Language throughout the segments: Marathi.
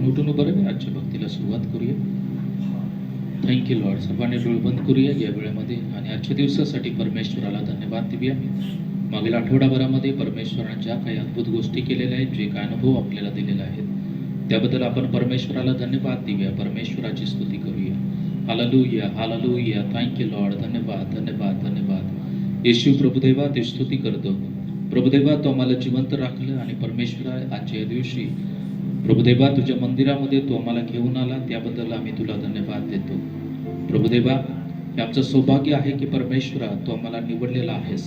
आपण उठून उभं राहूया, आजच्या भक्तीला सुरुवात करूया. Thank you Lord. सर्वांनी डोळे बंद करूया या वेळेमध्ये आणि आजच्या दिवसासाठी परमेश्वराला धन्यवाद देऊया. मागील आठवडाभरामध्ये परमेश्वराने ज्या काही अद्भुत गोष्टी केलेल्या आहेत, जे काही अनुभव आपल्याला दिलेले आहेत, त्याबद्दल आपण परमेश्वराला धन्यवाद देऊया, परमेश्वराची स्तुती करूया. Hallelujah, hallelujah. Thank you Lord. धन्यवाद, धन्यवाद, धन्यवाद. येशू प्रभुदेवा, ते स्तुती करतो. प्रभुदेवा, तो आम्हाला जिवंत राखलं आणि परमेश्वरा आजच्या दिवशी प्रभुदेवा तुझ्या मंदिरामध्ये तू आम्हाला घेऊन आला, त्याबद्दल आम्ही तुला धन्यवाद देतो. प्रभुदेवा, हे आमचं सौभाग्य आहे की परमेश्वरा तू आम्हाला निवडलेला आहेस.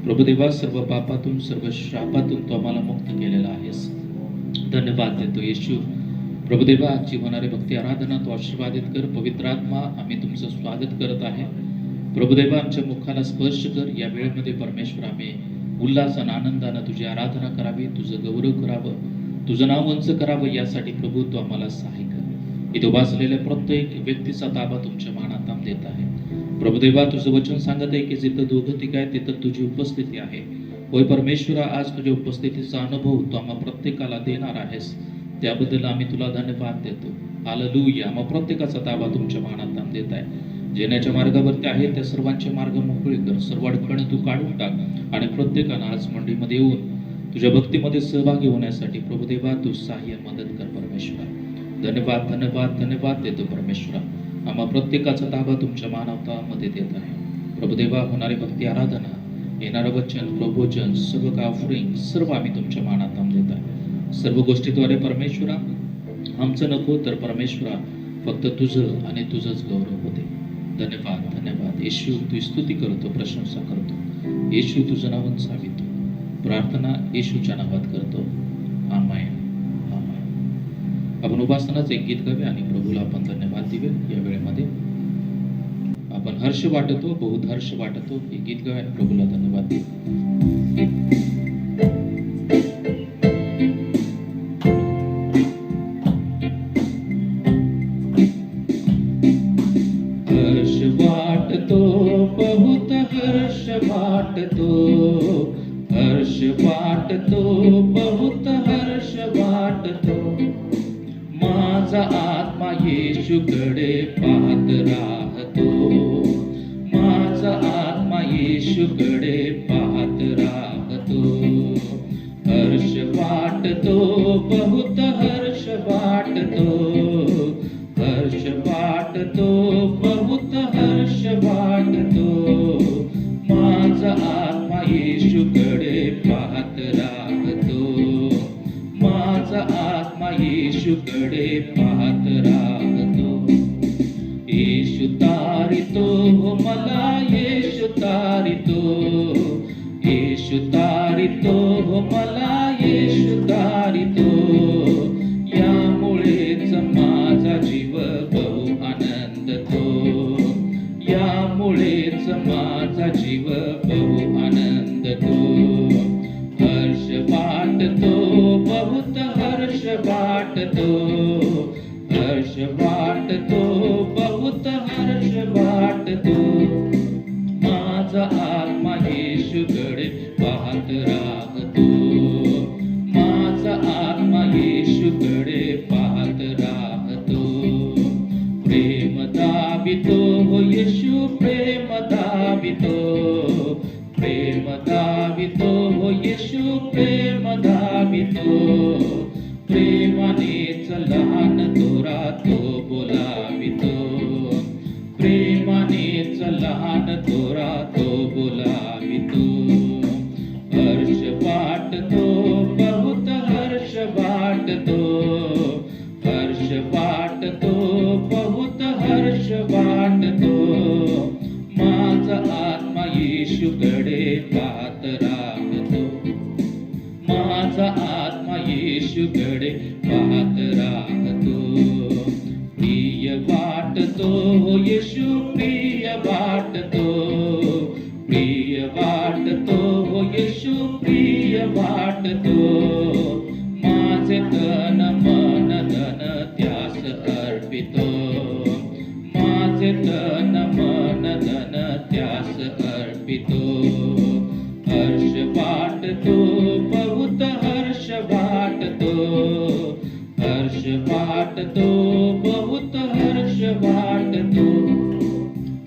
प्रभुदेवा, सर्व पापातून सर्व शापातून तू आम्हाला मुक्त केलेला आहेस. धन्यवाद देतो येशू. प्रभुदेवा, आजची होणारी भक्ती आराधना तू आशीर्वादित कर. पवित्र आत्मा, आम्ही तुमचं स्वागत करत आहे. प्रभुदेवा, आमच्या मुखाला स्पर्श कर. या वेळेमध्ये परमेश्वर आम्ही उल्हासानं आनंदानं तुझी आराधना करावी, तुझं गौरव करावं, तुझं नाव उंच करावं, यासाठी प्रभू तू आम्हाला सहाय्य कर. इथं वाचलेल्या प्रत्येक व्यक्तीचा ताबा तुमच्या मानात देत आहे. प्रभुदेवा, तुझं वचन सांगत आहे की जिथं दोघं तिघ आहे तिथं तुझी उपस्थिती आहे. होय परमेश्वरा, आज तुझ्या उपस्थितीचा अनुभव तू आम्हा प्रत्येकाला देणार आहेस, त्याबद्दल आम्ही तुला धन्यवाद देतो. हालेलुया. आम्हा प्रत्येकाचा ताबा तुमच्या मानात देत आहे. जेण्याच्या मार्गावरती आहे त्या सर्वांचे मार्ग मोकळे कर. सर्व अडखणे तू काढून टाक आणि प्रत्येकानं आज मंडळीमध्ये येऊन तुझ्या भक्तीमध्ये सहभागी होण्यासाठी प्रभुदेवा तू सहाय्य मदत कर. परमेश्वरा, धन्यवाद, धन्यवाद, धन्यवाद देतो. परमेश्वरा, आम्हा प्रत्येकाचा ताबा तुमच्या मानवतामध्ये देत आहे. प्रभुदेवा, होणारी भक्ती आराधना, येणारं वचन, प्रभोजन, सर्व का ऑफरिंग, सर्व आम्ही तुमच्या मानात देत आहे. सर्व गोष्टीद्वारे परमेश्वरा आमचं नको तर परमेश्वरा फक्त तुझं आणि तुझंच गौरव होते. धन्यवाद, धन्यवाद. येशू तू स्तुती करतो, प्रशंसा करतो. येशू तुझं नाव उंचावितो. प्रार्थना येशूच्या नावात करतो. आमेन, आमेन. आपण उपासनाच एक गीत गावे आणि प्रभूला आपण धन्यवाद देऊया. या वेळेमध्ये आपण हर्ष वाटतो, बहुत हर्ष वाटतो, हे गीत गावे आणि प्रभूला धन्यवाद देऊ. हर्ष वाटतो, बहुत हर्ष वाटतो, हर्ष वाटतो, बहुत हर्ष वाटतो. माझा आत्मा येशूकडे पाहत राहतो, माझा आत्मा येशूकडे पाहत राहतो. हर्ष वाटतो, बहुत हर्ष वाटतो, हर्ष वाटतो, बहुत हर्ष वाटतो. माझा आत्मा येशूकडे पाहत राहतो, माझा आत्मा येशूकडे पाहत राहतो. येशू तारितो मला, येशू तारितो, येशू तारितो मला, येशू तारितो. यामुळेच माझा जीव बहु आनंदतो, यामुळेच माझा जीव बहु आनंदतो. हर्ष वाटतो, बहुत हर्ष वाटतो, हर्ष वाटतो, बहुत हर्ष वाटतो. माझा आत्मा येशूकडे पाहत राहतो, माझा आत्मा येशूकडे पाहत राहतो. प्रेम दावितो हो येशू, प्रेम दावितो, प्रेम दावितो हो येशू, प्रेम दावितो. प्रेमानेच लहान थोरा तो बोलावितो, प्रेमानेच लहान थोरा तो बोलावितो. हर्ष वाटतो, बहुत हर्ष वाटतो, हर्ष वाटतो, बहुत हर्ष वाटतो. माझा आत्मा येशूकडे पाहत राहतो, माझा आत्मा येशूकडे पाहत राहतो. वाटतो, बहुत हर्ष वाटतो.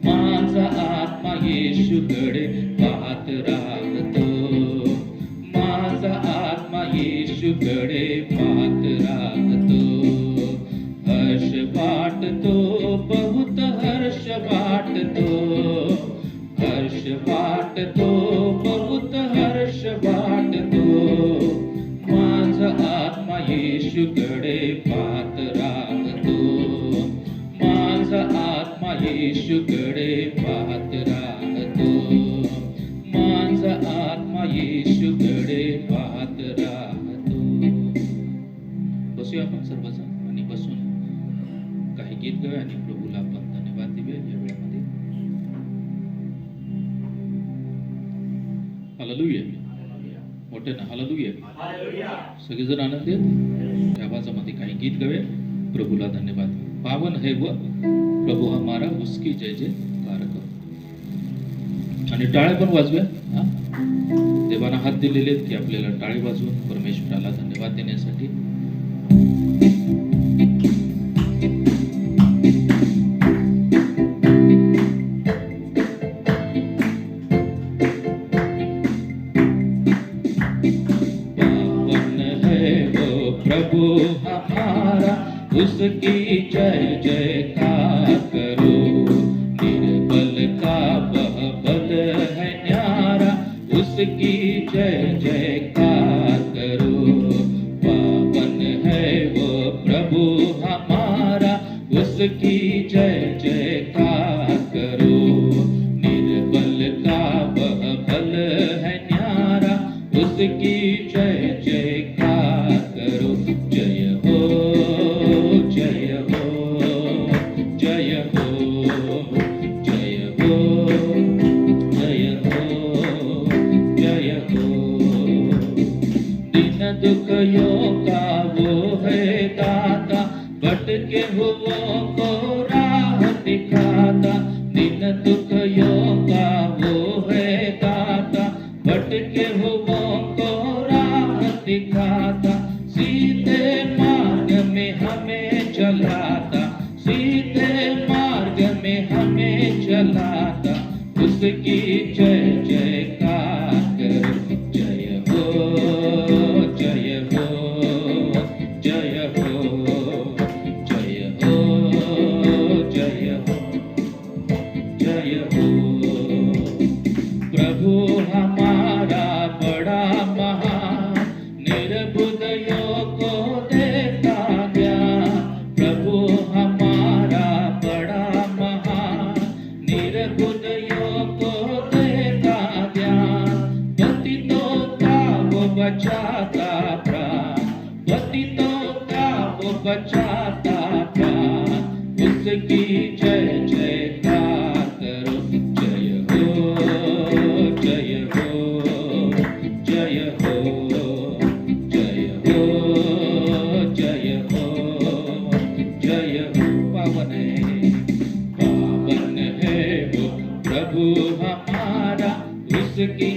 माझा आत्मा येशूकडे पाहत राहतो. माझा आत्मा येशूकडे पाहत राहतो. हर्ष वाटतो, बहुत हर्ष वाटतो. हर्ष वाटतो, बहुत हर्ष वाटतो. माझा आत्मा येशूकडे पाहत राहतो. माझा आत्मा येशूकडे पाहत राहतो. माझा आत्मा येशूकडे पाहत राहतो. बसूया आपण सर्वजण आणि बसून काही गीत गाऊया आणि प्रभूला आपण धन्यवाद देऊया या वेळेमध्ये. हालेलुया. मोठ्यानं हालेलुया. सगळेजण आनंद आहेत. या आवाजामध्ये काही गीत गाऊया, प्रभूला धन्यवाद. पावन है वो प्रभू हमारा, उसकी जय जयकार करो. आणि टाळ्या पण वाजव्या. देवाना हात दिलेले आहेत की आपल्याला टाळी वाजवून परमेश्वराला धन्यवाद देण्यासाठी. प्रभु हमारा, उसकी जय जयकार करो. निर्बल का वह बल है न्यारा, उसकी जय जयकार करो. पावन है वो प्रभु हमारा, उसकी जय जयकार करो. निर्बल का वह बल है न्यारा, उसकी जय जयकार करो. जय हो, जय हो, जय हो, जय हो, जय हो, जय हो. दिन दुखियों का वो है दाता, भटके हुओं को राह दिखाता. दिन दुखियों का वो है दाता, भटके हुओं को राह दिखाता. सीधे मार्ग में हमें चलाता, सीधे मार्ग में हमें चलाता. उसकी जय जयकार करो. जय हो, जय हो, जय हो, जय हो, जय हो, जय हो. प्रभु हमारा बड़ा महान, निर्बुद्धियों को देता ज्ञान. प्रभु हमारा बड़ा महान, निर्बुद्धियों को देता ज्ञान. पतितों का वो बचाता प्राण, पतितों का वो बचाता प्राण. उसकी जय जयकार करो. जय हो, जय हो, जय हो, जय हो, जय हो, जय हो. पावन है वो प्रभु हमारा, उसकी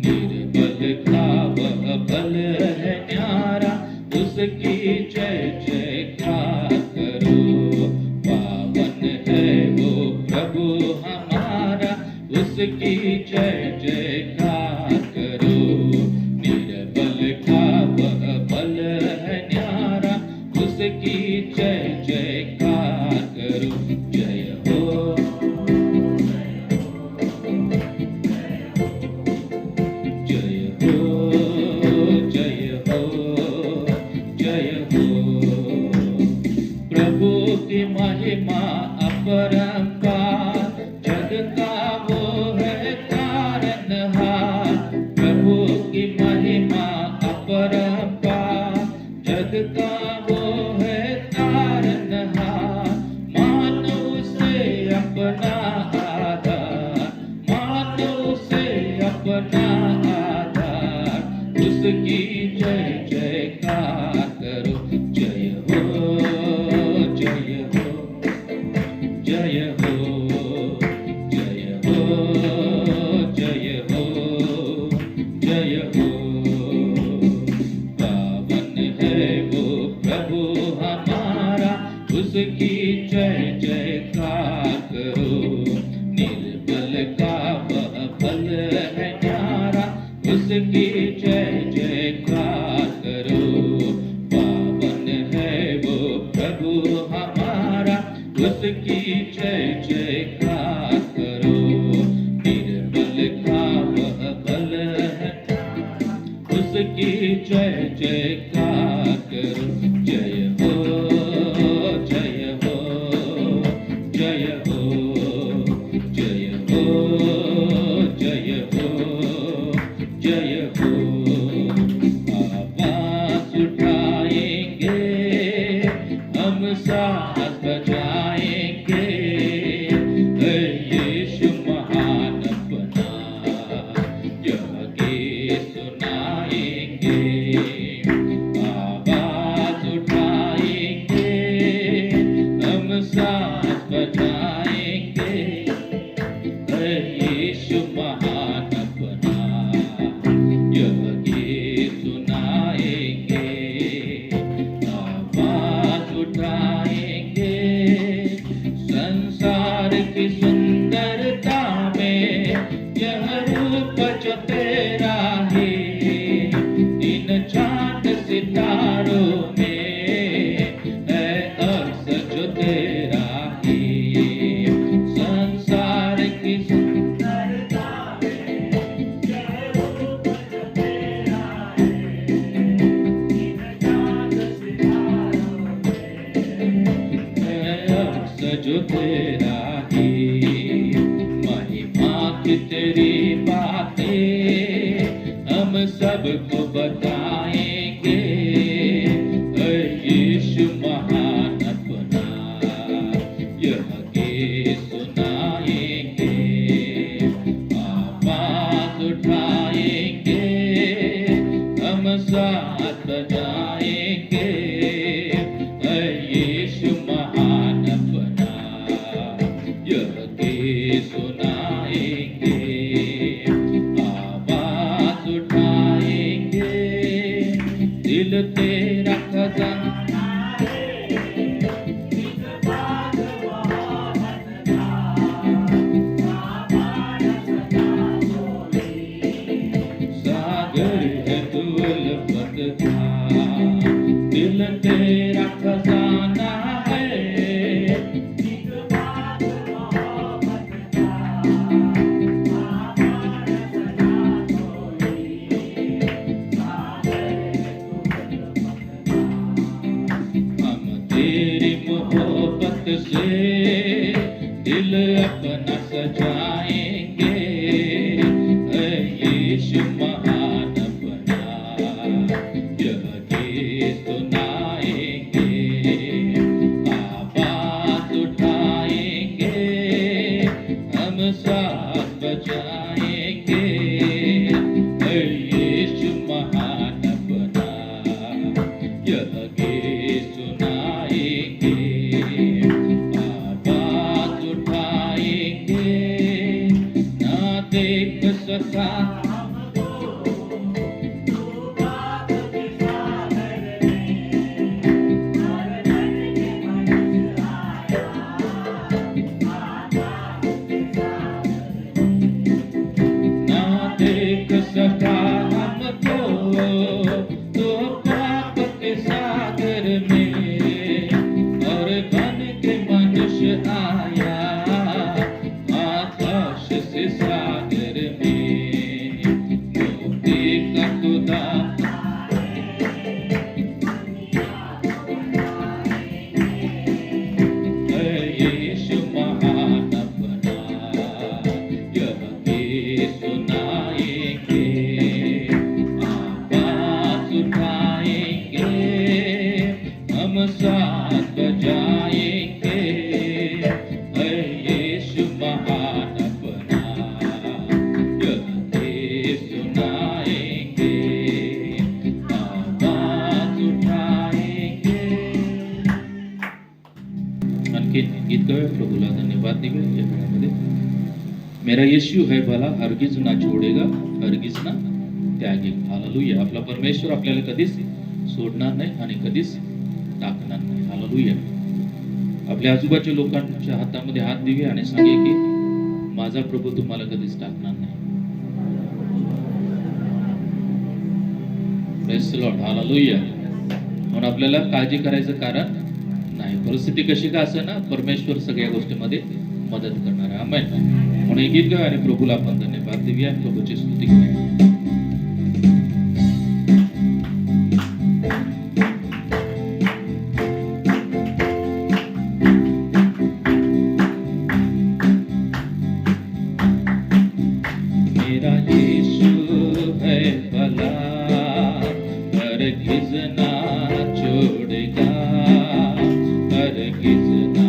निर्बल का वह बल है न्यारा, उसकी जय जयकार करो. पावन है वो प्रभु हमारा, उसकी जय जयकार करो. निर्बल का वह बल है न्यारा, उसकी जय जयकार करो. जय हो, जय हो, जय हो, जय हो. प्रभु की महिमा अपरंपार, जग का वो है तारनहार. प्रभु की महिमा अपरंपार, जग का वो है तारनहार. मानो उसे अपना आधार, मानो उसे अपना आधार. उसकी जय जयकार करो. जय हो, जय हो, जय हो, जय हो, जय हो, जय हो. उसकी जय जयकार करो, निर्बल का वह बल है न्यारा, उसकी जय जयकार करो। पावन है वो प्रभु हमारा, उसकी जय जयकार करो, निर्बल का वह बल है, उसकी जय जयकार करो। जय हो जय हो जय हो जय हो जय हो जय हो। आवाज उठाएंगे हम साथ बजाएंगे, यीशु महान बना यह गीत सुनाएंगे। आवाज उठाएंगे हम साथ बजाएंगे, यीशु महान बना यह गीत सुनाएंगे। आवाज उठाएंगे संसार की सुंदरता में, यह रूप जो तेरा है, इन चांद सितारों में है अक्स जो तेरा है। संसार की सुंदरता में, यह रूप जो तेरा है, इन चांद सितारों में है अक्स जो तेरा है। महिमा की तेरी बातें हम सबको बताएंगे, यीशु महान बना यह गीत सुनाएंगे। आवाज उठाएंगे हम साथ बजाएंगे, यीशु महान बना यह गीत सुनाएंगे। आवाज उठाएंगे दिल तेरा खजाना है, एक बात मोहब्बत का, हमारा सदा बोले, सागर है तू उल्फत का। दिल तेरा खजाना है, एक बात मोहब्बत का, हमारा सदा बोले, सागर है तू उल्फत का। हम तेरी मोहब्बत से दिल अपना सजाएंगे, यीशु महान बना यह गीत सुनाएंगे। आवाज उठाएंगे हम साथ बजाएंगे, यीशु महान बना यह गीत सुनाएंगे। आवाज उठाएंगे ना देख सका देख सका हमको तो पाप के सागर में, और बन के मनुष्य आया आकाश से सागर में। मुक्ति का खुदा यीशु महान बना यह गीत सुनाएंगे। आवाज उठाएंगे हम साथ बजाएंगे, यीशु महान बना यह गीत सुनाएंगे। आवाज उठाएंगे। आणखी गीत गाऊया, प्रभूला धन्यवाद देऊया या वेळामध्ये। मेरा यीशु है भला, हरगिज ना छोडेगा, हरगिज ना त्यागेगा। हालेलुया। आपला परमेश्वर आपल्याला कधीच सोडणार नाही आणि कधीच टाकणार नाही। हालेलुया। आपल्या आजूबाजूच्या लोकांच्या हातामध्ये हात देऊया आणि सांगे की माझा प्रभू तुम्हाला कधीच टाकणार नाही. Praise the Lord, hallelujah. म्हणून आपल्याला काळजी करायचं कारण नाही. परिस्थिती कशी का असेना, परमेश्वर सगळ्या गोष्टीमध्ये मदत करणार आहे. आमेन. म्हणून एक गीत गाऊया आणि प्रभूला आपण धन्यवाद देऊया, प्रभूची स्तुती करूया. मेरा यीशु है भला, हरगिज़ ना छोड़ेगा, हरगिज़ ना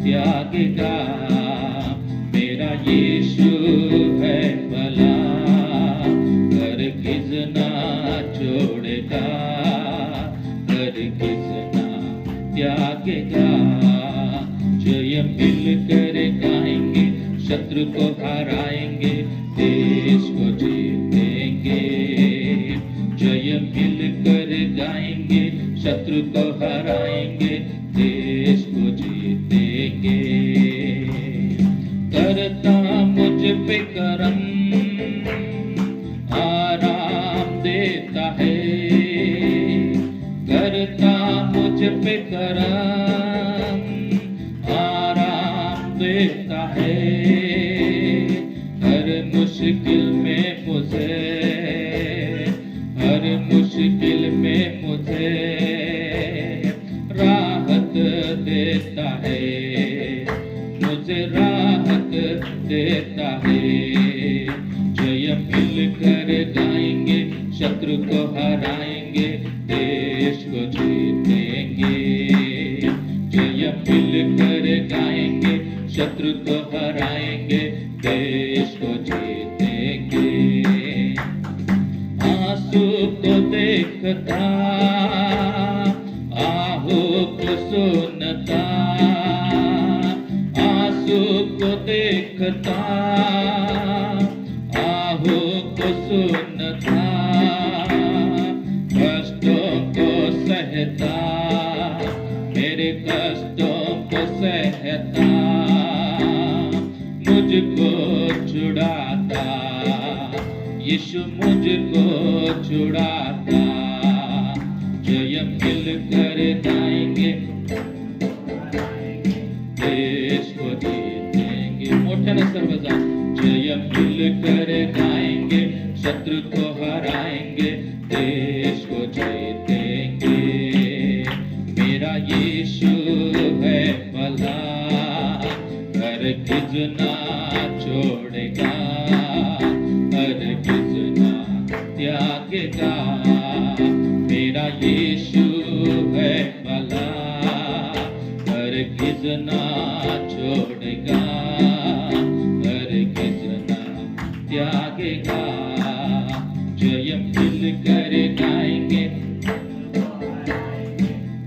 त्यागेगा. मेरा यीशु है भला, हरगिज़ ना छोड़ेगा, हरगिज़ ना त्यागेगा. जय मिलकर गाएंगे, शत्रु को हराएंगे, देश को जीतेंगे. जय मिलकर गाएंगे, शत्रु को हराएंगे, देश को जीतेंगे. करता मुझ पे करम, आराम देता है. करता मुझ पे करम, आराम देता है. हर मुश्किल में मुझे, हर मुश्किल में मुझे राहत देता है, मुझे राहत देता है. जय मिलकर गाएंगे, शत्रु को हराएंगे, देश को जीतेंगे. जय मिलकर गाएंगे, शत्रु को हराएंगे, देश को जीतेंगे. आंसू को देखता, आहू को सुनता. आंसू को देखता, आहू को सुनता. कष्टों को सहता, मेरे कष्टों को सहता. मुझको छुड़ाता, यीशु मुझको छुड़ाता. जय मिलकर गाएंगे, देश को जीतेंगे. मोठ्याने सर्वजण जय मिलकर गाएंगे, शत्रु को हराएंगे, देश को जीतेंगे. मेरा यीशु है भला, हरगिज़ ना छोड़ेगा, हरगिज़ ना त्यागेगा. मेरा यीशु है भला, हरगिज़ ना छोड़ेगा, हरगिज़ ना त्यागेगा. जय मिलकर गाएंगे,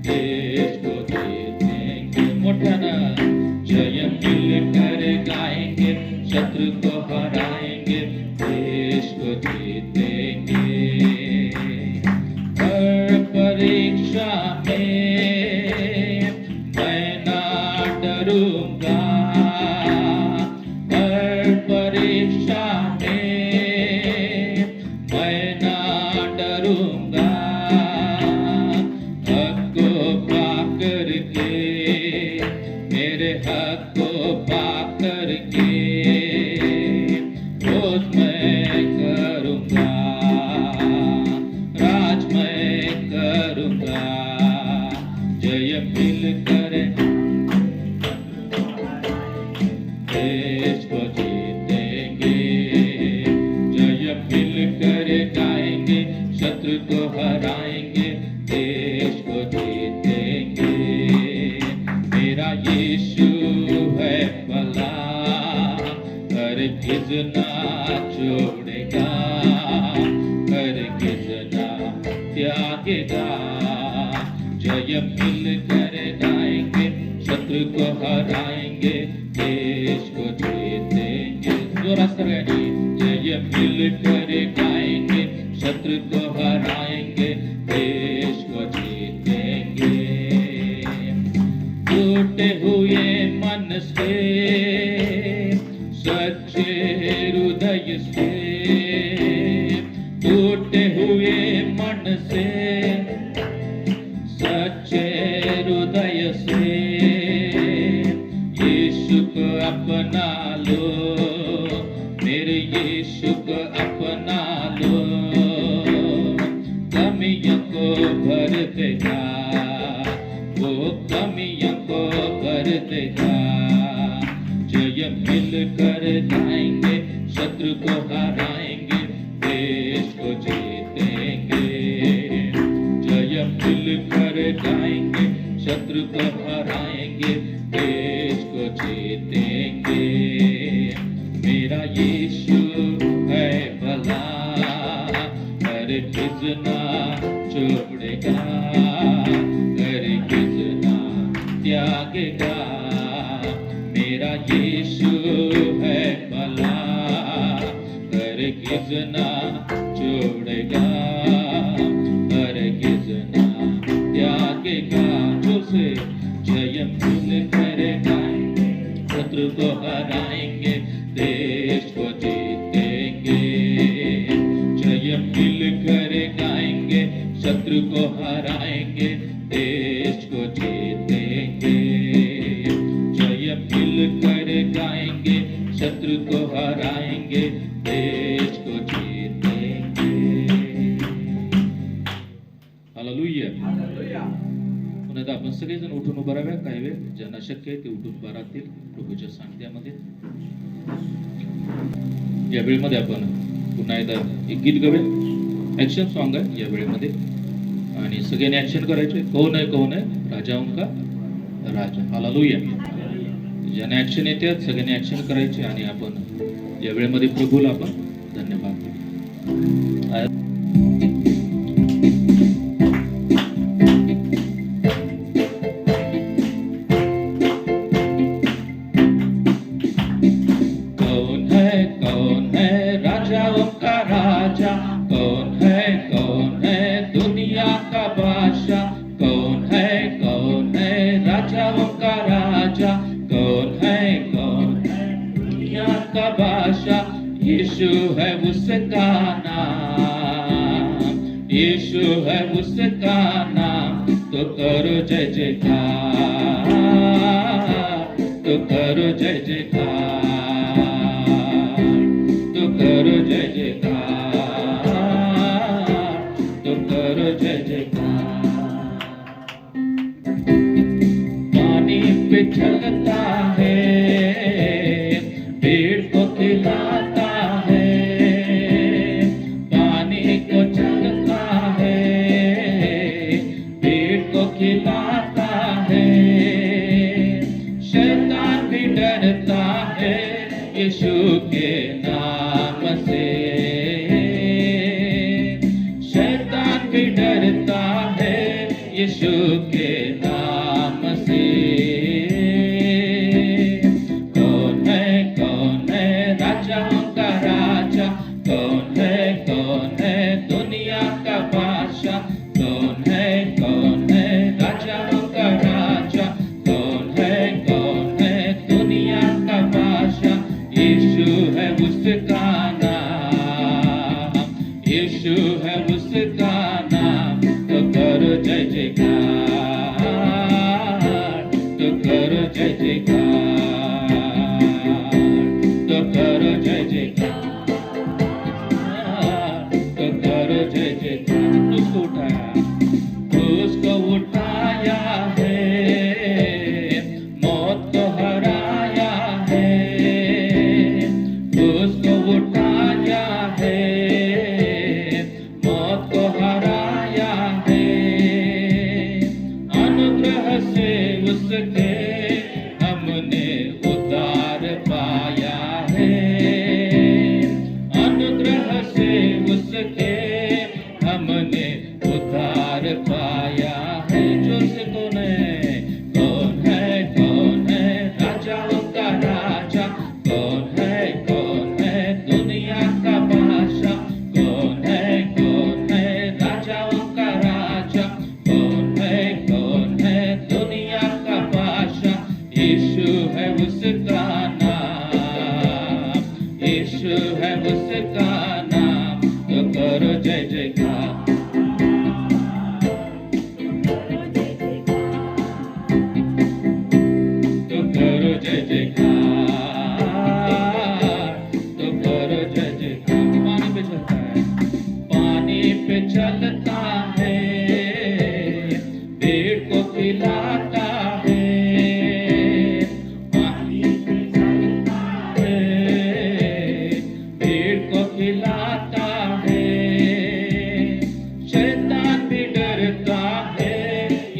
देश को जीतेंगे. मोठ्यानं जय मिलकर गाएंगे, शत्रु को हराएंगे, देश को जीतेंगे. हर परीक्षा में मैं ना डरूंगा, हर परीक्षा में मैं ना डरूंगा. हक को पा करके, मेरे हक को पा करके रोज मैं करूंगा, राज मैं करूंगा. जय मिलकर देश को जीतेंगे. जय मिलकर गाएंगे, शत्रु को हराएंगे, देश को जीतेंगे. मेरा यीशु है भला, हरगिज़ ना छोड़ेगा, हरगिज़ ना त्यागेगा. जय मिलकर गाएंगे, शत्रु को हराएंगे, देश को जीतेंगे. जोरा सगळ्यांनी जय मिलकर गाएंगे, शत्रु को हराएंगे, देश को जीतेंगे. टूटे भर देगा, वो कमियों को भर देगा। जय मिलकर गाएंगे, शत्रु को हराएंगे, देश को जीतेंगे। जय मिलकर गाएंगे, शत्रु को हराएंगे, देश को जीतेंगे। मेरा यीशु है भला, हरगिज़ ना छोड़ेगा, हरगिज़ ना त्यागेगा। मेरा यीशु है भला, हरगिज़ ना छोड़ेगा, हरगिज़ ना त्यागेगा। जो से जय मिलकर गाएंगे, शत्रु को हराएंगे, देश को जीतेंगे। जय मिलकर गाएंगे, शत्रु को हराएंगे, देश को जीतेंगे। जय मिलकर गाएंगे, शत्रु को हराएंगे, देश को जीतेंगे। हालेलुया। पुन्हा एकदा आपण सगळेजण उठून उभं राहाव्या. काही वेळ ज्यांना शक्य आहे ते उठून उभं राहतील प्रभूच्या सानिध्यामध्ये. या वेळेमध्ये आपण पुन्हा एकदा एक गीत गाऊया. ऍक्शन सॉन्ग आहे या वेळेमध्ये आणि सगळ्यांनी ऍक्शन करायचे. कौन है राजाओं का राजा. हालेलुया. ज्यांना ऍक्शन येतात सगळ्यांनी ऍक्शन करायचे आणि आपण या वेळेमध्ये प्रभूला आपण धन्यवाद देऊ. कौन है राजाओं का राजा, कौन है दुनिया का बादशाह। कौन है राजाओं का राजा, कौन है दुनिया का बादशाह। यीशु है उसका नाम, यीशु है उसका नाम। तो करो जय जयकार, तो करो जय जयकार, करो जय जयकार, तो करो जय जयकार। पानी पे चलता है, पेड़ को खिलाता है। पानी को चलता है, पेड़ को खिलाता है। शैतान भी डरता है यीशु के नाम से। शैतान भी डरता है यीशु के नाम से। कौन है राजाओं का राजा, कौन है दुनिया का बादशाह। कौन है राजाओं का राजा, कौन है दुनिया का बादशाह। यीशु है उसका नाम, यीशु है उसका नाम। तो करो जय जयकार, तो करो जय जयकार, तो करो जय जयकार, तो करो जय जयकार। उसको उठाया, उसको उठाया है, मौत को हराया है। उसको उठाया है, मौत को हराया है।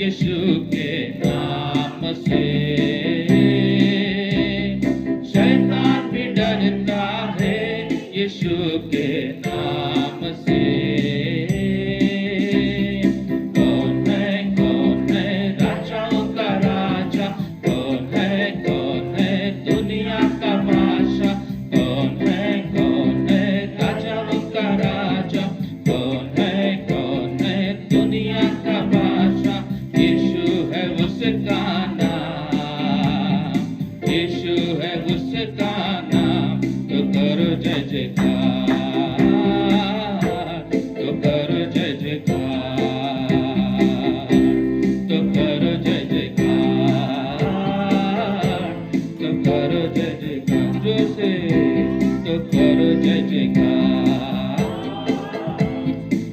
यीशु के नाम से शैतान भी डरता है, यीशु के नाम से। कौन है राजाओं का राजा, कौन है दुनिया का बादशाह, कौन है राजाओं का राजा, कौन है दुनिया का बादशाह। यीशु है उसका नाम, यीशु है उसका नाम। तो करो जय जयकार, तो करो जय जयकार, तो करो जय जयकार, तो करो जय जयकार जो से, तो करो जय जयकार,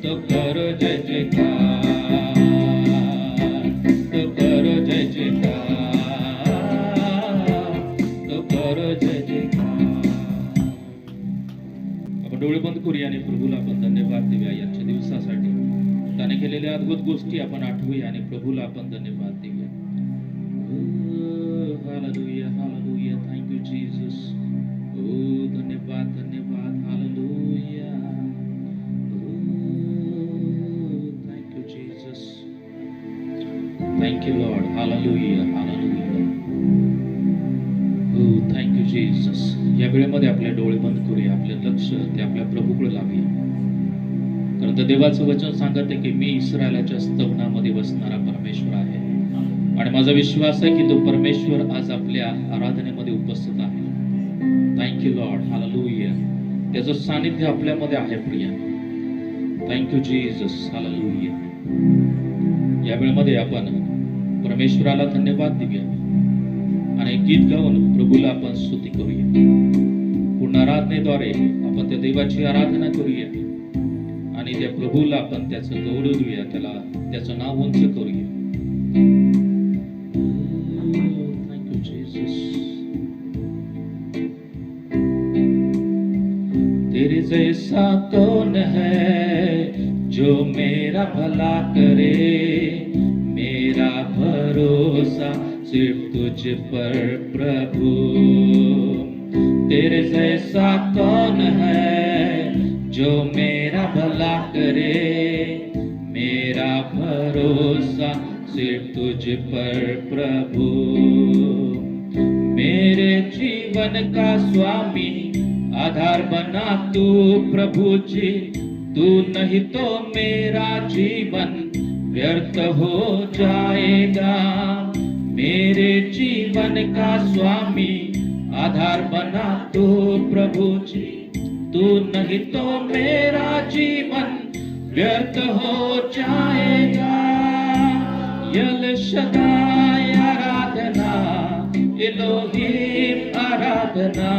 तो करो जय जयकार, तो करो जय जयकार, तो करो जय जयकार। आपण डोळे बंद करूया आणि प्रभूला आपण धन्यवाद देऊया याच्या दिवसासाठी। त्याने केलेल्या अद्भुत गोष्टी आपण आठवूया आणि प्रभूला आपण धन्यवाद देऊया। Hallelujah, hallelujah, thank you Jesus. धन्यवाद, धन्यवाद, hallelujah. Thank you Jesus, thank you Lord, hallelujah, hallelujah. Thank you Jesus. या वेळेमध्ये आपले डोळे बंद करूया, आपले लक्ष ते आपल्या प्रभूकडे लावूया। कारण तर देवाचं वचन सांगत आहे की मी इस्रायलाच्या स्तवनामध्ये बसणारा परमेश्वर आहे आणि माझा विश्वास आहे की तो परमेश्वर आज आपल्या आराधनेमध्ये उपस्थित आहे। Thank you Lord, hallelujah. त्याचं सानिध्य आपल्यामध्ये आहे Priya. Thank you Jesus, hallelujah. या वेळेमध्ये आपण परमेश्वराला धन्यवाद देऊया आणि गीत गाऊन प्रभूला आपण स्तुती करूया। पूर्ण आराधनेद्वारे आपण त्या देवाची आराधना करूया आणि त्या प्रभूला आपण त्याचं गौरव देऊया, त्याला त्याचं नाव उंच करूया। Thank you Jesus. तेरे जैसा कौन है जो मेरा भला करे, मेरा भरोसा सिर्फ तुझ पर प्रभु। तेरे जैसा कौन है जो मेरा भला करे, मेरा भरोसा सिर्फ तुझ पर प्रभु। मेरे जीवन का स्वामी आधार बना तू प्रभु जी, तू नहीं तो मेरा जीवन व्यर्थ हो जाएगा। मेरे जीवन का स्वामी आधार बना तू प्रभु जी, तू नहीं तो मेरा जीवन व्यर्थ हो जाएगा। यल शदाय आराधना, एलोहीम आराधना,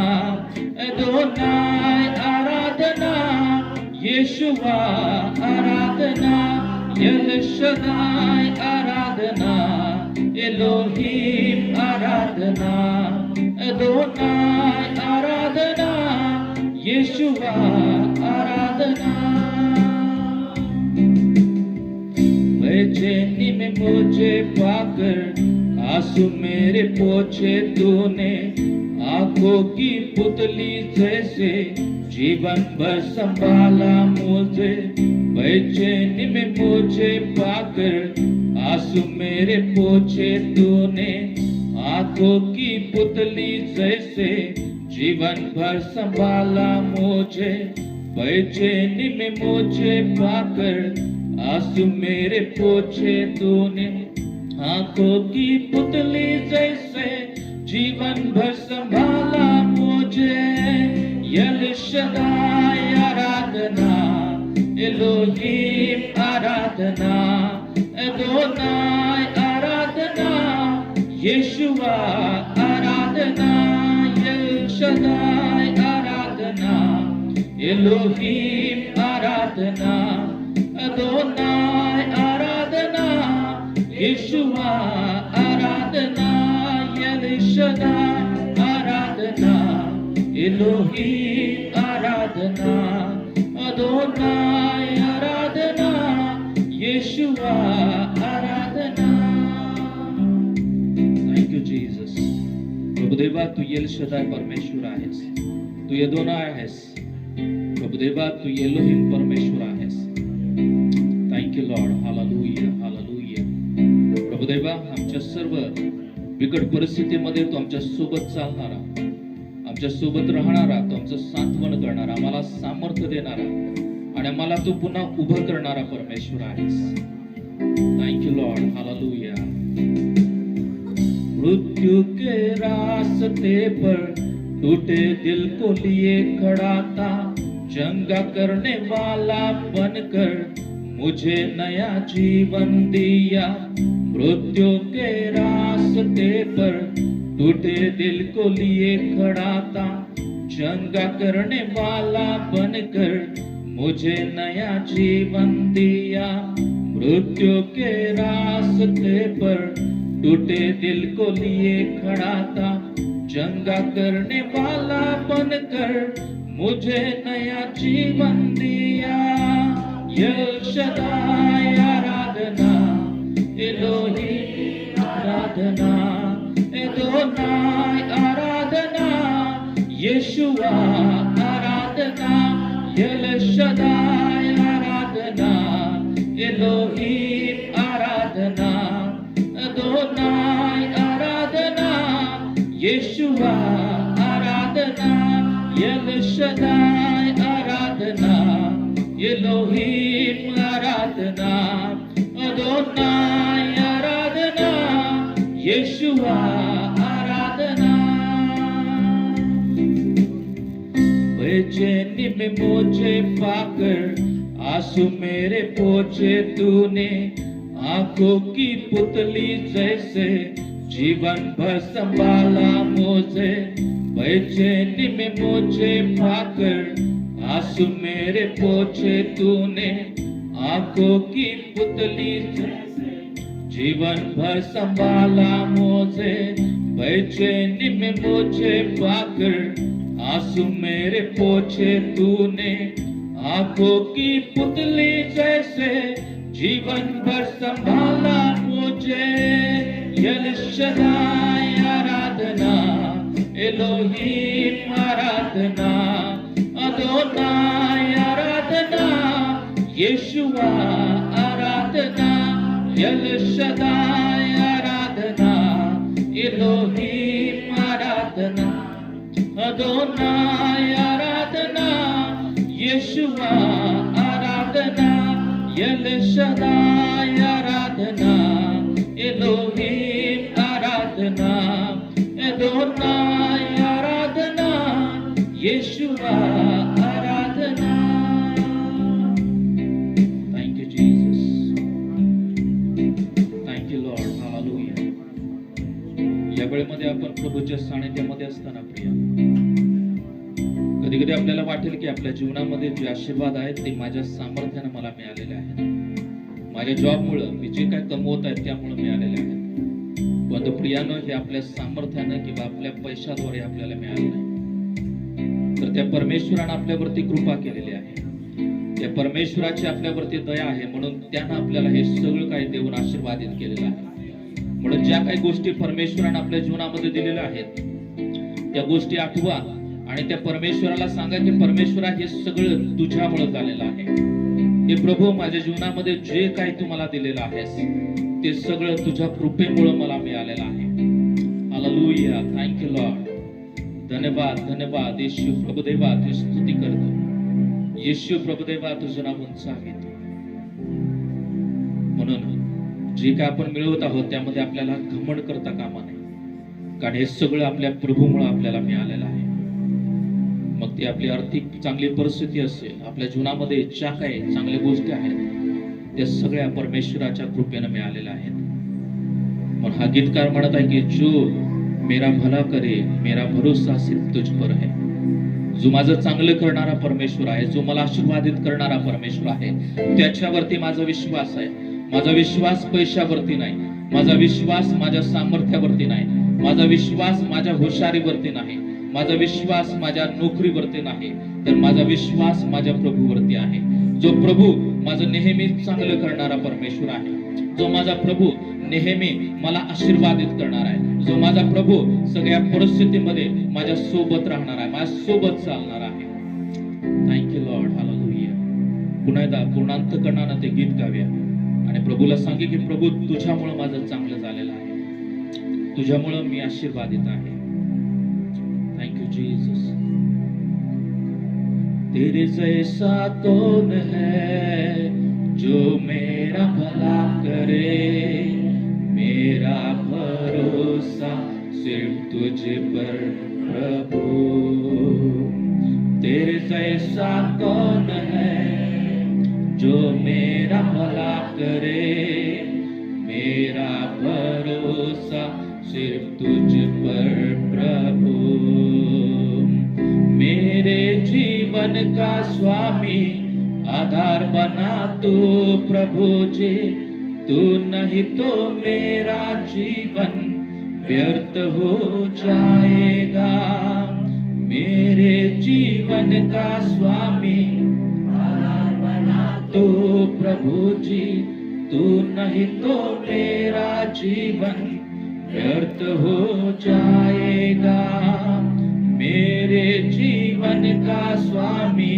अदोनाय आराधना, यीशुआ आराधना। यल शदाय आराधना, एलोहीम आराधना, अदोनाय आराधना, यीशुआ आराधना। बेचैनी में मुझे पाकर आंसू मेरे पोछे तूने, आंखों की पुतली जैसे जीवन भर संभाला मुझे। बेचैनी में मुझे पाकर आंसू मेरे पोछे तूने, आंखों की पुतली जैसे जीवन भर संभाला मुझे। बेचैनी में मुझे पाकर आंसू मेरे पोछे तूने, आंखों की पुतली जैसे जीवन भर संभाला मुझे। यल शदाय आराधना, एलोहीम आराधना, अदोनाय आराधना, यीशुआ आराधना। यल शदाय आराधना, एलोहीम आराधना, अदोनाय आराधना, यीशुआ आराधना। यल शदाय आराधना, एलोहीम आराधना, अदोनाय आराधना, यीशुआ आराधना। प्रभुदेवा तू एल शदाय परमेश्वर आहेस, तू यदोनाय आहेस. प्रभुदेवा तू एलोहिम परमेश्वर आहेस. Thank you Lord. Hallelujah, hallelujah. Prabhudeva आमच्या सर्व बिकट परिस्थितीमध्ये तू आमच्या सोबत चालणारा, आमच्या सोबत राहणारा, तू आमचं सांत्वन करणारा, आम्हाला सामर्थ्य देणारा आणि आम्हाला तू पुन्हा उभं करणारा परमेश्वर आहेस. Thank you Lord. हालेलुया. मृत्यु के रास्ते पर टूटे दिल को लिए खड़ा था, जंगा करने वाला बनकर मुझे नया जीवन दिया. मृत्यु के रास्ते पर टूटे दिल को लिए खड़ा था, जंगा करने वाला बनकर मुझे नया जीवन दिया. मृत्यु के रास्ते पर टूटे दिल को लिए खड़ा था, जंगा करने वाला बनकर मुझे नया जीवन दिया. एल शदाय आराधना, एलोही आराधना, एदोनाय आराधना, येशुआ आराधना. एल शदाय आराधना, एलोही आराधना, एदोनाय आराधना, येशुआ आराधना. एल शदाय आराधना, एलोहीम आराधना, अदोनाय आराधना, येशुआ आराधना. बेचैनी में मुझे पाकर आंसू मेरे पोंछे तूने, आंखों की पुतली जैसे जीवन भर संभाला मुझे. बेचैनी में मुझे पाकर आंसू मेरे पोंछे तूने, आंखों की पुतली जैसे जीवन भर संभाला मुझे. बेचैनी में मुझे पाकर आंसू मेरे पोंछे तूने, आंखों की पुतली जैसे जीवन भर संभाला मुझे. एल शदाय आराधना, एलोहीम आराधना, अदोनाय आराधना, येशुआ आराधना. एल शदाय आराधना, एलोहीम आराधना, अदोनाय आराधना, येशुआ आराधना. एल शदाय आराधना, एलोहीम आराधना, एदोनाय आराधना, येशुआ आराधना. Thank you Jesus. Thank you Lord. Hallelujah. या वेळेमध्ये आपण प्रभूच्या सानिध्यामध्ये असताना प्रिय, कधी कधी आपल्याला वाटेल की आपल्या जीवनामध्ये जे आशीर्वाद आहेत ते माझ्या सामर्थ्याने मला मिळालेले आहेत, माझ्या जॉबमुळे मी जे काय कमवत आहे त्यामुळे मिळालेले आहेत. पण प्रियानो, हे आपल्या सामर्थ्याने किंवा आपल्या पैशाद्वारे आपल्याला मिळाले नाही, तर त्या परमेश्वराने आपल्यावरती कृपा केलेली आहे. त्या परमेश्वराची आपल्यावरती दया आहे, म्हणून त्यानं आपल्याला हे सगळं काही देऊन आशीर्वादित केलेलं आहे. म्हणून ज्या काही गोष्टी परमेश्वराने आपल्या जीवनामध्ये दिलेल्या आहेत त्या गोष्टी आठवा आणि त्या परमेश्वराला सांगा की परमेश्वरा, हे सगळं तुझ्यामुळे झालेलं आहे. हे प्रभू, माझ्या जीवनामध्ये जे काही तू मला दिलेलं आहेस ते सगळं तुझ्या कृपेमुळे मला मिळालेलं आहे. हालेलुया. Thank you Lord. धन्यवाद, धन्यवाद येशू प्रभुदेवा. तुझी स्तुती करतो येशू प्रभुदेवा, तुझं नाव उंचावितो. म्हणून जे काय आपण मिळवत आहोत त्यामध्ये आपल्याला घमंड करता कामा नाही, कारण हे सगळं आपल्या प्रभूमुळे आपल्याला मिळालेलं आहे. मग ती आपली आर्थिक चांगली परिस्थिती असेल, आपल्या जीवनामध्ये ज्या काही चांगल्या गोष्टी आहेत त्या सगळ्या परमेश्वराच्या कृपेने मिळालेल्या आहेत. पण हा गीतकार म्हणत आहे की जो मेरा भला करे मेरा भरोसा सिर्फ तुझ पर है. जो माझं चांगलं करणारा परमेश्वर आहे, जो मला आशीर्वादित करणारा परमेश्वर आहे, त्याच्यावरती माझा विश्वास आहे. माझा विश्वास पैशावरती नाही, माझा विश्वास माझ्या सामर्थ्यावरती नाही, माझा विश्वास माझ्या हुशारीवरती नाही, माझा विश्वास माझ्या नोकरीवरती नाही, तर माझा विश्वास माझ्या प्रभूवरती आहे. जो प्रभू माझं नेहमी चांगलं करणारा परमेश्वर आहे, जो माझा प्रभू नेहमी मला आशीर्वादित करणार आहे, जो माझा प्रभू सगळ्या परिस्थितीमध्ये माझ्या सोबत राहणार आहे, माझ्या सोबत चालणार आहे. Thank you Lord. हालेलुया. पुन्हा एकदा पूर्ण अंतःकरणाने ते गीत गाऊया आणि प्रभूला सांगे की प्रभू तुझ्यामुळे माझं चांगलं झालेलं आहे, तुझ्यामुळे मी आशीर्वादित आहे. Thank you Jesus. तेरे जैसा कौन है जो मेरा भला करे, मेरा भरोसा सिर्फ तुझ पर प्रभु. तेरे जैसा कौन है जो मेरा भला करे, मेरा भरोसा सिर्फ तुझ पर प्रभु. मेरे जीवन का स्वामी आधार बना तू प्रभु जी, तू नहीं तो मेरा जीवन व्यर्थ हो जाएगा. मेरे जीवन का स्वामी आधार बना तू प्रभु जी, तू नहीं तो मेरा जीवन व्यर्थ हो जाएगा. मेरे जीवन का स्वामी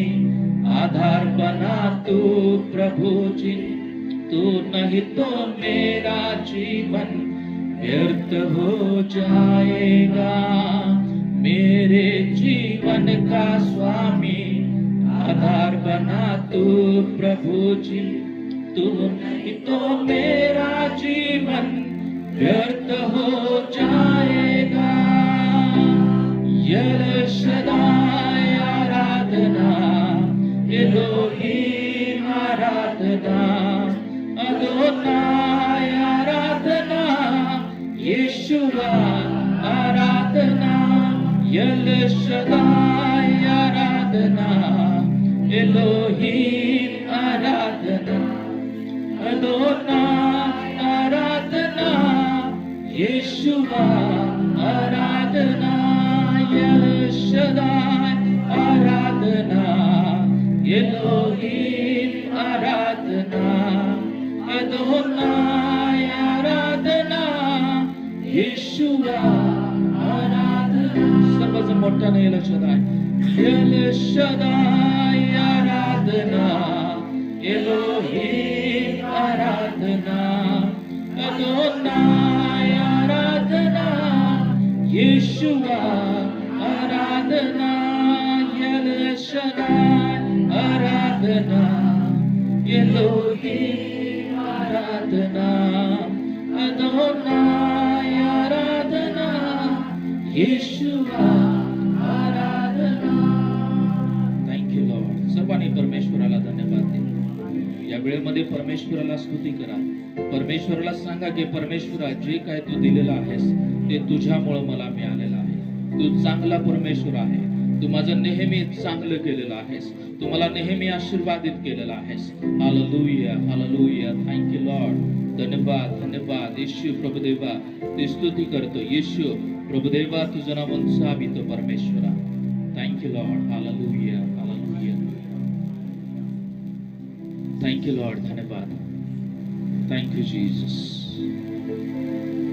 आधार बना तू प्रभु जी, तू नहीं तो मेरा जीवन व्यर्थ हो जाएगा. मेरे जीवन का स्वामी आधार बना तू प्रभु जी, तू नहीं तो मेरा जीवन व्यर्थ हो जाएगा. एल शदाय आराधना, एलोहीम आराधना, अदोनाय आराधना, यीशुआ आराधना. एल शदाय आराधना, एलोहीम आराधना, अदोनाय आराधना, यीशुआ आराधना. एल शदाय आराधना, एलोहीम आराधना, अदोनाय आराधना, यीशुआ आराधना. सर्वजण मोठ्याने एल शदाय, एल शदाय आराधना, एलोहीम आराधना, अदोनाय आराधना, यीशुआ आराधना. एल शदाय आराधना, एलोहीम आराधना, अदोनाय आराधना, यीशुआ आराधना. Thank you Lord. सर्वांनी परमेश्वराला धन्यवाद द्या. या वेळेमध्ये परमेश्वराला स्तुती करा. परमेश्वराला सांगा की परमेश्वरा, जे काय तू दिलेलं आहेस ते तुझ्यामुळे मला मिळालेलं आहे. तू चांगला परमेश्वर आहे. तू माझं नेहमी चांगलं केलेलं आहेस. तू मला नेहमी आशीर्वादित केलेला आहेस. Hallelujah, hallelujah. Thank you Lord. धन्यवाद, धन्यवाद. येशू प्रभुदेवा, ते स्तुती करतो. येशू प्रभुदेवा, तुझं नाव उंचावितो परमेश्वरा. Thank you Lord. Hallelujah, hallelujah. Thank you Lord. धन्यवाद. Thank you Jesus.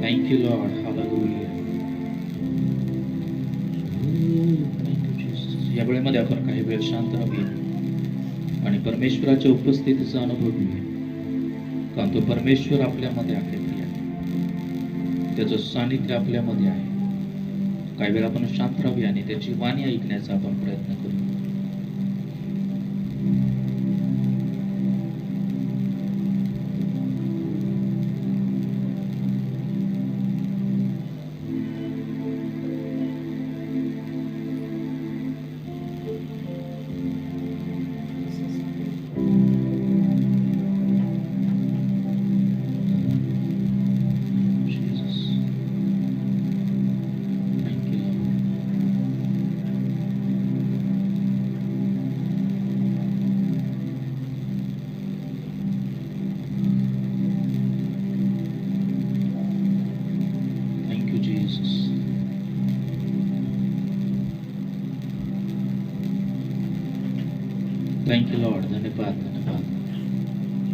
Thank you Lord. Hallelujah. या वेळेमध्ये आपण काही वेळ शांत राहूया आणि परमेश्वराच्या उपस्थितीचा अनुभव घेऊया. कारण तो परमेश्वर आपल्यामध्ये आहे. त्याचं सानिध्य आपल्यामध्ये आहे. काही वेळ आपण शांत राहूया आणि त्याची वाणी ऐकण्याचा आपण प्रयत्न करू. Thank you Lord. धन्यवाद, धन्यवाद.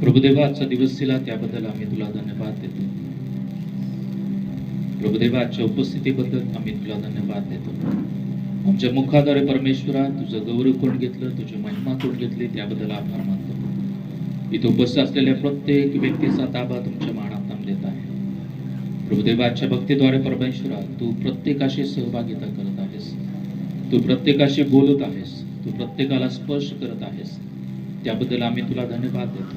प्रभुदेवा, आजचा दिवस दिला त्याबद्दल आम्ही तुला धन्यवाद देतो. प्रभुदेवा आजच्या उपस्थितीबद्दल आम्ही तुला धन्यवाद देतो. आमच्या मुखाद्वारे परमेश्वरा तुझं गौरव करून घेतलं, तुझी महिमा करून घेतली, त्याबद्दल आभार मानतो. इथे उपस्थित असलेल्या प्रत्येक व्यक्तीचा ताबा तुमच्या मानात देत आहे. प्रभुदेवाच्या भक्तीद्वारे परमेश्वरा तू प्रत्येकाशी सहभागिता करत आहेस, तू प्रत्येकाशी बोलत आहेस, तू प्रत्येकाला स्पर्श करत आहेस. त्याबद्दल आम्ही तुला धन्यवाद देतो.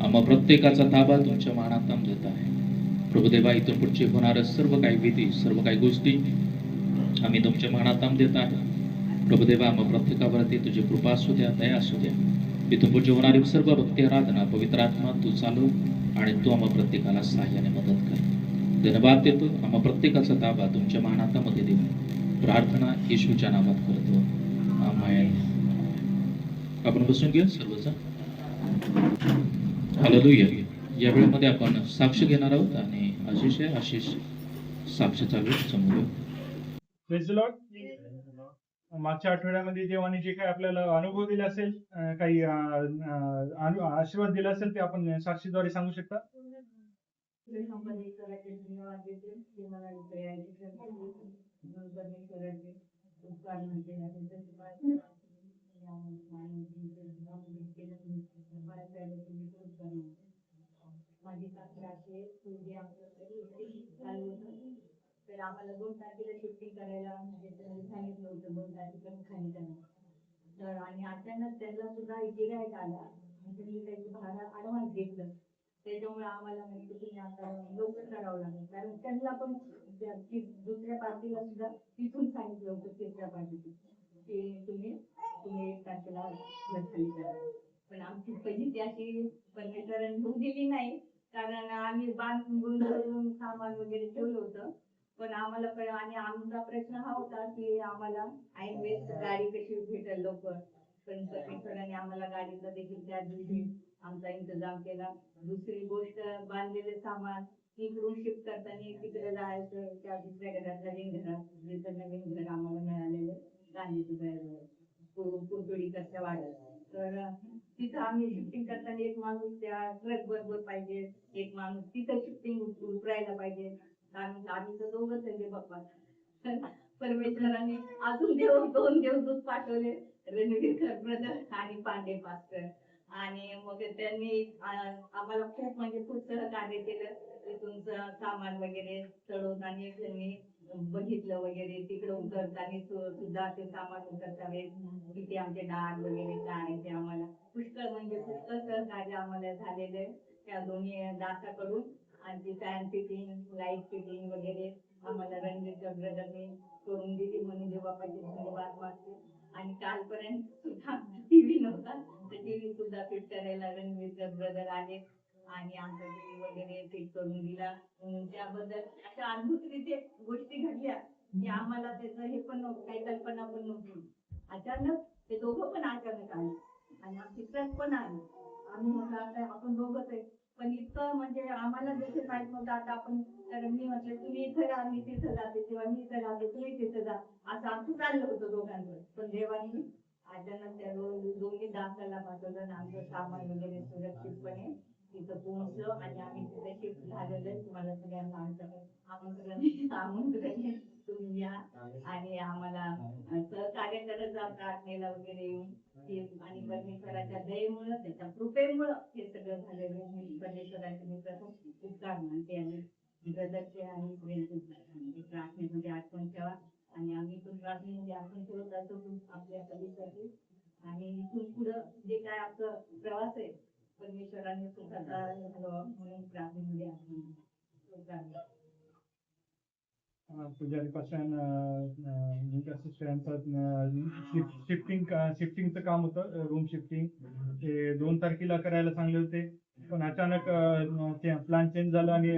आम्हा प्रत्येकाचा ताबा तुमच्या मानात देत आहे. प्रभुदेवा इथून पुढचे होणाऱ्या सर्व काही विधी, सर्व काही गोष्टी आम्ही तुमच्या मानात देत आहे. प्रभुदेवा आम्हा प्रत्येकावरती तुझी कृपा असू द्या, दया असू द्या. इथून पुढे होणारी सर्व भक्ती आराधना पवित्र आत्मा तू चालव आणि तू आम्हा प्रत्येकाला सहाय्याने मदत कर. धन्यवाद देतो. आम्हा प्रत्येकाचा ताबा तुमच्या मानातामध्ये देऊ. प्रार्थना येशूच्या नावात करतो, आमेन. आपण बसून घेऊ सर्वजण. हालेलुया. या वेळेमध्ये आपण साक्ष घेणार आहोत आणि आशिष साक्ष चालू समोर. Praise the Lord. मागच्या आठवड्यामध्ये देवाने जे काही आपल्याला अनुभव दिले असेल, काही आशीर्वाद दिला असेल, ते आपण साक्षीद्वारे सांगू शकता. माझी सासराचे पूर्वी आमचं चालू होतं, तर आम्हाला 2 तारखेला शिफ्टिंग करायला म्हणजे सांगितलं होतं 2 तारखेपासून खाली करायला. तर आणि अचानक त्यांना सुद्धा गिऱ्हाईक आला आणि त्यांनी त्याची भाडं ॲडव्हान्स घेतलं. त्याच्यामुळे आम्हाला म्हणजे तुम्ही आता लवकर करावं लागेल, कारण त्यांना पण दुसऱ्या पार्टीला सुद्धा तिथून सांगितलं होतं, तिसऱ्या पार्टीतून की तुम्ही 1 तारखेला खाली करा. पण आमची पहिली अशी परमेश्वरांनी होऊ दिली नाही, कारण आम्ही बांधून धरून सामान वगैरे ठेवलं होतं. पण आम्हाला आणि आमचा प्रश्न हा होता की आम्हाला ऐन वेळेस गाडी कशी भेटेल लवकर. पण परमेश्वराने आम्हाला गाडीचा देखील त्या दिवशी आमचा इंतजाम केला. दुसरी गोष्ट, बांधलेले सामान इकडून शिफ्ट करताना तिकडे जायचं, त्या दुसऱ्या घरात नवीन घरात, जिथं नवीन घर आम्हाला मिळालेलं गांधीजी कुरतोडीकरच्या वाड्यात. तर तिथं आम्ही शिफ्टिंग करताना एक माणूस त्या ट्रक बरोबर पाहिजे, एक माणूस तिथं शिफ्टिंग उतरायला पाहिजे. आम्ही तर दोघंच आहे बाप्पा. परमेश्वराने अजून 2 देवदूत पाठवले, रणवीर ब्रदर आणि पांडे पास्टर. आणि मग त्यांनी आम्हाला खूप म्हणजे खूप सहकार्य केलं. तिथून सामान वगैरे चढवताना त्यांनी बघितलं वगैरे, तिकडे उतरताना सुद्धा ते सामान उतरता वेळेस किती आमचे डाग वगैरे काय ते आम्हाला पुष्कळ म्हणजे पुष्कळ सहकार्य आम्हाला झालेलं आहे त्या दोन्ही दासाकडून. आणि फॅन फिटिंग, लाईट फिटिंग वगैरे आम्हाला रणवीर ब्रदरने करून दिली, म्हणून देवापाशी धन्यवाद मागते. आणि कालपर्यंत सुद्धा टीव्ही नव्हता, तर टीव्ही सुद्धा फिट करायला रणवीर ब्रदर आले आणि आमचा टीव्ही वगैरे फिट करून दिला. त्याबद्दल अशा अद्भुतरीत्या गोष्टी घडल्या की आम्हाला त्याचं हे पण नव्हतं, काही कल्पना पण नव्हती. अचानक ते दोघं पण अचानक आले आणि आमची ट्रक पण आली. आम्ही म्हटलं आता आपण दोघंच आहे, पण इतकं म्हणजे आम्हाला जसे माहित नव्हतं आता आपण. तर मी म्हटलं तुम्ही इथं राहा, मी तिथं जाते, किंवा मी इथं राहते तुम्ही तिथं जा, असं आमचं चाललं होतं दोघांचं. पण देवानी अचानक त्या दोन्ही दासाला पाठवलं आणि आमचं सामान वगैरे सुरक्षितपणे तिथं पोहोचलं आणि आम्ही तिथे शिफ्ट झालेलं आहे. तुम्हाला सगळ्यांना आमंत्रण आहे, तुम्ही या आणि आम्हाला सहकार्य करत जा प्रार्थनेला वगैरे येऊन. आणि परमेश्वराच्या दयेमुळं, त्याच्या कृपेमुळं हे सगळं झालेलं आहे. परमेश्वराचे मी प्रथम उपकार मानते आणि ब्रदरचे आणि प्रार्थनेमध्ये आठवण ठेवा. आणि आम्ही पण प्रार्थनेमध्ये आठवण ठेवत असतो आपल्या कधीसाठी. आणि इथून पुढं जे काय आपलं प्रवास आहे परमेश्वराने सुखाचा घालवावा म्हणून प्रार्थनेमध्ये आठवण. पुजारी पासून शिफ्टिंगचं काम होतं, रूम शिफ्टिंग. ते 2 तारखेला करायला सांगले होते, पण अचानक प्लॅन चेंज झाला आणि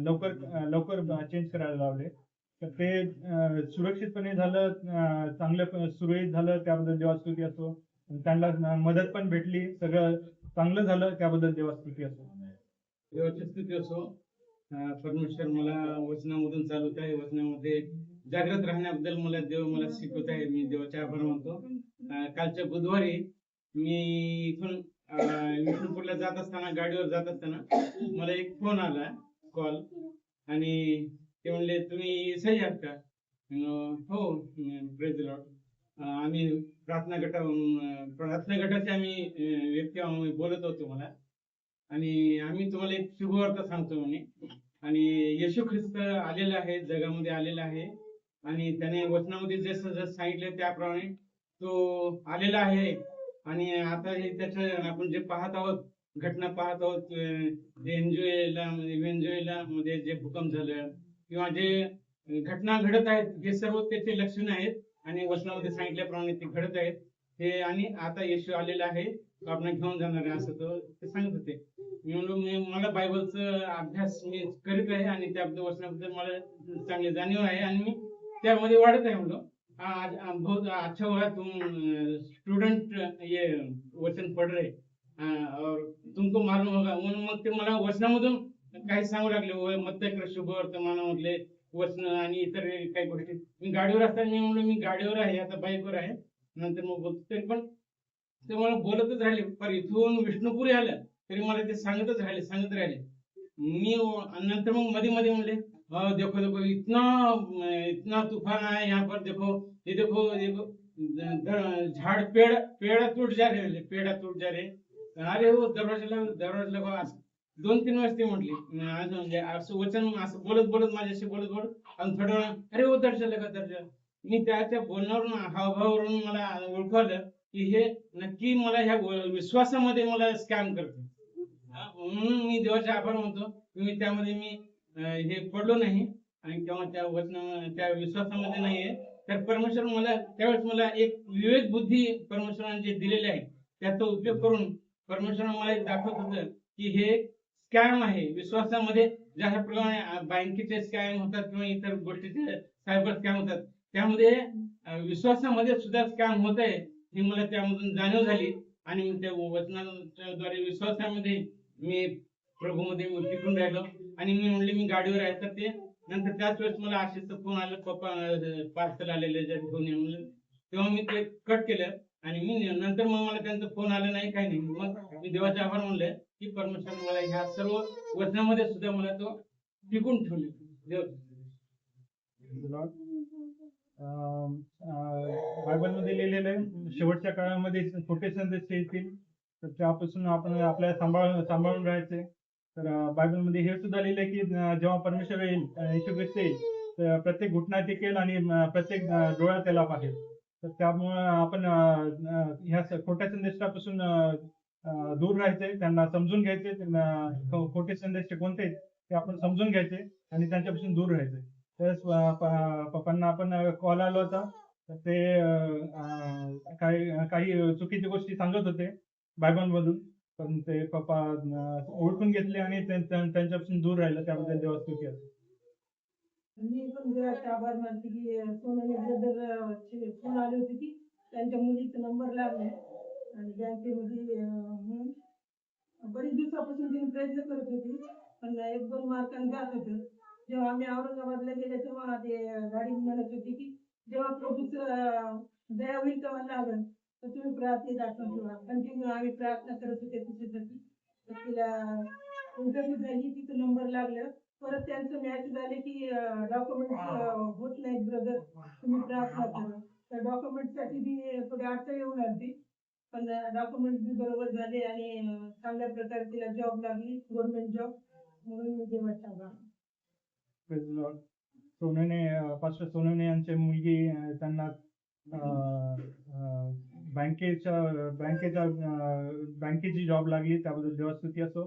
लवकर चेंज करायला लावले. तर ते सुरक्षितपणे झालं, चांगलं सुरळीत झालं, त्याबद्दल देवास्तुती असो. त्यांना मदत पण भेटली, सगळं चांगलं झालं, त्याबद्दल देवास्तुती असो. देवाची स्तुती असो. परमेश्वर मला वचनामधून चालवत आहे, वचनामध्ये जागृत राहण्याबद्दल देव मला शिकवत आहे. मी देवाचे आभार मानतो. कालच्या बुधवारी मी इथून विष्णुपूरला जात असताना, गाडीवर जात असताना मला एक फोन आला, कॉल. आणि ते म्हणले तुम्ही इसाई आहात का? हो, प्रेज लॉर्ड. आम्ही प्रार्थना गटाचे आम्ही व्यक्ती आम्ही बोलत होतो मला, आणि आम्ही तुम्हाला एक शुभवार्ता सांगतो म्हणे. आणि येशू ख्रिस्त आलेला आहे, जगामध्ये आलेला आहे, आणि त्याने वचनामध्ये जसं जसं सांगितलं त्याप्रमाणे तो आलेला आहे. आणि आता हे त्याचं आपण जे पाहत आहोत, घटना पाहत आहोत, व्हेनेझुएला मध्ये जे भूकंप झालं किंवा जे घटना घडत आहेत, हे सर्व त्याचे लक्षण आहेत आणि वचनामध्ये सांगितल्याप्रमाणे ते घडत आहेत. हे आणि आता येशू आलेला आहे, तो आपण घेऊन जाणार आहे, असं ते सांगत होते. मी म्हणलो मला बायबलचा अभ्यास मी करीत आहे आणि त्याबद्दल वचनाबद्दल मला चांगली जाणीव आहे आणि मी त्यामध्ये वाढत आहे. म्हणलो आज बहुत अच्छा हुआ तुम स्टूडेंट ये वचन पढ़ रहे, और तुमको मालूम होगा म्हणून मग ते मला वचनामधून काही सांगू लागले, मत्तय शुभ वर्तमानामधले वचन आणि इतर काही गोष्टी. मी गाडीवर असताना मी म्हणलो मी गाडीवर आहे, आता बाईकवर आहे, नंतर मग बोलतो. तरी पण ते मला बोलतच राहिले, पर इथून विष्णुपुरी आलं तरी मला ते सांगत राहिले. मी नंतर मग मध्ये मध्ये म्हणले देखो देखो इतना इतना तूफान आया यहाँ पर, देखो ये देखो झाड़ पेड़ टूट जा रहे, पेड़ टूट जा रहे. अरे हो दरवाजा लगा. 2-3 वेळेस ते म्हटली, म्हणजे असं वचन असं बोलत बोलत माझ्याशी बोलत बोलत आणि थोड्या वेळा अरे हो दर्जा. मी त्याच्या बोलण्यावरून हावभावावरून मला ओळखवलं की हे नक्की मला ह्या विश्वासामध्ये मला स्कॅम करतो. म्हणून मी देवाचे आभार मानतो की मी त्यामध्ये हे पडलो नाही आणि किंवा त्या विश्वासामध्ये नाहीये. तर परमेश्वर मला त्यावेळेस मला एक विवेक बुद्धी परमेश्वराने जे दिलेले आहे त्याचा उपयोग करून परमेश्वर मला एक दाखवत होतं की हे स्कॅम आहे. विश्वासामध्ये ज्याप्रमाणे बँकेचे स्कॅम होतात किंवा इतर गोष्टीचे सायबर स्कॅम होतात, त्यामध्ये विश्वासामध्ये सुद्धा स्कॅम होत आहे ही मला त्यामधून जाणीव झाली. आणि त्या वचनाद्वारे विश्वासामध्ये मी प्रभूमध्ये टिकून राहिलो. आणि मी म्हणले मी गाडीवर आहे, तर ते नंतर त्याच वेळेस मला आशिषचा फोन आला, पप्पा पार्सल आलेले घेऊन ये म्हणून. तेव्हा मी ते कट केलं आणि मी नंतर मग मला त्यांचा फोन आला नाही, काही नाही. मग मी देवाचे आभार मानले की परमेश्वर मला ह्या सर्व वचनामध्ये सुद्धा मला तो टिकून ठेवले. बायबलमध्ये लिहिलेलं आहे, शेवटच्या काळामध्ये खोटे संदेश येतील, तर त्यापासून आपण आपल्याला सांभाळून राहायचे. तर बायबलमध्ये हे सुद्धा लिहिलंय की जेव्हा परमेश्वर येईल, येशू ख्रिस्त येईल, तर प्रत्येक घुटना टेकेल आणि प्रत्येक डोळा त्याला पाहेल. तर त्यामुळे आपण ह्या खोट्या संदेशापासून दूर राहायचे, त्यांना समजून घ्यायचे. खोटे संदेश कोणते आहेत ते आपण समजून घ्यायचे आणि त्यांच्यापासून दूर राहायचे. त्यावेळेस पप्पांना आपण कॉल आला होता, तर ते काही चुकीच्या गोष्टी सांगत होते बायबलमधून, पण ते पप्पा ओळखून घेतले आणि त्यांच्यापासून दूर राहिलं. त्याबद्दल देवाची स्तुती असो. मी पण देवाचे आभार मानते की सोनाली ब्रदर फोन आली होती की त्यांच्या मुलीचा नंबर लागलाय आणि बँकेमध्ये म्हणून बरेच दिवसापासून तिने प्रयत्न करत होती, पण 1-2 मार्कांनी जात होतं. जेव्हा आम्ही औरंगाबादला गेले तेव्हा ते गाडी म्हणत होती की जेव्हा प्रभूचं दया होईल तेव्हा लागेल, तर तुम्ही प्रार्थनेत आठवण ठेवा. कंटिन्यू आम्ही प्रार्थना करत होते तिच्यासाठी. तर तिला इंटरव्ह्यू झाली, तिचं नंबर लागलं. परत त्यांचं मॅसेज आले की डॉक्युमेंट होत नाहीत ब्रदर, तुम्ही प्रार्थना करा. तर डॉक्युमेंटसाठी बी थोडी अडचण येऊन आली, पण डॉक्युमेंट बी बरोबर झाले आणि चांगल्या प्रकारे तिला जॉब लागली, गव्हर्नमेंट जॉब. म्हणून मी देवाचा आभार. Praise the Lord. Pastor Sonawane यांची मुलगी, त्यांना बँकेची जॉब लागली, त्याबद्दल देवाची स्तुती असो.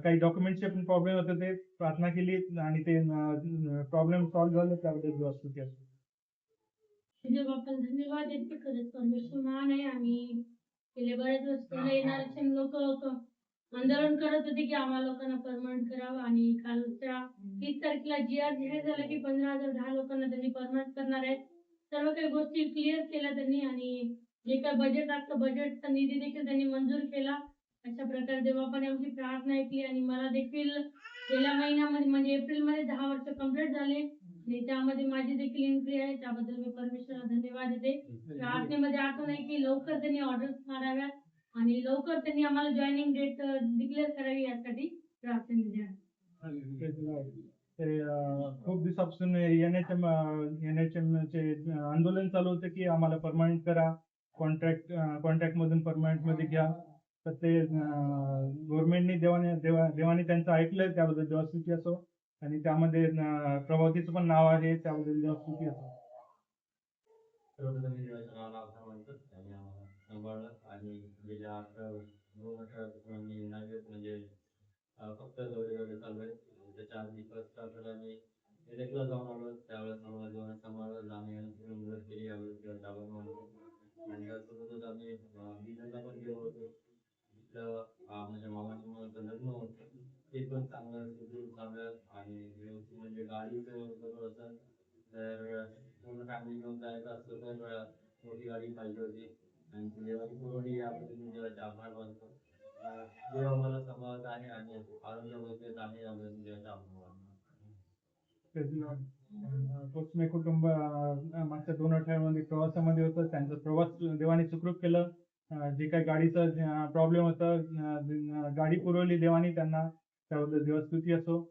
काही डॉक्युमेंटचे पण प्रॉब्लेम होते, ते प्रार्थना केली आणि ते प्रॉब्लेम सॉल्व्ह झाले, त्याबद्दल देवाची स्तुती असो. तुझे बाप्पा धन्यवाद देते. खरंच परमेश्वर महान आहे. आणि गेले बरेच वर्ष येणारे लोक आंदोलन करत होते की आम्हाला लोकांना परमनंट करावं, आणि कालच्या 30 तारखेला GR जाहीर झालं की 15,010 लोकांना त्यांनी परमनंट करणार आहेत. सर्व काही गोष्टी क्लिअर केल्या त्यांनी, आणि जे काही बजेट असतं बजेटचा निधी देखील त्यांनी मंजूर केला. अशा प्रकारे देवापाने आमची प्रार्थना ऐकली. आणि मला देखील गेल्या महिन्यामध्ये म्हणजे एप्रिलमध्ये 10 वर्ष कंप्लीट झाले आणि त्यामध्ये माझी देखील एंट्री आहे. त्याबद्दल मी परमेश्वराला धन्यवाद देते. प्रार्थनेमध्ये आठवण आहे की लवकर त्यांनी ऑर्डर्स काढाव्यात आणि लवकर त्यांनी आम्हाला जॉईनिंग डेट डिक्लेअर करावी यासाठी प्रार्थनेमध्ये आहे. ते खूप दिवसापासून NHM चे आंदोलन चालू होतं की आम्हाला परमनंट करा, कॉन्ट्रॅक्ट मधून परमनंट मध्ये घ्या. तर ते गव्हर्नमेंटने देवाने त्यांचं ऐकलं, त्याबद्दल देवास्तुती असो. आणि त्यामध्ये प्रभावतीचं पण नाव आहे, त्याबद्दल देवास्तुती असो. सर्वप्रथम मी देवाच्या नावाला आभार मानतो. त्यांनी आम्हाला सांभाळलं आणि गेल्या 2-18 मी नागरिक म्हणजे फक्त जवळ चाललोय. त्याच्या आधी फर्स्ट क्लासला आम्ही मेरठला जाऊन आलो. त्यावेळेस आम्हाला देवाने सांभाळलं, जाण्या-येण्याची मदत केली. यावेळेस देवाचा आभार मानतो. आणि त्यासोबतच आम्ही बिदरला पण गेलो होतो. तिथलं माझ्या मामाच्या मुलाचं लग्न होतं. ते पण चांगलं सुखरूप झालं आणि व्यवस्थित म्हणजे गाडीचं सगळं होतं. तर पूर्ण फॅमिली घेऊन जायचं असतं तर मोठी गाडी पाहिजे होती आणि ती देवाची पुरवली. याबद्दल मी देवाचे आभार मानतो. देव आम्हाला सांभाळत आहे आणि आनंद देत आहे. याबद्दल मी देवाचे आभार मानतो. कोसमे कुटुंब मागच्या 2 आठवड्यामध्ये प्रवासामध्ये होतं. त्यांचा प्रवास देवाने सुखरूप केलं. जे काही गाडीचा प्रॉब्लेम होता, गाडी पुरवली देवाने त्यांना, त्याबद्दल देवास्तुती असो.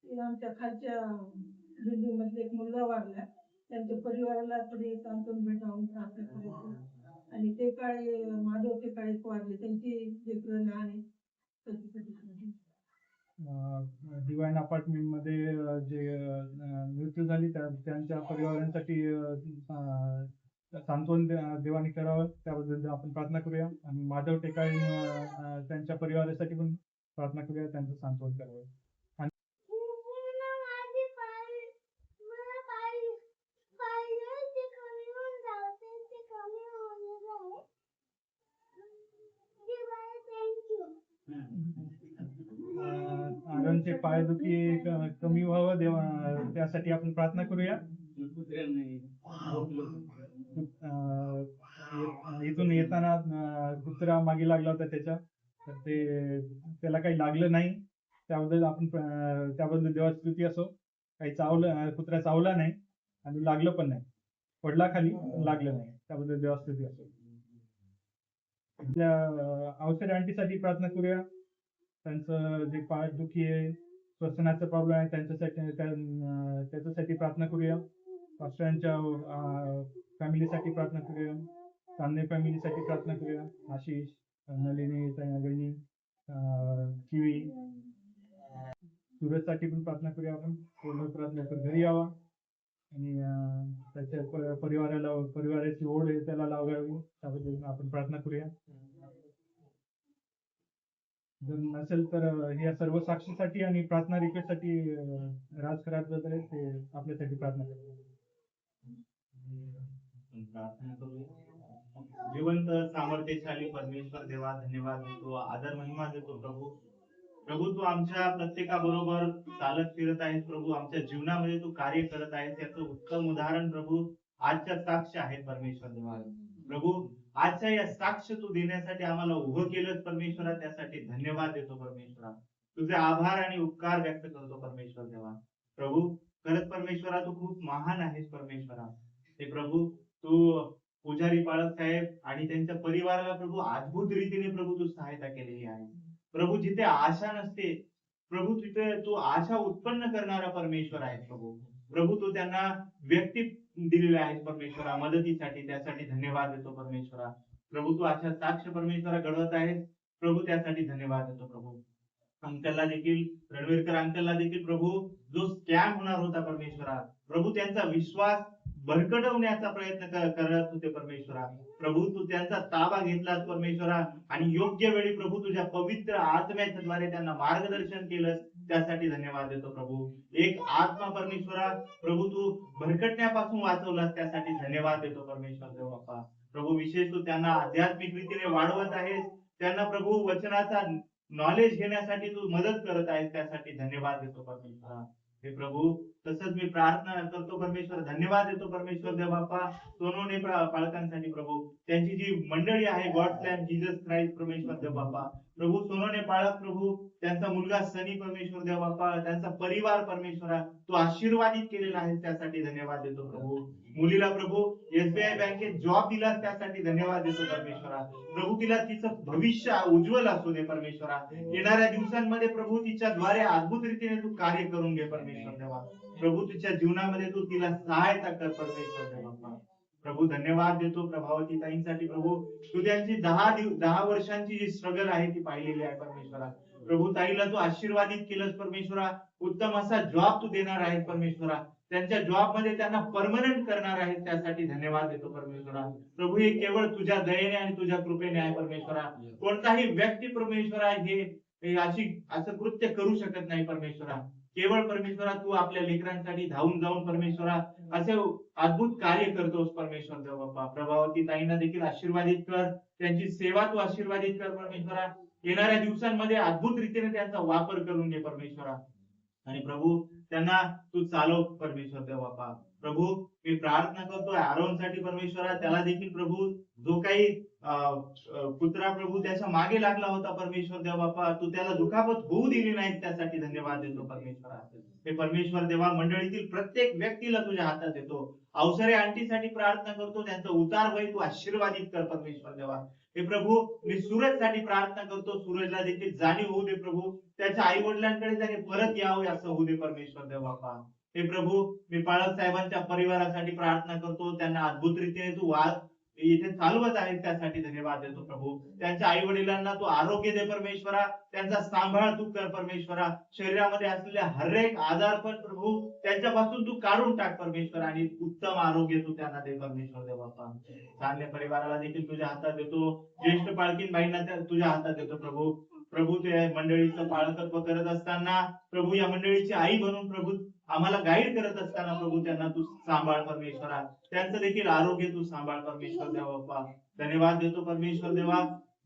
ते आमच्या खालच्या बिल्डिंग मधले एक मुलगा वारला. त्यांच्या परिवाराला थोडी सांत्वन भेटावून प्रार्थना करायची. आणि ते काळे माधव ते काळे वारले, त्यांची लेकरं लहान आहे. त्याच्यासाठी डिवाइन अपार्टमेंट मध्ये जे मृत्यू झाली त्यांच्या परिवारांसाठी सांत्वन देवाने करावं, त्याबद्दल आपण प्रार्थना करूया. आणि माधव टेकाळे त्यांच्या परिवारासाठी पण प्रार्थना करूया, त्यांचं सांत्वन करावं. आरणचे पायदुखी कमी व्हावं देवा, त्यासाठी आपण प्रार्थना करूया. इथून येताना कुत्रा मागे लागला होता त्याच्या, तर त्याला काही लागलं नाही, त्याबद्दल देवाची स्तुती असो. काही कुत्रा चावला नाही आणि लागलं पण नाही, पडला खाली पण लागलं नाही, त्याबद्दल देवाची स्तुती असो. आपल्या अवसर आंटीसाठी प्रार्थना करूया. त्यांचं जे पाठदुखी आहे, श्वसनाचा प्रॉब्लेम आहे, त्याच्यासाठी प्रार्थना करूया. पास्टरांच्या फॅमिलीसाठी प्रार्थना करूया. चांदणे फॅमिलीसाठी प्रार्थना करूया. आशिष, नलिनी, बहिणी, किवी, सूरजसाठी पण प्रार्थना करूया. आपण लवकरात घरी यावा आणि त्याच्या परिवाराची ओढ आहे त्याला लावावी, त्याबद्दल आपण प्रार्थना करूया. जर नसेल तर या सर्व साक्षीसाठी आणि प्रार्थना रिक्वेस्टसाठी राजखरात वगैरे ते आपल्यासाठी प्रार्थना करूया. प्रार्थना करूया. जिवंत सामर्थ्यशाली परमेश्वर देवा, धन्यवाद देतो, आदर महिमा देतो प्रभू. प्रभू तू आमच्या प्रत्येकाबरोबर चालत फिरत आहेस प्रभू, आमच्या जीवनामध्ये तू कार्य करत आहेस, याचं उत्तम उदाहरण प्रभू आजच्या साक्ष आहे परमेश्वर देवा. प्रभू आजच्या या साक्ष तू देण्यासाठी आम्हाला उभं केलं परमेश्वरा, त्यासाठी धन्यवाद देतो परमेश्वरा. तुझे आभार आणि उपकार व्यक्त करतो परमेश्वर देवा. प्रभू खरंच परमेश्वरा तू खूप महान आहेस परमेश्वरा. हे प्रभू तू पुजारी बाळक साहेब आणि त्यांच्या परिवाराला प्रभू अद्भुत रीतीने प्रभू तू सहायता केलेली आहे प्रभू. जिथे आशा नसते प्रभू तिथे तू आशा उत्पन्न करणारा परमेश्वर आहे प्रभू. प्रभू तू त्यांना व्यक्ती दिलेले आहेत परमेश्वरा मदतीसाठी, त्यासाठी धन्यवाद देतो परमेश्वरा. प्रभू तू अशा साक्ष परमेश्वरा घडवत आहेस प्रभू, त्यासाठी धन्यवाद देतो प्रभू. अंकलला देखील, रणवीरकर अंकलला देखील प्रभू जो स्कॅम होणार होता परमेश्वरा, प्रभू त्यांचा विश्वास भरकटवण्याचा प्रयत्न करत होते परमेश्वरा. प्रभू तू त्यांचा ताबा घेतलास परमेश्वरा आणि योग्य वेळी प्रभू तुझ्या पवित्र आत्म्याच्या द्वारे त्यांना मार्गदर्शन केलं, त्यासाठी धन्यवाद देतो प्रभू. एक आत्मा परमेश्वरा प्रभू तू भरकटण्यापासून वाचवलास, त्यासाठी धन्यवाद देतो परमेश्वर देव बाप्पा. प्रभू विशेष तू त्यांना आध्यात्मिक रीतीने वाढवत आहेस, त्यांना प्रभू वचनाचा नॉलेज घेण्यासाठी तू मदत करत आहेस, त्यासाठी धन्यवाद देतो परमेश्वरा. हे प्रभू तसंच मी प्रार्थना करतो परमेश्वर, धन्यवाद देतो परमेश्वर देव बाप्पा सोनवणे पालकांसाठी प्रभू, त्यांची जी मंडळी आहे गॉड स्लॅम जीसस क्राइस्ट परमेश्वर देव बाप्पा, प्रभू सोनोने पाळक प्रभू, त्यांचा मुलगा सनी परमेश्वर देव बाप्पा, त्यांचा परिवार परमेश्वरा तू आशीर्वादित केलेला आहे त्यासाठी धन्यवाद देतो प्रभू. मुलीला प्रभू SBI बँकेत जॉब दिलास त्यासाठी धन्यवाद देतो परमेश्वरा. प्रभू तिला तिचं भविष्य उज्ज्वल असू दे परमेश्वरा. येणाऱ्या दिवसांमध्ये प्रभू तिच्याद्वारे अद्भुत रीतीने तू कार्य करून घे परमेश्वर देवा. प्रभू तिच्या जीवनामध्ये तू तिला सहायता कर परमेश्वर देवा. प्रभू धन्यवाद देतो प्रभावती ताईंसाठी प्रभू. तू त्यांची 10 वर्षांची जी स्ट्रगल आहे ती पाहिलेली आहे परमेश्वरा. प्रभू ताईला तू आशीर्वादित केलंस परमेश्वरा. उत्तम असा जॉब तू देणार आहे परमेश्वरा. त्यांच्या जॉब मध्ये त्यांना परमनंट करणार आहे त्यासाठी धन्यवाद देतो परमेश्वरा. प्रभू हे केवळ तुझ्या दयेने आणि तुझ्या कृपेने आहे परमेश्वरा. कोणताही व्यक्ती परमेश्वरा हे असं कृत्य करू शकत नाही परमेश्वरा. केवळ परमेश्वरा तू आपल्या लेकरांसाठी धावून जाऊन परमेश्वरा असे अद्भुत कार्य करतोस परमेश्वर देव बाप्पा. प्रभावती ताईंना देखील आशीर्वादित कर. त्यांची सेवा तू आशीर्वादित कर परमेश्वरा. येणाऱ्या दिवसांमध्ये अद्भुत रीतीने त्यांचा वापर करून घे परमेश्वरा. आणि प्रभू त्यांना तू चालव परमेश्वर देव बाप्पा. प्रभू मी प्रार्थना करतोय आरोनसाठी परमेश्वरा. त्याला देखील प्रभू जो काही कुत्रा प्रभू त्याच्या मागे लागला होता परमेश्वर देव बाप्पा, तू त्याला दुखापत होऊ दिली नाही त्यासाठी धन्यवाद देतो परमेश्वरा. हे परमेश्वर देवा मंडळीतील प्रत्येक व्यक्तीला तुझ्या हातात देतो. अवसरे आंटीसाठी प्रार्थना करतो, त्यांचा उतार वय तू आशीर्वादित कर परमेश्वर देवा. हे प्रभू मी सूरजसाठी प्रार्थना करतो, सूरजला देखील जाणीव होऊ दे प्रभू. त्याच्या आई वडिलांकडे त्याने परत यावे असं होऊ दे परमेश्वर देव बाप्पा. हे प्रभू मी पाळक साहेबांच्या परिवारासाठी प्रार्थना करतो, त्यांना अद्भुत रीतीने तू वाद इथे चालवत आहे त्यासाठी धन्यवाद देतो प्रभू. त्यांच्या आई वडिलांना तू आरोग्य दे परमेश्वरा. त्यांचा सांभाळ तू कर परमेश्वरा. शरीरामध्ये असलेले हर एक आजारपण प्रभू त्यांच्यापासून तू काढून टाक परमेश्वरा आणि उत्तम आरोग्य तू त्यांना दे परमेश्वर देव बाप्पा. चांगल्या परिवाराला देखील तुझ्या हातात देतो. ज्येष्ठ पालखीन बाईंना तुझ्या हातात देतो प्रभू. प्रभू ते मंडळीचं पालकत्व करत असताना प्रभू या मंडळीची आई बनून प्रभू आम्हाला गाईड करत असताना प्रभू त्यांना तू सांभाळ परमेश्वरा. त्यांचं देखील आरोग्य तू सांभाळ परमेश्वर देवा बाप्पा. धन्यवाद देतो परमेश्वर देवा.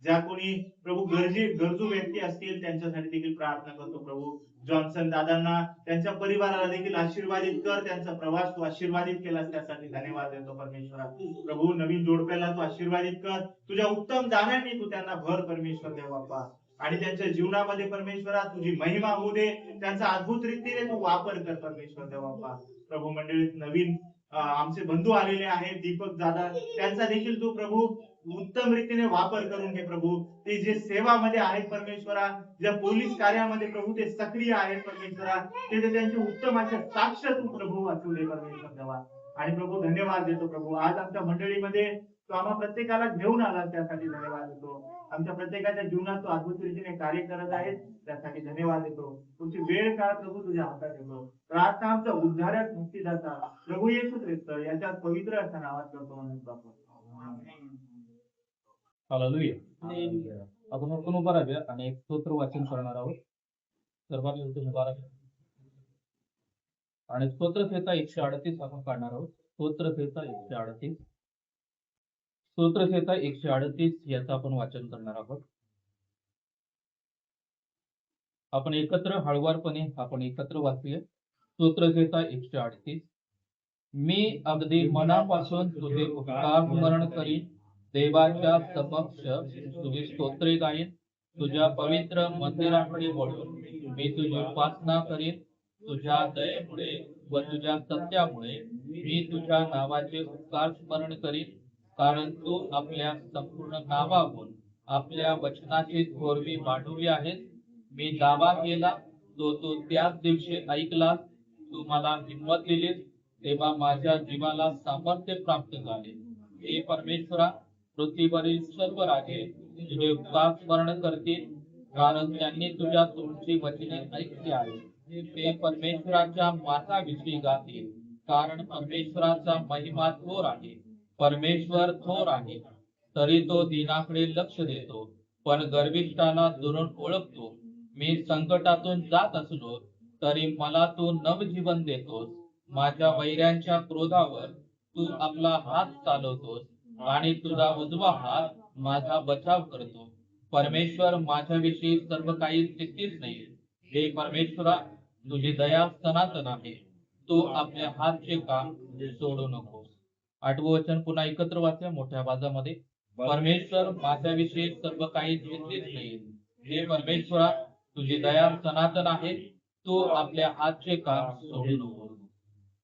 ज्या कोणी प्रभू गरजू व्यक्ती असतील त्यांच्यासाठी देखील प्रार्थना करतो प्रभू. जॉन्सन दादांना त्यांच्या परिवाराला देखील आशीर्वादित कर. त्यांचा प्रवास तू आशीर्वादित केलास त्यासाठी धन्यवाद देतो परमेश्वरा. प्रभू नवीन जोडप्याला तू आशीर्वादित कर. तुझ्या उत्तम दानांनी तू त्यांना भर परमेश्वर देवा बाप्पा. आणि त्यांच्या जीवनामध्ये परमेश्वरा तुझी महिमा होऊ दे. त्यांचा अद्भुत रीतीने तू वापर कर परमेश्वर देवा बाप्पा. प्रभू मंडळीत नवीन आमचे बंधू आलेले आहेत दीपक दादा, त्यांचा देखील तू प्रभू उत्तम रीतीने वापर करून घे प्रभू. ते जे सेवामध्ये आहेत परमेश्वरा, ज्या पोलीस कार्यामध्ये प्रभू ते सक्रिय आहेत परमेश्वरा, ते त्यांचे उत्तम असे साक्ष तू प्रभू असू दे परमेश्वर देवा. आणि प्रभू धन्यवाद देतो प्रभू. आज आमच्या मंडळीमध्ये तू आम्हा प्रत्येकाला घेऊन आला त्यासाठी धन्यवाद देतो. आमच्या प्रत्येकाच्या जीवनात तू अद्भुत रीतीने कार्य करत आहेस त्यासाठी धन्यवाद देतो. तुमची वेळ काळ प्रभू तुझ्या हातात देतो. प्रार्थना आमचा उद्धारक मुक्तीदाता प्रभू येशू ख्रिस्त याच्या पवित्र अशा नावात करतो म्हणून बापू. हालेलुया. आपण आपण उभा राहूया आणि एक स्तोत्र वाचन करणार आहोत. सर्वांनी उभा राहा आणि स्तोत्रसंहिता 138 आपण काढणार आहोत. स्तोत्रसंहिता 138 स्तोत्रसंहिता 138 याचं आपण वाचन करणार आहोत. आपण एकत्र हळवारपणे आपण एकत्र वाचूया. स्तोत्रसंहिता 138. मी अगदी मनापासून तुझे उपकार स्मरण करीन. देवाच्या समक्ष तुझी स्तोत्रे गाईन. तुझ्या पवित्र मंदिराकडे वळून मी तुझी उपासना करीन. तुझ्या दयेमुळे व तुझ्या सत्यामुळे मी तुझ्या नावाचे उपकार स्मरण करीन. कारण तू आपल्या संपूर्ण नावाहून आपल्या वचनाची थोरवी वाढवली आहेस. मी दावा केला तो तू त्याच दिवशी ऐकलास. तू मला हिंमत दिलीस तेव्हा माझ्या जीवाला सामर्थ्य प्राप्त झाले. हे परमेश्वरा, पृथ्वीवरील सर्व राजे तुझे उपकार स्मरण करतील, कारण त्यांनी तुझ्या तोंडची वचने ऐकली आहेत. ते परमेश्वराच्या मार्गाविषयी गातील, कारण परमेश्वराचा महिमा थोर आहे. परमेश्वर थोर आहे, तरी तो दीनाकडे लक्ष देतो, पण गर्विष्ठाला दुरून ओळखतो. मी संकटातून जात असलो तरी मला तू नवजीवन देतोस. माझ्या वैऱ्यांच्या क्रोधावर तू आपला हात चालवतोस आणि तुझा उजवा हात माझा बचाव करतो. परमेश्वर माझ्याविषयी सर्व काही स्थितीच नाही. हे परमेश्वरा, तुझी दया सनातन आहे. तू आपल्या हातचे काम सोडू नकोस. 8वं वचन पुन्हा एकत्र वाचा मोठ्या आवाजामध्ये. परमेश्वर माझ्याविषयी सर्व काही स्थितीच नाही. हे परमेश्वरा, तुझी दया सनातन आहे. तू आपल्या हातचे काम सोडू नको.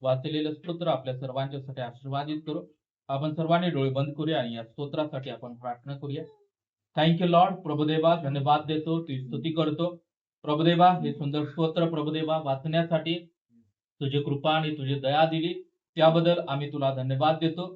वाचलेलं स्तोत्र आपल्या सर्वांच्यासाठी आशीर्वादित करू. आपण सर्वांनी डोळे बंद करूया आणि या स्तोत्रासाठी आपण प्रार्थना करूया. Thank you Lord. प्रभुदेवा, धन्यवाद देतो, तुझी स्तुती करतो. प्रभुदेवा, हे सुंदर स्तोत्र प्रभुदेवा वाचण्यासाठी तुझी कृपा आणि तुझी दया दिली, त्याबद्दल आम्ही तुला धन्यवाद देतो.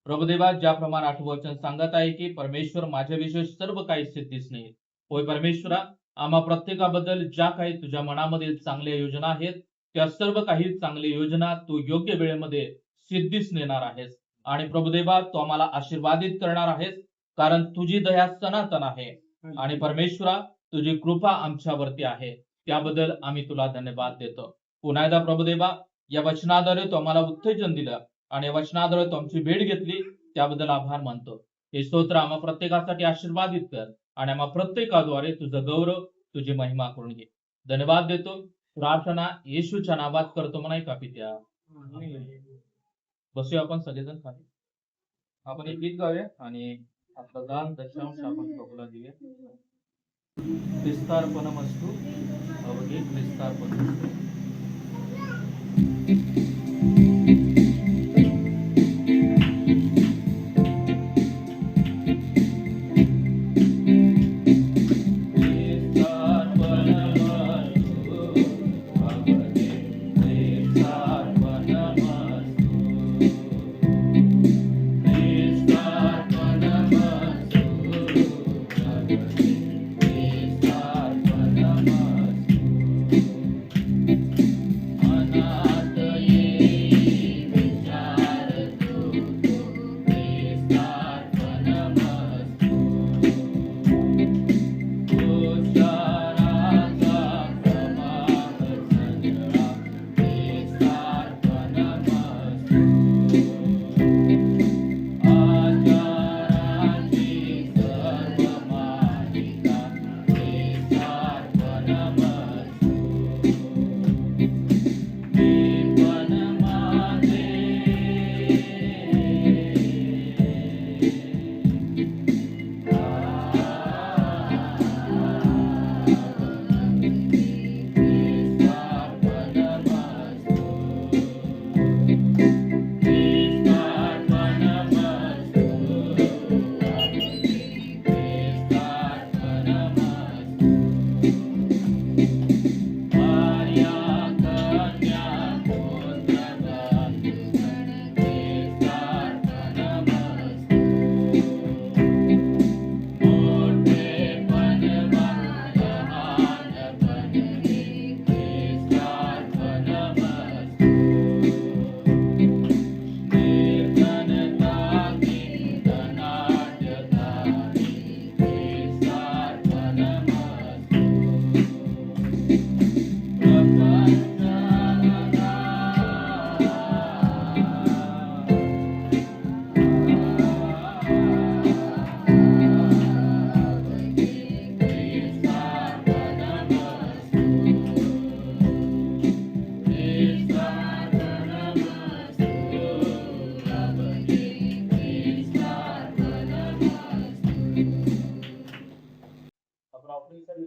प्रभुदेवा, ज्याप्रमाणे आठवं वचन सांगत आहे की परमेश्वर माझ्याविषयी सर्व काही सिद्धीस नाही. होय परमेश्वरा, आम्हा प्रत्येकाबद्दल ज्या काही तुझ्या मनामध्ये चांगल्या योजना आहेत, त्या सर्व काही चांगल्या योजना तू योग्य वेळेमध्ये सिद्धीस नेणार आहेस. आणि प्रभुदेवा, तू आम्हाला आशीर्वादित करणार आहेस, कारण तुझी दया सनातन आहे. आणि परमेश्वरा, तुझी कृपा आमच्यावरती आहे, त्याबद्दल आम्ही तुला धन्यवाद देतो. पुन्हा एकदा प्रभुदेवा, या वचनाद्वारे तू आम्हाला उत्तेजन दिलं आणि या वचनाद्वारे तू आमची भेट घेतली, त्याबद्दल आभार मानतो. हे स्तोत्र आम्हा प्रत्येकासाठी आशीर्वादित कर आणि आम्हा प्रत्येकाद्वारे तुझं गौरव, तुझी महिमा करून घे. धन्यवाद देतो. प्रार्थना येशूच्या नावात करतो म्हणाय का पित्या. बसूया आपण सगळेजण खाली. आपण एक गीत गाऊया आणि आपलं दान दशांश आपण प्रभूला देऊया. ख्रिस्तार्पणमस्तु अवघे ख्रिस्तार्पणमस्तु.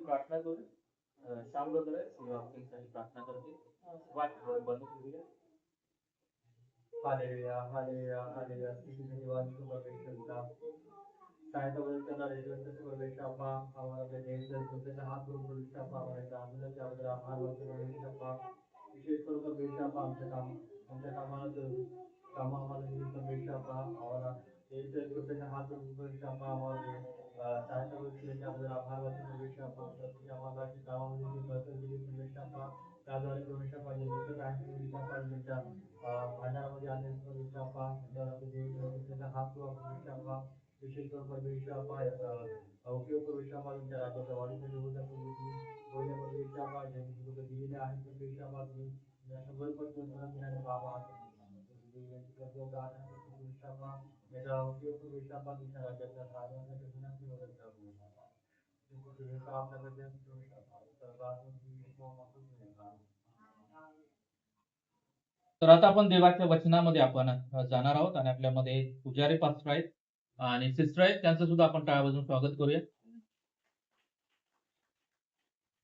प्रार्थना करू. श्याम ब्रदर आहे, ऑफरिंगसाठी प्रार्थना करते. वाट बंद करूया. Hallelujah, hallelujah, hallelujah. स्तुती धन्यवाद तुझा परमेश्वरा. सहायता बदल करणारे जीवनचे परमेश्वरा, आम्हाला देवाचे तुझे हात धरून परमेश्वरा, आम्हाला आम्हाला त्याबद्दल आभार मानतो परमेश्वरा. विशेष करून परमेश्वरा आमच्या कामा आम्हाला दिली परमेश्वरा. आम्हाला देवाचे तुझे हात धरून परमेश्वरा, आम्हाला सहायता बदल त्याबद्दल आभार मानतो परमेश्वरा. आम्हाला कामामध्ये बदल दिली परमेश्वरा. त्याद्वारे परमेश्वरा दिसत आहे परमेश्वरा. भांडारामध्ये आले परमेश्वरा, त्याचा हात परमेश्वरा. विशेष करून परमेश्वरा उपयोग परमेश्वरा तुमच्या राज्याच्या वाढीसाठी होत परमेश्वरा दिलेले आहे परमेश्वरा. तुम्ही बाबा याचा उपयोग परमेश्वरा तुमच्या राज्याच्या कार्यासाठी मदत करू. तर आता आपण देवाच्या वचनामध्ये आपण जाणार आहोत आणि आपल्यामध्ये पुजारी पास्टर आहेत आणि सिस्टर आहेत, त्यांचं सुद्धा आपण टाळ्या वाजवून स्वागत करूया.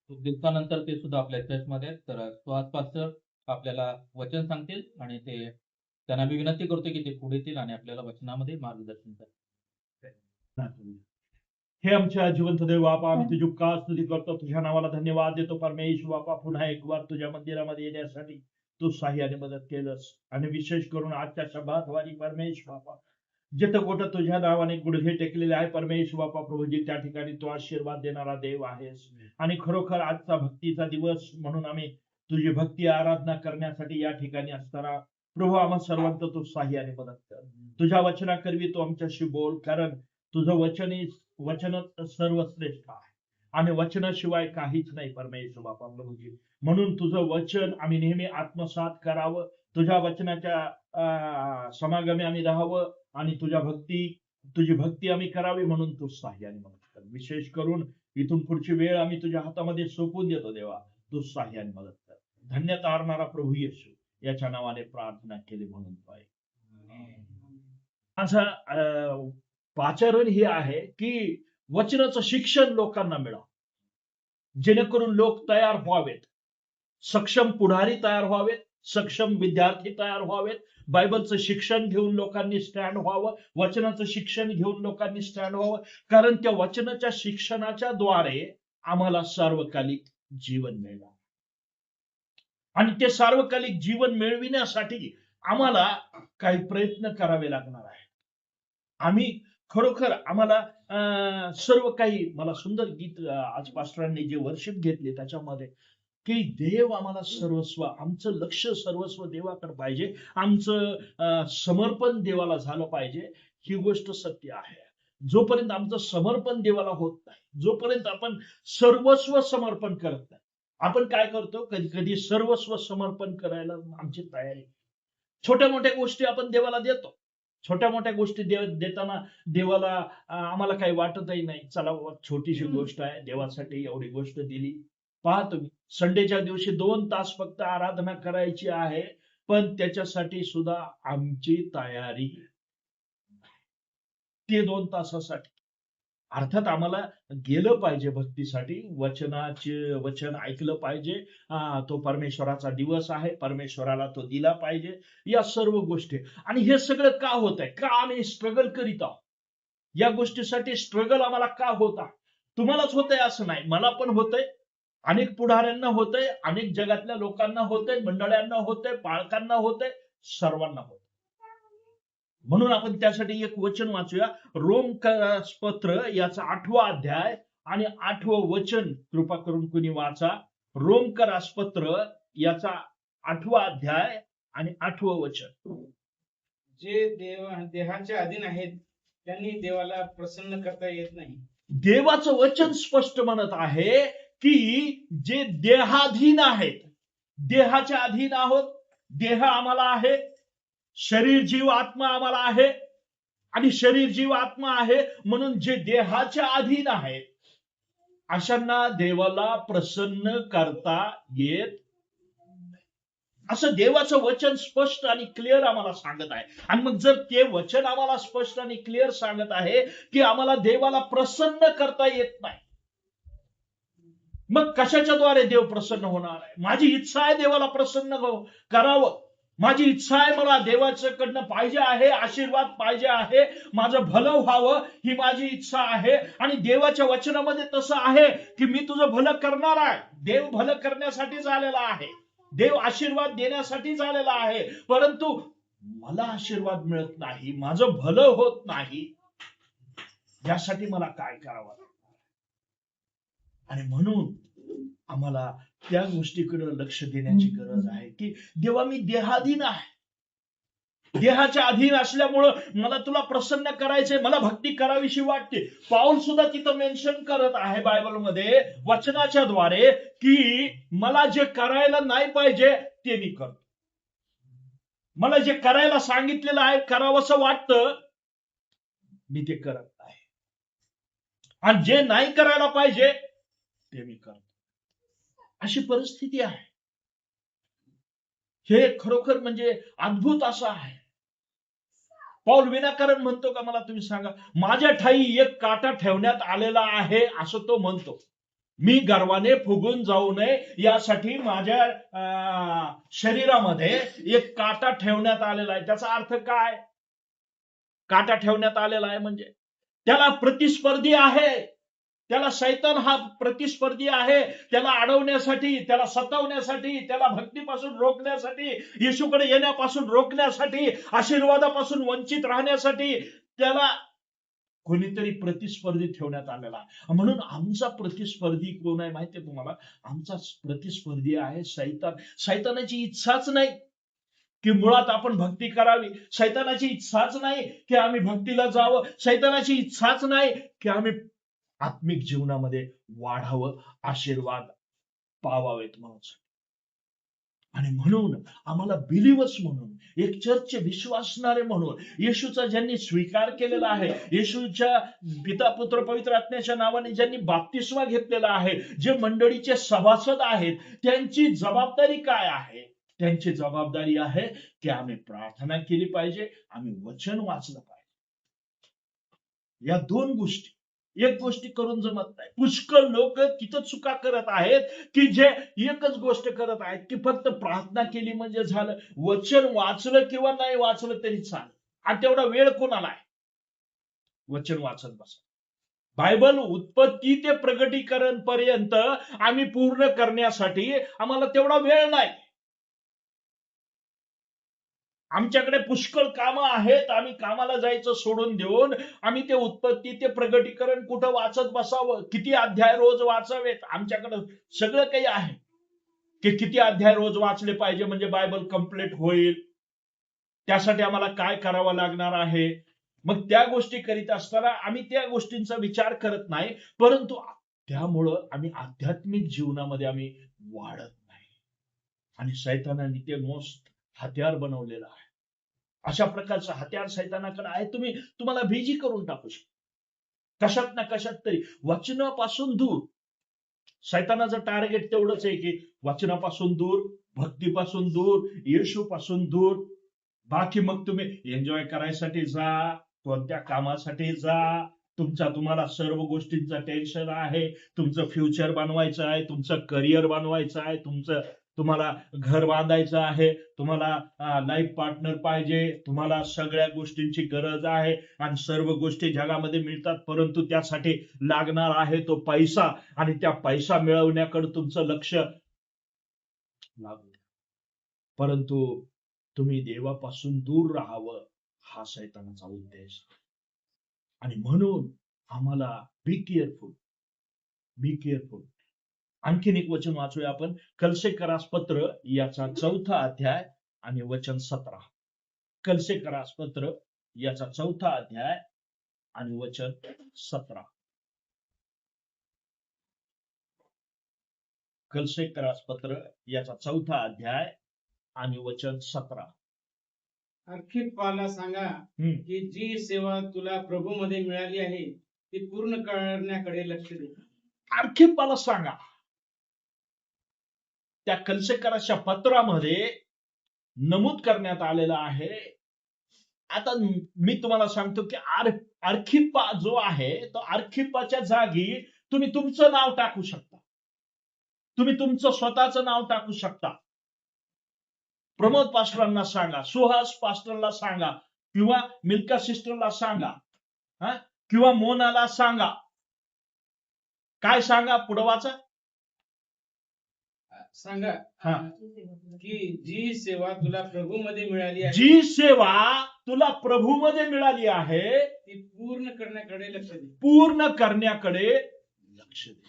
खूप दिवसानंतर ते सुद्धा आपल्या चर्चमध्ये आहेत. तर सुहास पास्टर आपल्याला वचन सांगतील आणि त्यांना मी विनंती करतो की ते पुढे येतील आणि आपल्याला वचनामध्ये मार्गदर्शन करतील. हे आमच्या जिवंत देव बापा, आम्ही तुझी उपकार स्तुती करतो, तुझ्या नावाला धन्यवाद देतो परमेश्वर बापा. पुन्हा एक वार तुझ्या मंदिरामध्ये येण्यासाठी तू साह्याने मदत केलंस आणि विशेष करून आजच्या शब्दाद्वारे परमेश्वर बापा, जिथं कुठं तुझ्या नावाने गुडघे टेकलेले आहे परमेश्वर बापा प्रभूजी, त्या ठिकाणी तू आशीर्वाद देणारा देव आहेस. आणि खरोखर आजचा भक्तीचा दिवस म्हणून आम्ही तुझी भक्ती आराधना करण्यासाठी या ठिकाणी असताना प्रभू आम्हा सर्वांचं तू साह्याने मदत कर. तुझ्या वचनाकरवी तू आमच्याशी बोल, कारण तुझं वचनच सर्वश्रेष्ठ आहे आणि वचनाशिवाय काहीच नाही परमेश्वर बापा प्रभूजी. म्हणून तुझं वचन आम्ही नेहमी आत्मसात करावं, तुझ्या वचनाच्या समागमे आम्ही राहावं आणि तुझी भक्ती आम्ही करावी, म्हणून तू साह्याने मदत कर. विशेष करून इथून पुढची वेळ आम्ही तुझ्या हातामध्ये सोपून देतो देवा, तू साह्याने मदत कर. धन्य तारणारा प्रभू येशू याच्या नावाने प्रार्थना केली म्हणून पाय. माझं आचरण हे आहे की वचनाचं शिक्षण लोकांना मिळावं, जेणेकरून लोक तयार व्हावेत, सक्षम पुढारी तयार व्हावेत, सक्षम विद्यार्थी तयार व्हावेत, बायबलचं शिक्षण घेऊन लोकांनी स्टँड व्हावं, वचनाचं शिक्षण घेऊन लोकांनी स्टँड व्हावं. कारण त्या वचनाच्या शिक्षणाच्या द्वारे आम्हाला सार्वकालिक जीवन मिळणार आणि ते सार्वकालिक जीवन मिळविण्यासाठी आम्हाला काही प्रयत्न करावे लागणार आहे. आम्ही खरोखर आम्हाला सर्व काही, मला सुंदर गीत आज पास्टरांनी जे वर्शिप घेतले त्याच्यामध्ये की देव आम्हाला सर्वस्व, आमचं लक्ष सर्वस्व देवाकडे पाहिजे, आमचं समर्पण देवाला झालं पाहिजे. ही गोष्ट सत्य आहे. जोपर्यंत आमचं समर्पण देवाला होत नाही, जोपर्यंत आपण सर्वस्व समर्पण करत नाही, आपण काय करतो कधी कधी सर्वस्व समर्पण करायला आमची तयारी, छोट्या मोठ्या गोष्टी आपण देवाला देतो, छोट्या मोठ्या गोष्टी देताना देवाला आम्हाला काही वाटतही नाही, चला छोटीशी गोष्ट आहे देवासाठी एवढी गोष्ट दिली. पहा तुम्ही, संडेच्या दिवशी 2 तास फक्त आराधना करायची आहे, पण त्याच्यासाठी सुद्धा आमची तयारी, ते 2 तासासाठी. अर्थात आम्हाला गेलं पाहिजे भक्तीसाठी, वचन ऐकलं पाहिजे, तो परमेश्वराचा दिवस आहे, परमेश्वराला तो दिला पाहिजे, या सर्व गोष्टी. आणि हे सगळं का होत आहे, का आम्ही स्ट्रगल करीत आहोत, या गोष्टीसाठी स्ट्रगल आम्हाला का होत आहे. तुम्हालाच होतंय असं नाही, मला पण होतंय, अनेक पुढाऱ्यांना होतंय, अनेक जगातल्या लोकांना होतंय, मंडळांना होतंय, पालकांना होतंय, सर्वांना होतंय. म्हणून आपण त्यासाठी एक वचन वाचूया, रोमपत्र याचा 8वा अध्याय आणि 8वं वचन कृपा करून कुणी वाचा. रोमपत्र याचा 8वा अध्याय आणि 8वं वचन. जे देहाच्या अधीन आहेत त्यांनी देवाला प्रसन्न करता येत नाही. देवाचं वचन स्पष्ट म्हणत आहे की जे देहाधीन आहेत, देहाच्या अधीन आहोत, देह आम्हाला आहे, शरीर जीव आत्मा आम्हाला आहे, आणि शरीर जीव आत्मा आहे म्हणून जे देहाच्या अधीन आहेत अशांना देवाला प्रसन्न करता येत, असं देवाचं वचन स्पष्ट आणि क्लिअर आम्हाला सांगत आहे. आणि मग जर ते वचन आम्हाला स्पष्ट आणि क्लिअर सांगत आहे की आम्हाला देवाला प्रसन्न करता येत नाही, मग कशाच्या द्वारे देव प्रसन्न होणार आहे. माझी इच्छा आहे देवाला प्रसन्न करावं, माझी इच्छा आहे, मला देवाच्याकडनं पाहिजे आहे, आशीर्वाद पाहिजे आहे, माझं भलं व्हावं ही माझी इच्छा आहे. आणि देवाच्या वचनामध्ये तसं आहे की मी तुझं भलं करणार आहे. देव भलं करण्यासाठीच आलेला आहे, देव आशीर्वाद देण्यासाठीच आलेला आहे, परंतु मला आशीर्वाद मिळत नाही, माझं भलं होत नाही, यासाठी मला काय करावं. आणि म्हणून आम्हाला त्या गोष्टीकडे लक्ष देण्याची गरज आहे की देवा मी देहाधीन आहे, देहाच्या अधीन असल्यामुळं मला तुला प्रसन्न करायचंय, मला भक्ती करावीशी वाटते. पाऊल सुद्धा तिथं मेन्शन करत आहे बायबलमध्ये वचनाच्या द्वारे की मला जे करायला नाही पाहिजे ते मी करतो, मला जे करायला सांगितलेलं आहे करावंसं वाटतं मी ते करत नाही, आणि जे नाही करायला पाहिजे ते मी करतो. अशी परिस्थिती आहे. हे खरोखर म्हणजे अद्भुत असं आहे. पाऊल विनाकारण म्हणतो का मला तुम्ही सांगा, माझ्या ठाई एक काटा ठेवण्यात आलेला आहे असं तो म्हणतो. मी गर्वाने फुगून जाऊ नये यासाठी माझ्या शरीरामध्ये एक काटा ठेवण्यात आलेला आहे. त्याचा अर्थ काय? काटा ठेवण्यात आलेला आहे म्हणजे त्याला प्रतिस्पर्धी आहे. त्याला शैतान हा प्रतिस्पर्धी आहे. त्याला अडवण्यासाठी, त्याला सतावण्यासाठी, त्याला भक्तीपासून रोखण्यासाठी, येशूकडे येण्यापासून रोखण्यासाठी, आशीर्वादापासून वंचित राहण्यासाठी त्याला कोणीतरी प्रतिस्पर्धी ठेवण्यात आलेला आहे. म्हणून आमचा प्रतिस्पर्धी कोण आहे माहितीये तुम्हाला? आमचा प्रतिस्पर्धी आहे शैतान. शैतानाची इच्छाच नाही की मुळात आपण भक्ती करावी. शैतानाची इच्छाच नाही की आम्ही भक्तीला जावं. शैतानाची इच्छाच नाही की आम्ही आत्मिक जीवनामध्ये वाढावं, आशीर्वाद पावावेत म्हणून. आणि म्हणून आम्हाला बिलीवर्स म्हणून, एक चर्च विश्वासणारे म्हणून, येशूचा ज्यांनी स्वीकार केलेला आहे, येशूच्या पिता पुत्र पवित्र आत्म्याच्या नावाने ज्यांनी बाप्तिस्मा घेतलेला आहे, जे मंडळीचे सभासद आहेत, त्यांची जबाबदारी काय आहे? त्यांची जबाबदारी आहे की आम्ही प्रार्थना केली पाहिजे, आम्ही वचन वाचलं पाहिजे. या दोन गोष्टी, एक गोष्टी करून जमत नाही. पुष्कळ लोक तिथं चुका करत आहेत की जे एकच गोष्ट करत आहेत की फक्त प्रार्थना केली म्हणजे झालं, वचन वाचलं किंवा नाही वाचलं तरी चालेल. आणि तेवढा वेळ कोणाला आहे वचन वाचत बसा? बायबल उत्पत्ती ते प्रगटीकरण पर्यंत आम्ही पूर्ण करण्यासाठी आम्हाला तेवढा वेळ नाही. आमच्याकडे पुष्कळ कामं आहेत. आम्ही कामाला जायचं सोडून देऊन आम्ही ते उत्पत्ती ते प्रगटीकरण कुठं वाचत बसावं? किती अध्याय रोज वाचावेत? आमच्याकडे सगळं काही आहे की किती अध्याय रोज वाचले पाहिजे म्हणजे बायबल कंप्लीट होईल. त्यासाठी आम्हाला काय करावं लागणार आहे? मग त्या गोष्टी करीत असताना आम्ही त्या गोष्टींचा विचार करत नाही, परंतु त्यामुळं आम्ही आध्यात्मिक जीवनामध्ये आम्ही वाढत नाही. आणि शैतानाने ते मोस्ट हत्यार बनवलेलं आहे. अशा प्रकारचं हत्यार सैतानाकडे आहे. तुम्हाला बिजी करून टाकू शकता कशात ना कशात तरी. वचनापासून दूर, सैतानाचं टार्गेट तेवढंच आहे की वचनापासून दूर, भक्तीपासून दूर, येशूपासून दूर. बाकी मग तुम्ही एन्जॉय करायसाठी जा, कोणत्या कामासाठी जा, तुम्हाला सर्व गोष्टींचं टेन्शन आहे, तुमचं फ्युचर बनवायचं आहे, तुमचं करिअर बनवायचं आहे, तुम्हाला घर बांधायचं आहे, तुम्हाला लाईफ पार्टनर पाहिजे, तुम्हाला सगळ्या गोष्टींची गरज आहे आणि सर्व गोष्टी जगामध्ये मिळतात, परंतु त्यासाठी लागणार आहे तो पैसा. आणि त्या पैसा मिळवण्याकडे तुमचं लक्ष लागू, परंतु तुम्ही देवापासून दूर राहावं हा शैतानाचा उद्देश. आणि म्हणून आम्हाला बी केअरफुल. आणखीन एक वचन वाचूया आपण. कलसेकरास पत्र याचा 4था अध्याय आणि वचन 17. कलसेकरास पत्र याचा 4था अध्याय आणि वचन 17. कलसेकरास पत्र याचा 4था अध्याय आणि वचन 17. अर्खिप्पाला सांगा की जी सेवा तुला प्रभूमध्ये मिळाली आहे ती पूर्ण करण्याकडे लक्ष दे. अर्खिप्पाला सांगा. त्या कलसेकराच्या पत्रामध्ये नमूद करण्यात आलेलं आहे. आता मी तुम्हाला सांगतो की अर्खिप्पा जो आहे तो अर्खिप्पाच्या जागी तुम्ही तुमचं नाव टाकू शकता, तुम्ही तुमचं स्वतःचं नाव टाकू शकता. प्रमोद पास्टरांना सांगा, सुहास पास्टरला सांगा, किंवा मिल्का सिस्टरला सांगा, किंवा मोनाला सांगा. काय सांगा? पुढं वाचा. सांगा की जी सेवा तुला प्रभूमध्ये मिळाली आहे, जी सेवा तुला प्रभूमध्ये मिळाली आहे ती पूर्ण करण्याकडे लक्ष दे. पूर्ण करण्याकडे लक्ष दे.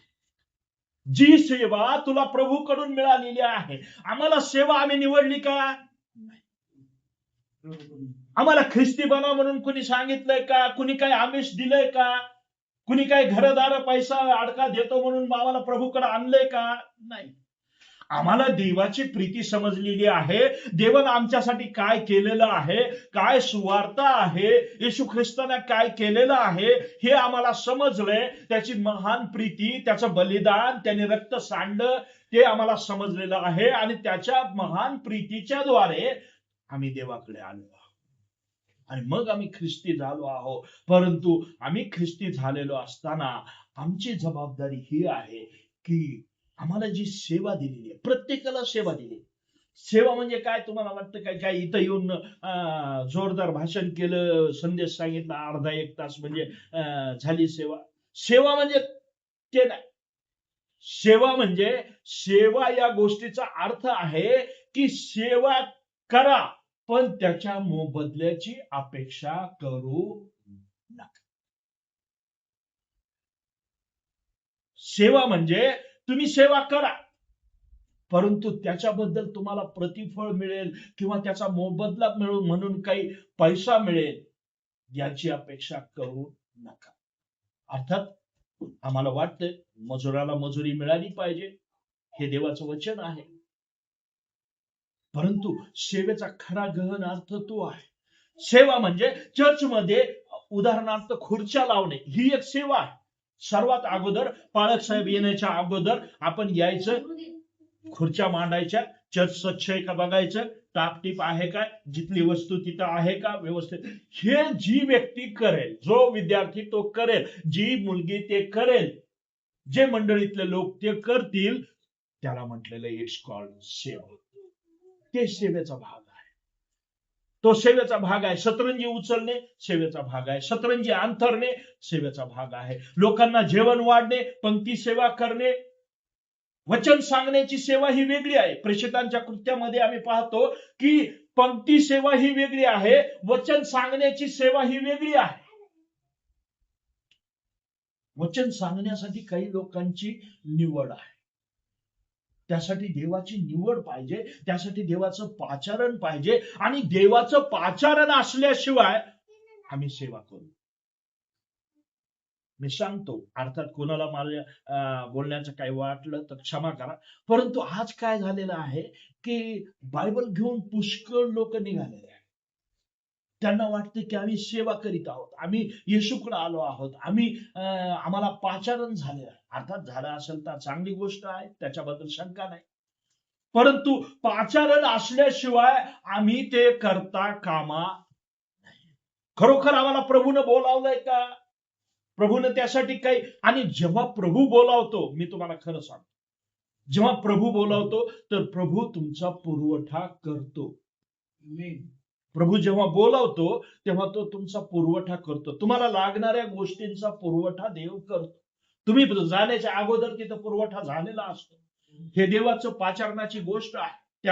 जी सेवा तुला प्रभूकडून मिळालेली आहे. आम्हाला सेवा आम्ही निवडली का? आम्हाला ख्रिस्ती बना म्हणून कुणी सांगितलंय का? कुणी काय आमिष दिलंय का? कुणी काय घरदार पैसा अडका देतो म्हणून आम्हाला प्रभूकडे आणलंय का? नाही. आम्हाला देवाची प्रीती समजलेली आहे. देवानं आमच्यासाठी काय केलेलं आहे, काय सुवार्ता आहे, येशू ख्रिस्ताने काय केलेलं आहे हे आम्हाला समजलंय. त्याची महान प्रीती, त्याचं बलिदान, त्याने रक्त सांडलं ते आम्हाला समजलेलं आहे. आणि त्याच्या महान प्रीतीच्या द्वारे आम्ही देवाकडे आलो आणि मग आम्ही ख्रिस्ती झालो आहोत. परंतु आम्ही ख्रिस्ती झालेलो असताना आमची जबाबदारी ही आहे की आम्हाला जी सेवा दिलेली आहे, प्रत्येकाला सेवा दिली. सेवा म्हणजे काय तुम्हाला वाटतं काय काय इथं येऊन जोरदार भाषण केलं, संदेश सांगितला अर्धा एक तास म्हणजे झाली सेवा? सेवा म्हणजे ते नाही. सेवा म्हणजे, सेवा या गोष्टीचा अर्थ आहे की सेवा करा पण त्याच्या मोबदल्याची अपेक्षा करू नका. सेवा म्हणजे तुम्ही सेवा करा परंतु त्याच्याबद्दल तुम्हाला प्रतिफळ मिळेल किंवा त्याचा मोबदला मिळून म्हणून काही पैसा मिळेल याची अपेक्षा करू नका. अर्थात आम्हाला वाटतं मजुराला मजुरी मिळाली पाहिजे, हे देवाचं वचन आहे. परंतु सेवेचा खरा गहन अर्थ तो आहे. सेवा म्हणजे चर्चमध्ये उदाहरणार्थ खुर्च्या लावणे ही एक सेवा आहे. सर्वात अगोदर पाळक साहेब येण्याच्या अगोदर आपण यायचं, खुर्च्या मांडायच्या, चर्च स्वच्छ आहे का बघायचं, टापटीप आहे का, जिथली वस्तू तिथं आहे का व्यवस्थित. हे जी व्यक्ती करेल, जो विद्यार्थी तो करेल, जी मुलगी ते करेल, जे मंडळीतले लोक ते करतील, त्याला म्हटलेलं इट्स कॉल्ड सेवा. ते सेवेचा भाग आहे. तो सेवेचा भाग आहे. सतरंजी उचलणे सेवेचा भाग आहे. सतरंजी अंथरणे सेवेचा भाग आहे. लोकांना जेवण वाढणे, पंक्ती सेवा करणे, वचन सांगण्याची सेवा ही वेगळी आहे. प्रेषितांच्या कृत्यामध्ये आम्ही पाहतो की पंक्ती सेवा ही वेगळी आहे, वचन सांगण्याची सेवा ही वेगळी आहे. वचन सांगण्यासाठी काही लोकांची निवड आहे, त्यासाठी देवाची निवड पाहिजे, त्यासाठी देवाचं पाचारण पाहिजे आणि देवाचं पाचारण असल्याशिवाय आम्ही सेवा करू. मी सांगतो, अर्थात कोणाला माझ्या बोलण्याचं काही वाटलं तर क्षमा करा, परंतु आज काय झालेलं आहे की बायबल घेऊन पुष्कळ लोक निघालेले आहेत. त्यांना वाटतं की आम्ही सेवा करीत आहोत, आम्ही येशूकडे आलो आहोत, आम्हाला पाचारण झाले आहे. अर्थात झालं असेल तर चांगली गोष्ट आहे, त्याच्याबद्दल शंका नाही. परंतु पाचारण असल्याशिवाय आम्ही ते करता कामा नाही. खरोखर आम्हाला प्रभूनं बोलावलंय का? प्रभूनं त्यासाठी काही, आणि जेव्हा प्रभू बोलावतो, मी तुम्हाला खरं सांगतो, जेव्हा प्रभू बोलावतो तर प्रभू तुमचा पुरवठा करतो. प्रभू जेव्हा बोलावतो तेव्हा तो तुमचा पुरवठा करतो. तुम्हाला लागणाऱ्या गोष्टींचा पुरवठा देव करतो. तुम्ही जाण्याच्या अगोदर तिथं पुरवठा झालेला असतो. हे देवाचं पाचारणाची गोष्ट आहे.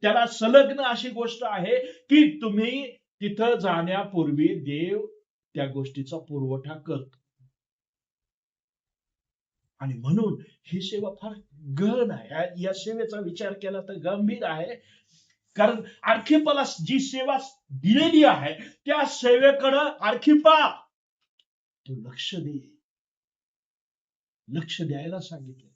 त्याला संलग्न अशी गोष्ट आहे की तुम्ही तिथं जाण्यापूर्वी देव त्या गोष्टीचा पुरवठा करतो. आणि म्हणून ही सेवा फार गहन आहे. या सेवेचा विचार केला तर गंभीर आहे, कारण आर्खिपाला जी सेवा दिलेली आहे त्या सेवेकडं आर्खिपा तो लक्ष द्यायला सांगितलं.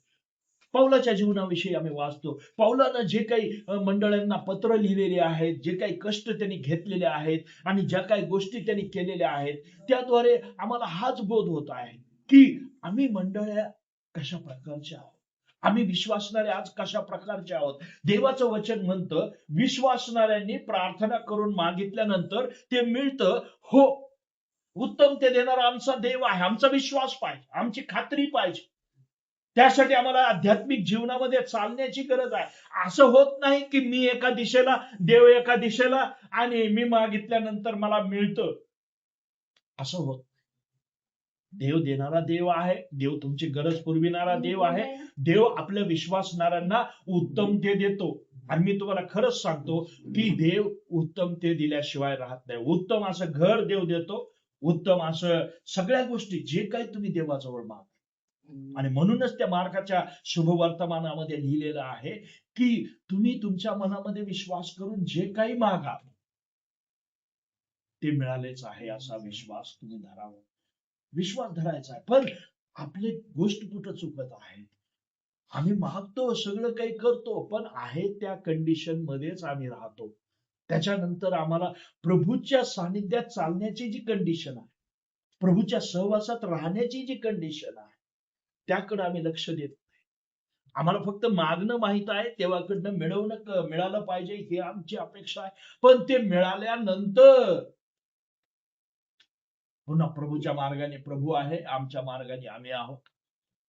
पौलाच्या जीवनाविषयी आम्ही वाचतो. पौलानं जे काही मंडळांना पत्र लिहिलेले आहेत, जे काही कष्ट त्यांनी घेतलेले आहेत आणि ज्या काही गोष्टी त्यांनी केलेल्या आहेत, त्याद्वारे आम्हाला हाच बोध होत आहे की आम्ही मंडळ्या कशा प्रकारच्या आहोत, आम्ही विश्वासणारे आज कशा प्रकारचे आहोत. देवाचं वचन म्हणतं विश्वासणाऱ्यांनी प्रार्थना करून मागितल्यानंतर ते मिळतं. हो, उत्तम ते देणारा आमचा देव आहे. आमचा विश्वास पाहिजे, आमची खात्री पाहिजे. त्यासाठी आम्हाला आध्यात्मिक जीवनामध्ये चालण्याची गरज आहे. असं होत नाही की मी एका दिशेला, देव एका दिशेला आणि मी मागितल्यानंतर मला मिळतं, असं होत. देव देणारा देव आहे. देव तुमची गरज पुरविणारा देव आहे. देव आपल्या विश्वासणाऱ्यांना उत्तम ते देतो. आणि मी तुम्हाला खरंच सांगतो की देव उत्तम ते दिल्याशिवाय राहत नाही. उत्तम असं घर देव देतो, उत्तम असं सगळ्या गोष्टी जे काही तुम्ही देवाजवळ मागा. आणि म्हणूनच त्या मार्गाच्या शुभवर्तमानामध्ये लिहिलेलं आहे की तुम्ही तुमच्या मनामध्ये विश्वास करून जे काही मागा ते मिळालेच आहे असा विश्वास तुम्ही धरावा. विश्वास धरायचा आहे. पण आपली गोष्ट कुठं चुकत आहे, आम्ही मागतो, सगळं काही करतो, पण आहे त्या कंडिशन मध्येच आम्ही राहतो. त्याच्यानंतर आम्हाला प्रभूच्या सानिध्यात चालण्याची जी कंडिशन आहे, प्रभूच्या सहवासात राहण्याची जी कंडिशन आहे, त्याकडे आम्ही लक्ष देत नाही. आम्हाला फक्त मागणं माहित आहे, देवाकडनं मिळालं पाहिजे ही आमची अपेक्षा आहे. पण ते मिळाल्यानंतर पुन्हा प्रभूच्या मार्गाने प्रभू आहे, आमच्या मार्गाने आम्ही आहोत.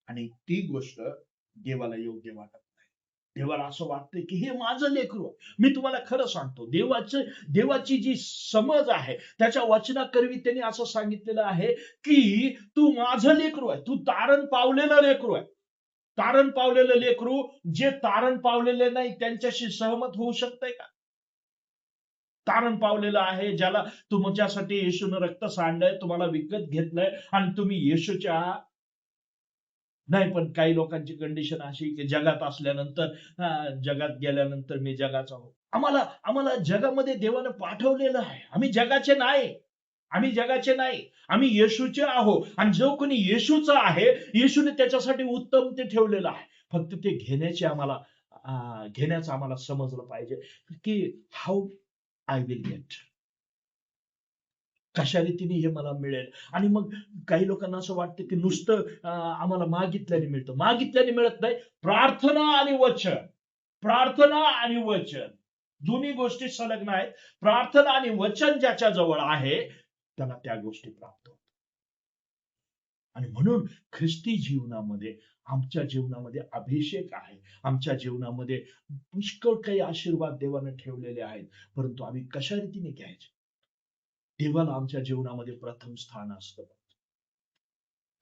आणि ती गोष्ट देवाला योग्य वाटत नाही. देवाला असं वाटतं की हे माझं लेकरू आहे. मी तुम्हाला खरं सांगतो, देवाची जी समज आहे त्याच्या वचनाकरवी त्यांनी असं सांगितलेलं आहे की तू माझं लेकरू आहे, तू तारण पावलेलं लेकरू आहे. तारण पावलेलं लेकरू जे तारण पावलेले नाही त्यांच्याशी सहमत होऊ शकतंय का? तारण पावलेलं आहे, ज्याला तुमच्यासाठी येशूनं रक्त सांडलंय, तुम्हाला विकत घेतलंय आणि तुम्ही येशूचे आहात. नाही, पण काही लोकांची कंडिशन अशी की जगात असल्यानंतर जगात गेल्यानंतर मी जगाचा हो. आम्हाला जगामध्ये देवानं पाठवलेलं आहे. आम्ही जगाचे नाही. आम्ही येशूचे आहो आणि जो कोणी येशूचा आहे, येशूने त्याच्यासाठी उत्तम ते ठेवलेलं आहे. फक्त ते घेण्याचं आम्हाला समजलं पाहिजे की हाऊ आय विल गेट, कशा रीतीने हे मला मिळेल. आणि मग काही लोकांना असं वाटतं की नुसतं आम्हाला मागितल्याने मिळतं. मागितल्याने मिळत नाही. प्रार्थना आणि वचन दोन्ही गोष्टी संलग्न आहेत. प्रार्थना आणि वचन ज्याच्या जवळ आहे त्याला त्या गोष्टी प्राप्त होतात. आणि म्हणून ख्रिस्ती जीवनामध्ये, आमच्या जीवनामध्ये अभिषेक आहे. आमच्या जीवनामध्ये पुष्कळ काही आशीर्वाद देवाने ठेवलेले आहेत, परंतु आम्ही कशा रीतीने घ्यायचे? देवाला आमच्या जीवनामध्ये प्रथम स्थान असतं.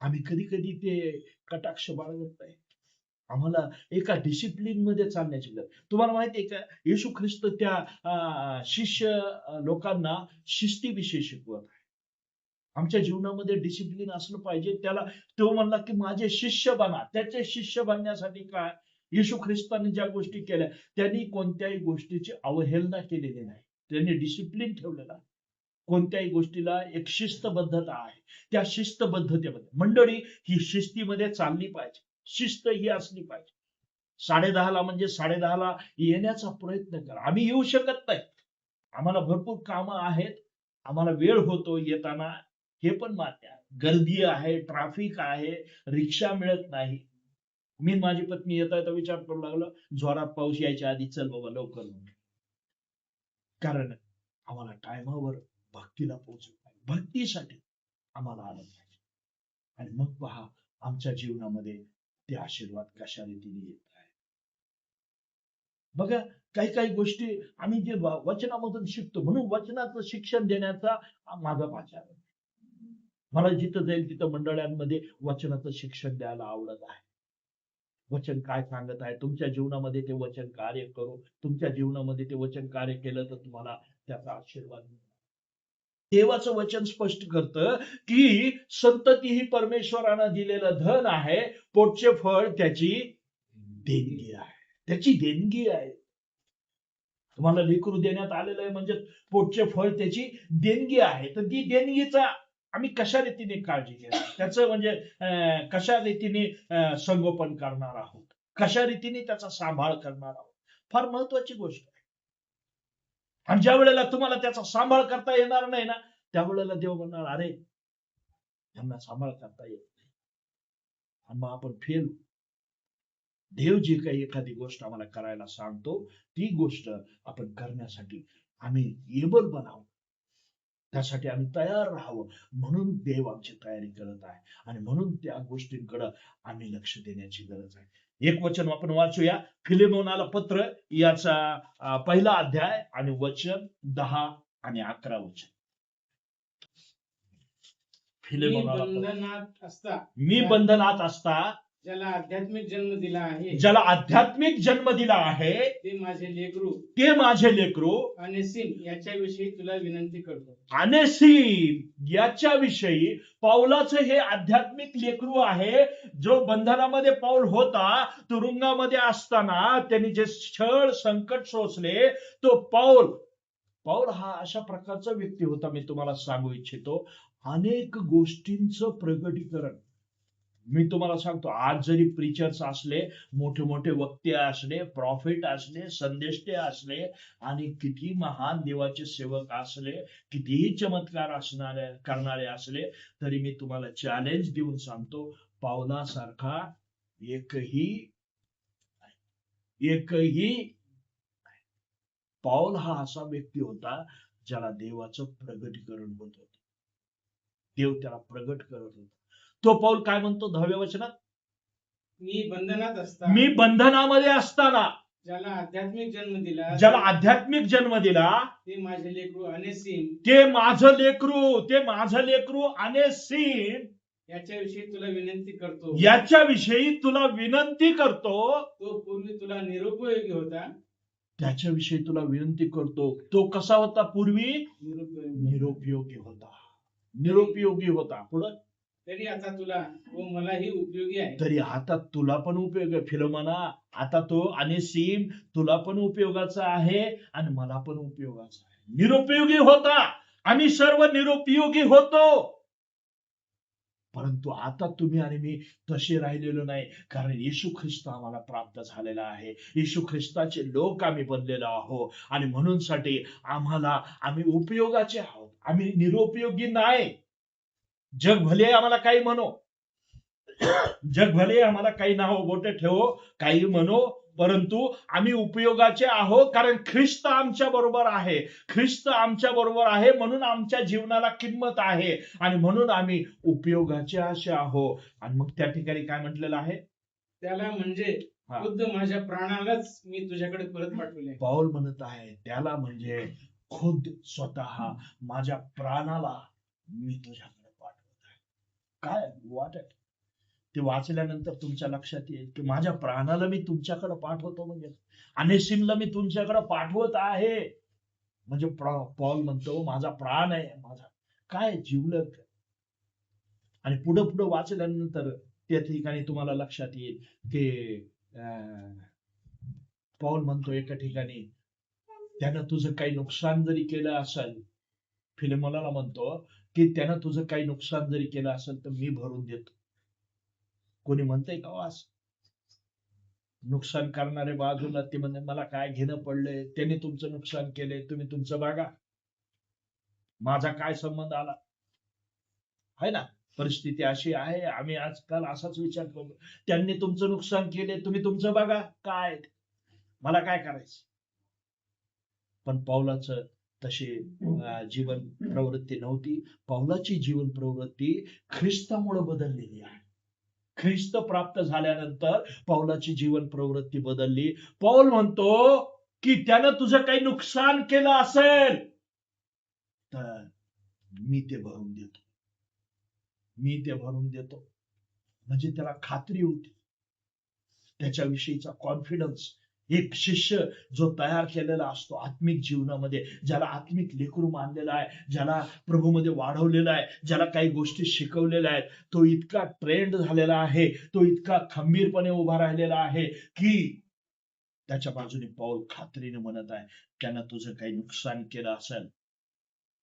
आम्ही कधी कधी ते कटाक्ष बाळगत नाही. आम्हाला एका डिसिप्लिन मध्ये चालण्याची गरज. तुम्हाला माहितीये का, येशू ख्रिस्त त्या शिष्य लोकांना शिस्तीविषयी शिकवत आहे. आमच्या जीवनामध्ये डिसिप्लिन असलं पाहिजे. तो म्हणला की माझे शिष्य बना. त्याचे शिष्य बनण्यासाठी काय, येशू ख्रिस्ताने ज्या गोष्टी केल्या त्यांनी कोणत्याही गोष्टीची अवहेलना केलेली नाही. त्यांनी डिसिप्लिन ठेवलेला आहे. कोणत्याही गोष्टीला एक शिस्तबद्धता आहे. त्या शिस्तबद्धतेमध्ये मंडळी ही शिस्तीमध्ये चालली पाहिजे. शिस्त ही असली पाहिजे. 10:30 म्हणजे 10:30 येण्याचा प्रयत्न करा. आम्ही येऊ शकत नाही, आम्हाला भरपूर कामं आहेत, आम्हाला वेळ होतो येताना, हे पण मान्य आहे. गर्दी आहे, ट्रॅफिक आहे, रिक्षा मिळत नाही. मी माझी पत्नी येता येता विचार करू लागलो, जोरात पाऊस यायच्या आधी चल बाबा लवकर. कारण आम्हाला टायमावर भक्तीला पोहोचलं पाहिजे. भक्तीसाठी आम्हाला आलं पाहिजे. आणि मग पहा आमच्या जीवनामध्ये ते आशीर्वाद कशा रीतीने येत आहे. बघा, काही गोष्टी आम्ही जे वचनामधून शिकतो, म्हणून वचनाचं शिक्षण देण्याचा माझा पाचार आहे. मला जिथं जाईल तिथं मंडळांमध्ये वचनाचं शिक्षण द्यायला आवडत आहे. वचन काय सांगत आहे, तुमच्या जीवनामध्ये ते वचन कार्य करू. तुमच्या जीवनामध्ये ते वचन कार्य केलं तर तुम्हाला त्याचा आशीर्वाद मिळेल. देवाचं वचन स्पष्ट करतं की संतती ही परमेश्वरानं दिलेलं धन आहे, पोटचे फळ त्याची देणगी आहे. तुम्हाला लेकरू देण्यात आलेलं आहे म्हणजे पोटचे फळ त्याची देणगी आहे. तर ती देणगीचा आम्ही कशा रीतीने काळजी घेणार, त्याचं म्हणजे कशा रीतीने संगोपन करणार आहोत, कशा रीतीने त्याचा सांभाळ करणार आहोत, फार महत्वाची गोष्ट आहे. आणि ज्या वेळेला तुम्हाला त्याचा सांभाळ करता येणार नाही ना, त्यावेळेला देव म्हणणार अरे त्यांना सांभाळ करता येत नाही, आणि मग आपण फेल. देव जे काही एखादी गोष्ट आम्हाला करायला सांगतो ती गोष्ट आपण करण्यासाठी आम्ही एबल बनावं, त्यासाठी आम्ही तयार राहावं. म्हणून देव आमची तयारी करत आहे आणि म्हणून त्या गोष्टींकडे आम्ही लक्ष देण्याची गरज आहे. एक वचन आपण वाचूया, फिलेमोनाला पत्र याचा 1 अध्याय आणि वचन 10 आणि 11 वचन. मी बंधनात असता ज्याला आध्यात्मिक जन्म दिला आहे ते माझे लेकरू अनेसिम याच्याविषयी तुला विनंती करतो. अनेसिम याच्याविषयी पौलाचं हे आध्यात्मिक लेकरू आहे, जो बंधनामध्ये पौल होता. तुरुंगामध्ये असताना त्यांनी जे छळ संकट सोसले, तो पौल हा अशा प्रकारचा व्यक्ती होता. मी तुम्हाला सांगू इच्छितो, अनेक गोष्टींचं प्रगटीकरण. मी तुम्हाला सांगतो, आज जरी प्रीचर्स असले, मोठे वक्ते असले, प्रॉफिट असले, संदेष्टे असले आणि किती महान देवाचे सेवक असले, कितीही चमत्कार करणारे असले, तरी मी तुम्हाला चॅलेंज देऊन सांगतो, पौलासारखा एकही पौल हा असा व्यक्ती होता ज्याला देवाचं प्रगटीकरण होत होतं. देव त्याला प्रगट करत होता. तो पौल काय म्हणतो 10व्या वचनात, मी बंधनात असता मी बंधनामध्ये असताना ज्याला आध्यात्मिक जन्म दिला ज्याला आध्यात्मिक जन्म दिला ते माझे लेकरू अनेसिम ते माझं लेकरू अनेसिम याच्याविषयी तुला विनंती करतो. याच्याविषयी तुला विनंती करतो. तो पूर्वी तुला निरुपयोगी होता. त्याच्याविषयी तुला विनंती करतो. तो कसा होता पूर्वी? निरुपयोगी होता. पुढं तरी आता तुला व मलाही उपयोगी आहे. तरी आता तुला पण उपयोग आहे. फिलोमना, आता तो अनेसिम तुला पण उपयोगाचा आहे आणि मला पण उपयोगाचा आहे. निरुपयोगी होता, आम्ही सर्व निरुपयोगी होतो, परंतु आता तुम्ही आणि मी तसे राहिलेलो नाही, कारण येशू ख्रिस्त आम्हाला प्राप्त झालेला आहे. येशू ख्रिस्ताचे लोक आम्ही बनलेलो आहोत आणि म्हणून साठी आम्ही उपयोगाचे आहोत. आम्ही निरुपयोगी नाही. जग भले आम्हाला काही म्हणो, जग भले आम्हाला काही नाव बोटे ठेवो, काही म्हणो, परंतु आम्ही उपयोगाचे आहोत, कारण ख्रिस्त आमच्या बरोबर आहे. ख्रिस्त आमच्या बरोबर आहे म्हणून आमच्या जीवनाला किंमत आहे आणि म्हणून आम्ही उपयोगाचे असे आहोत. आणि मग त्या ठिकाणी काय म्हटलेलं आहे? त्याला म्हणजे खुद्द माझ्या प्राणालाच मी तुझ्याकडे परत पाठवले. पौल म्हणत आहे त्याला म्हणजे खुद स्वतः माझ्या प्राणाला मी तुझ्याकडे पाठवत आहे. काय वाटत ते वाचल्यानंतर तुमच्या लक्षात येईल की माझ्या प्राणाला मी तुमच्याकडे पाठवतो, म्हणजे अनेसिमला मी तुमच्याकडे पाठवत आहे. म्हणजे पौल म्हणतो माझा प्राण आहे, माझा काय जीवलग. आणि पुढं पुढं वाचल्यानंतर त्या ठिकाणी तुम्हाला लक्षात येईल की पौल म्हणतो एका ठिकाणी त्यानं तुझं काही नुकसान जरी केलं असेल, फिलेमोनाला म्हणतो की त्यानं तुझं काही नुकसान जरी केलं असेल तर मी भरून देतो. कोणी म्हणतंय का वास? नुकसान करणारे बाजूला ते म्हणते मला काय घेणं पडलंय, त्याने तुमचं नुकसान केलंय, तुम्ही तुमचं बघा, माझा काय संबंध आला. आहे ना, परिस्थिती अशी आहे. आम्ही आजकाल असाच विचार करतो, त्यांनी तुमचं नुकसान केले, तुम्ही तुमचं बघा, काय मला काय करायचं. पण पौलाचं तशी जीवन प्रवृत्ती नव्हती. पौलाची जीवन प्रवृत्ती ख्रिस्तामुळे बदललेली आहे. ख्रिस्त प्राप्त झाल्यानंतर पौलाची जीवन प्रवृत्ती बदलली. पौल म्हणतो की त्यानं तुझं काही नुकसान केलं असेल तर मी ते भरून देतो, मी ते भरून देतो. म्हणजे त्याला खात्री होती, त्याच्याविषयीचा कॉन्फिडन्स. एक शिष्य जो तयार केलेला असतो आत्मिक जीवनामध्ये, ज्याला आत्मिक लेकरू मानलेला आहे, ज्याला प्रभूमध्ये वाढवलेला आहे, ज्याला काही गोष्टी शिकवलेल्या आहेत, तो इतका ट्रेंड झालेला आहे, तो इतका खंबीरपणे उभा राहिलेला आहे की त्याच्या बाजूने पौल खात्रीने म्हणत आहे त्यानं तुझं काही नुकसान केलं असेल,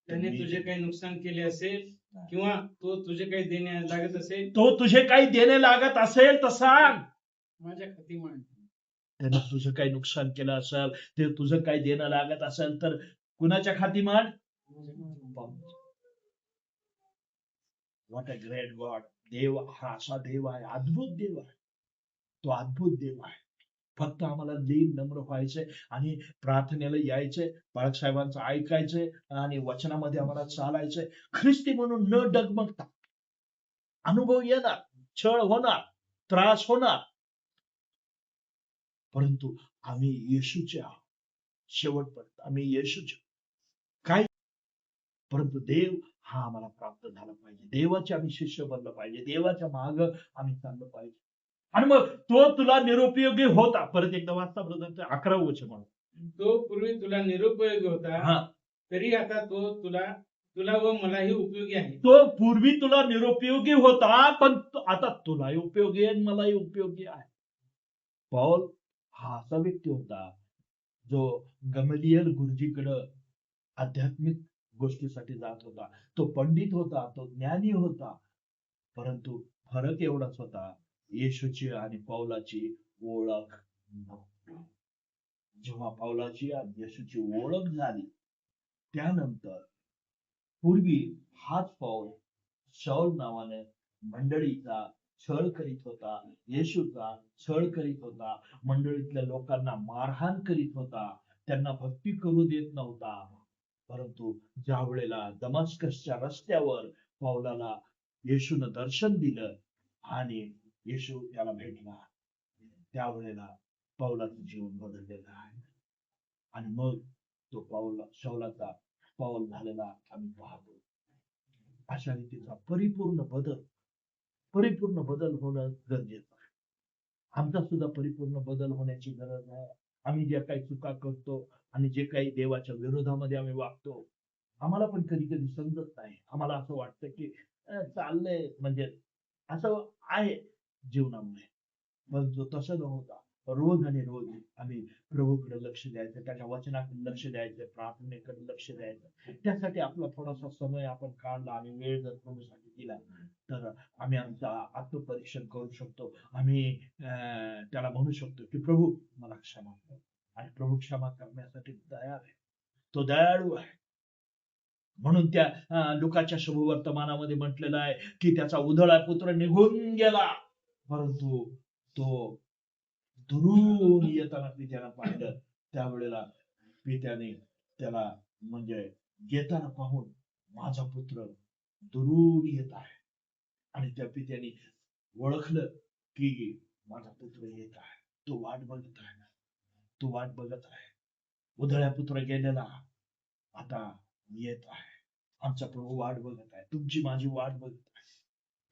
त्याने तुझे काही नुकसान केले असेल किंवा तो तुझे काही देणे लागत असेल, तो तुझे काही देणे लागत असेल तर सांग, माझ्या खाती मान. त्यानं तुझं काही नुकसान केलं असेल, ते तुझं काही देणं लागत असेल तर कुणाच्या खाती मान? What a great God. देव हा असा देव आहे, अद्भुत देव आहे, तो अद्भुत देव आहे. फक्त आम्हाला दीन नम्र व्हायचंय आणि प्रार्थनेला यायचंय, बाळासाहेबांचं ऐकायचंय आणि वचनामध्ये आम्हाला चालायचंय. ख्रिस्ती म्हणून न डगमगता. अनुभव येणार, छळ होणार, त्रास होणार, परंतु आम्ही येशूचे आहोत. शेवटपर्यंत आम्ही येशूचे. काय, परंतु देव हा आम्हाला प्राप्त झाला पाहिजे. देवाचे आम्ही शिष्य बनलं पाहिजे, देवाच्या माग आम्ही चाललं पाहिजे. आणि मग तो तुला निरुपयोगी होता. परत एकदा वाचता ब्रदर 11वं वचन म्हणून. तो पूर्वी तुला निरुपयोगी होता, तरी आता तो तुला व मलाही उपयोगी आहे. तो पूर्वी तुला निरुपयोगी होता, पण आता तुलाही उपयोगी आहे, मलाही उपयोगी आहे. पौल हा असा व्यक्ती होता जो गमलियल गुरुजीकडं आध्यात्मिक गोष्टीसाठी जात होता. तो पंडित होता, तो ज्ञानी होता, परंतु फरक एवढाच होता, येशूची आणि पौलाची ओळख नव्हती. जेव्हा पौलाची आणि येशूची ओळख झाली त्यानंतर पूर्वी हाच पौल शौल नावाने मंडळीचा छळ करीत होता, येशूचा छळ करीत होता, मंडळीतल्या लोकांना मारहाण करीत होता, त्यांना भक्ती करू देत नव्हता. परंतु ज्या वेळेला दमास्कसच्या रस्त्यावर पौलाला येशूनं दर्शन दिलं आणि येशू त्याला भेटला, त्यावेळेला पौलाचं जीवन बदललेलं आहे. आणि मग तो शौलाचा पौल झालेला आम्ही पाहतो. अशा रीतीचा परिपूर्ण बदल होणं गरजेचं आहे. आमचा सुद्धा परिपूर्ण बदल होण्याची गरज आहे. आम्ही ज्या काही चुका करतो आणि जे काही देवाच्या विरोधामध्ये आम्ही वागतो, आम्हाला पण कधी कधी समजत नाही. आम्हाला असं वाटतं की चाललंय, म्हणजे असं आहे जीवनामध्ये. परंतु तसं न होता रोज आणि रोज आम्ही प्रभूकडे लक्ष द्यायचं, त्याच्या वचनाकडे लक्ष द्यायचं, प्रार्थनेकडे लक्ष द्यायचं. त्यासाठी आपला थोडासा समय आपण काढला आणि वेळ जर प्रभूसाठी दिला तर आम्ही आमचं आत्मपरीक्षण करू शकतो. आम्ही त्याला म्हणू शकतो की प्रभू मला क्षमा कर. आणि प्रभू क्षमा करण्यासाठी तयार आहे. तो दयाळू आहे. म्हणून त्या लुकाच्या शुभवर्तमानामध्ये म्हटलेलं आहे की त्याचा उधळा पुत्र निघून गेला, परंतु तो दुरून येताना पित्याला पाहिलं. त्यावेळेला पित्याने त्याला म्हणजे येताना पाहून माझा पुत्र दुरून येत आहे. आणि त्या पित्याने ओळखलं की माझा पुत्र येत आहे, तो वाट बघत आहे, तो वाट बघत आहे. उधळ्या पुत्र गेलेला आता येत आहे. आमचा प्रभू वाट बघत आहे, तुमची माझी वाट बघत आहे.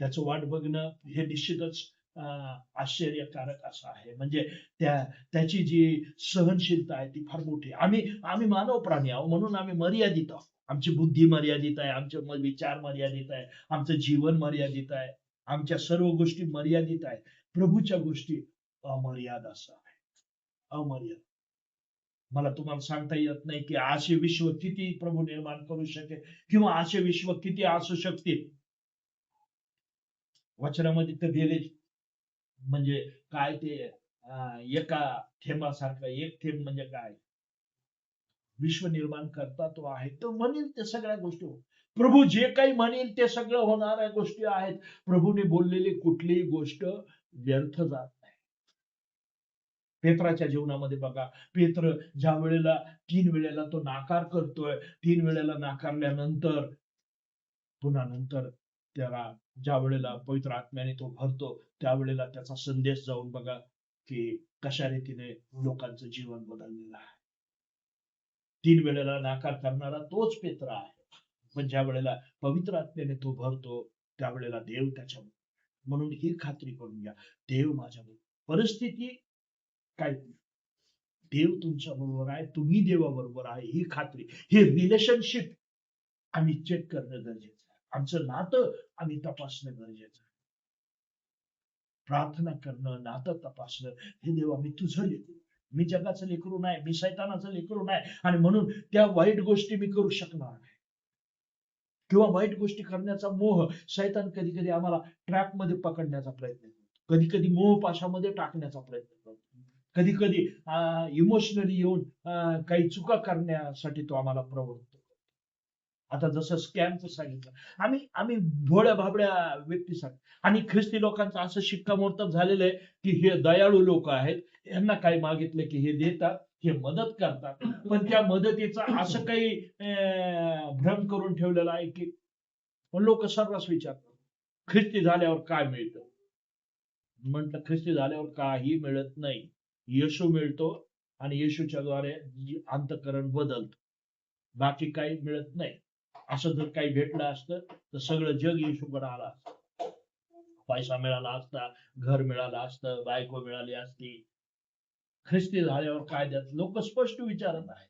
त्याचं वाट बघणं हे निश्चितच आश्चर्यकारक असं आहे. म्हणजे त्याची जी सहनशीलता आहे ती फार मोठी आहे. आम्ही मानव प्राणी आहोत, म्हणून आम्ही मर्यादित आहोत. आमची बुद्धी मर्यादित आहे, आमचे विचार मर्यादित आहे, आमचं जीवन मर्यादित आहे, आमच्या सर्व गोष्टी मर्यादित आहेत. प्रभूच्या गोष्टी अमर्याद असं आहे, अमर्याद. मला तुम्हाला सांगता येत नाही की असे विश्व किती प्रभू निर्माण करू शकेल किंवा असे विश्व किती असू शकतील. वचनामध्ये तर गेले, म्हणजे काय ते एका थेंबासारखं, एक थेंब म्हणजे काय, विश्व निर्माण करता तो आहे. तो म्हणेल ते सगळ्या गोष्टी प्रभू जे काही म्हणेल ते सगळं होणाऱ्या गोष्टी आहेत. प्रभूने बोललेली कुठलीही गोष्ट व्यर्थ जात नाही. पेत्राच्या जीवनामध्ये बघा, पेत्र ज्या वेळेला 3 वेळेला तो नाकार करतोय, 3 वेळेला नाकारल्यानंतर पुन्हा नंतर त्याला ज्या वेळेला पवित्र आत्म्याने तो भरतो, त्यावेळेला त्याचा संदेश जाऊन बघा की कशा रीतीने लोकांचं जीवन बदललेलं आहे. 3 वेळेला नाकार करणारा तोच पेत्र आहे, पण ज्या वेळेला पवित्र आत्म्याने तो भरतो त्यावेळेला देव त्याच्या, म्हणून ही खात्री करून घ्या, देव माझ्याबरोबर. परिस्थिती काय, देव तुमच्या बरोबर आहे, तुम्ही देवाबरोबर आहे, ही खात्री, हे रिलेशनशिप आम्ही चेक करणं गरजेचं आहे. आमचं नातं आम्ही तपासणं गरजेचं आहे. प्रार्थना करणं, नातं तपासणं, हे देवा मी तुझं लेकरू, मी जगाचं लेकरू नाही, मी शैतानाचं लेकरू नाही, आणि म्हणून त्या वाईट गोष्टी मी करू शकणार नाही. किंवा वाईट गोष्टी करण्याचा मोह, शैतान कधी कधी आम्हाला ट्रॅप मध्ये पकडण्याचा प्रयत्न करतो, कधी कधी मोहपाशामध्ये टाकण्याचा प्रयत्न करतो, कधी कधी इमोशनली येऊन काही चुका करण्यासाठी तो आम्हाला प्रवृत्त. आता जसं स्कॅमचं सांगितलं, आम्ही भोळ्या भाबड्या व्यक्तीसाठी, आणि ख्रिस्ती लोकांचं असं शिक्कामोर्तब झालेलं आहे की हे दयाळू लोक आहेत, यांना काही मागितलं की हे देतात, हे मदत करतात. पण त्या मदतीचा असं काही भ्रम करून ठेवलेला आहे की लोक सर्रास विचारतात ख्रिस्ती झाल्यावर काय मिळतं. म्हटलं ख्रिस्ती झाल्यावर काही मिळत नाही, येशू मिळतो आणि येशूच्या द्वारे अंतःकरण बदलतं, बाकी काही मिळत नाही. असं जर काही भेटलं असतं तर सगळं जग येशूकडे आलं असतं. पैसा मिळाला असता, घर मिळालं असतं, बायको मिळाली असती. ख्रिस्ती झाल्यावर काय द्यायचं, लोक स्पष्ट विचारत आहेत.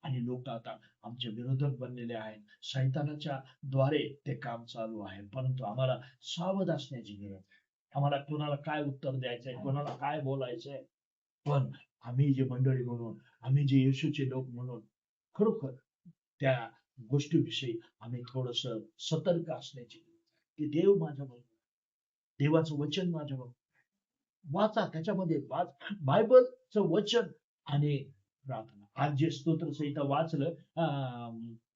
आणि लोक आता आमचे विरोधक बनलेले आहेत. शैतानाच्या द्वारे ते काम चालू आहे. परंतु आम्हाला सावध असण्याची गरज आहे. आम्हाला कोणाला काय उत्तर द्यायचंय, कोणाला काय बोलायचंय. पण आम्ही जे मंडळी म्हणून, आम्ही जे येशूचे लोक म्हणून, खरोखर त्या गोष्टीविषयी आम्ही थोडस सतर्क असण्याची गरज आहे की देव माझ्याबरोबर, देवाचं वचन माझ्याबरोबर. वाचा, त्याच्यामध्ये बायबलचं वचन आणि प्रार्थना. आज जे स्तोत्रसंहिता वाचलं,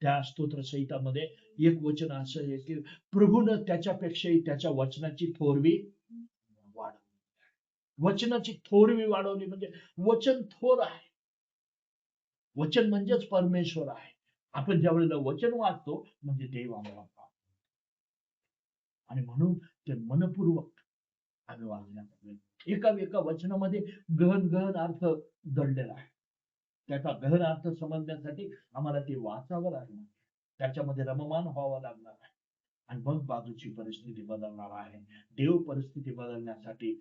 त्या स्तोत्रसंहितामध्ये एक वचन असं आहे की प्रभूनं त्याच्यापेक्षाही त्याच्या वचनाची थोरवी वाढवली. वचनाची थोरवी वाढवली म्हणजे वचन थोर आहे. वचन म्हणजेच परमेश्वर आहे. आपण ज्या वेळेला वचन वाचतो म्हणजे देव आम्हाला पाहतो, आणि म्हणून ते मनपूर्वक आम्ही वाचण्याचा प्रयत्न, एका वचनामध्ये गहन गहन अर्थ दडलेला आहे. त्याचा गहन अर्थ समजण्यासाठी आम्हाला ते वाचावं लागणार, त्याच्यामध्ये रममान व्हावं लागणार आहे. आणि मग बाजूची परिस्थिती बदलणार आहे. देव परिस्थिती बदलण्यासाठी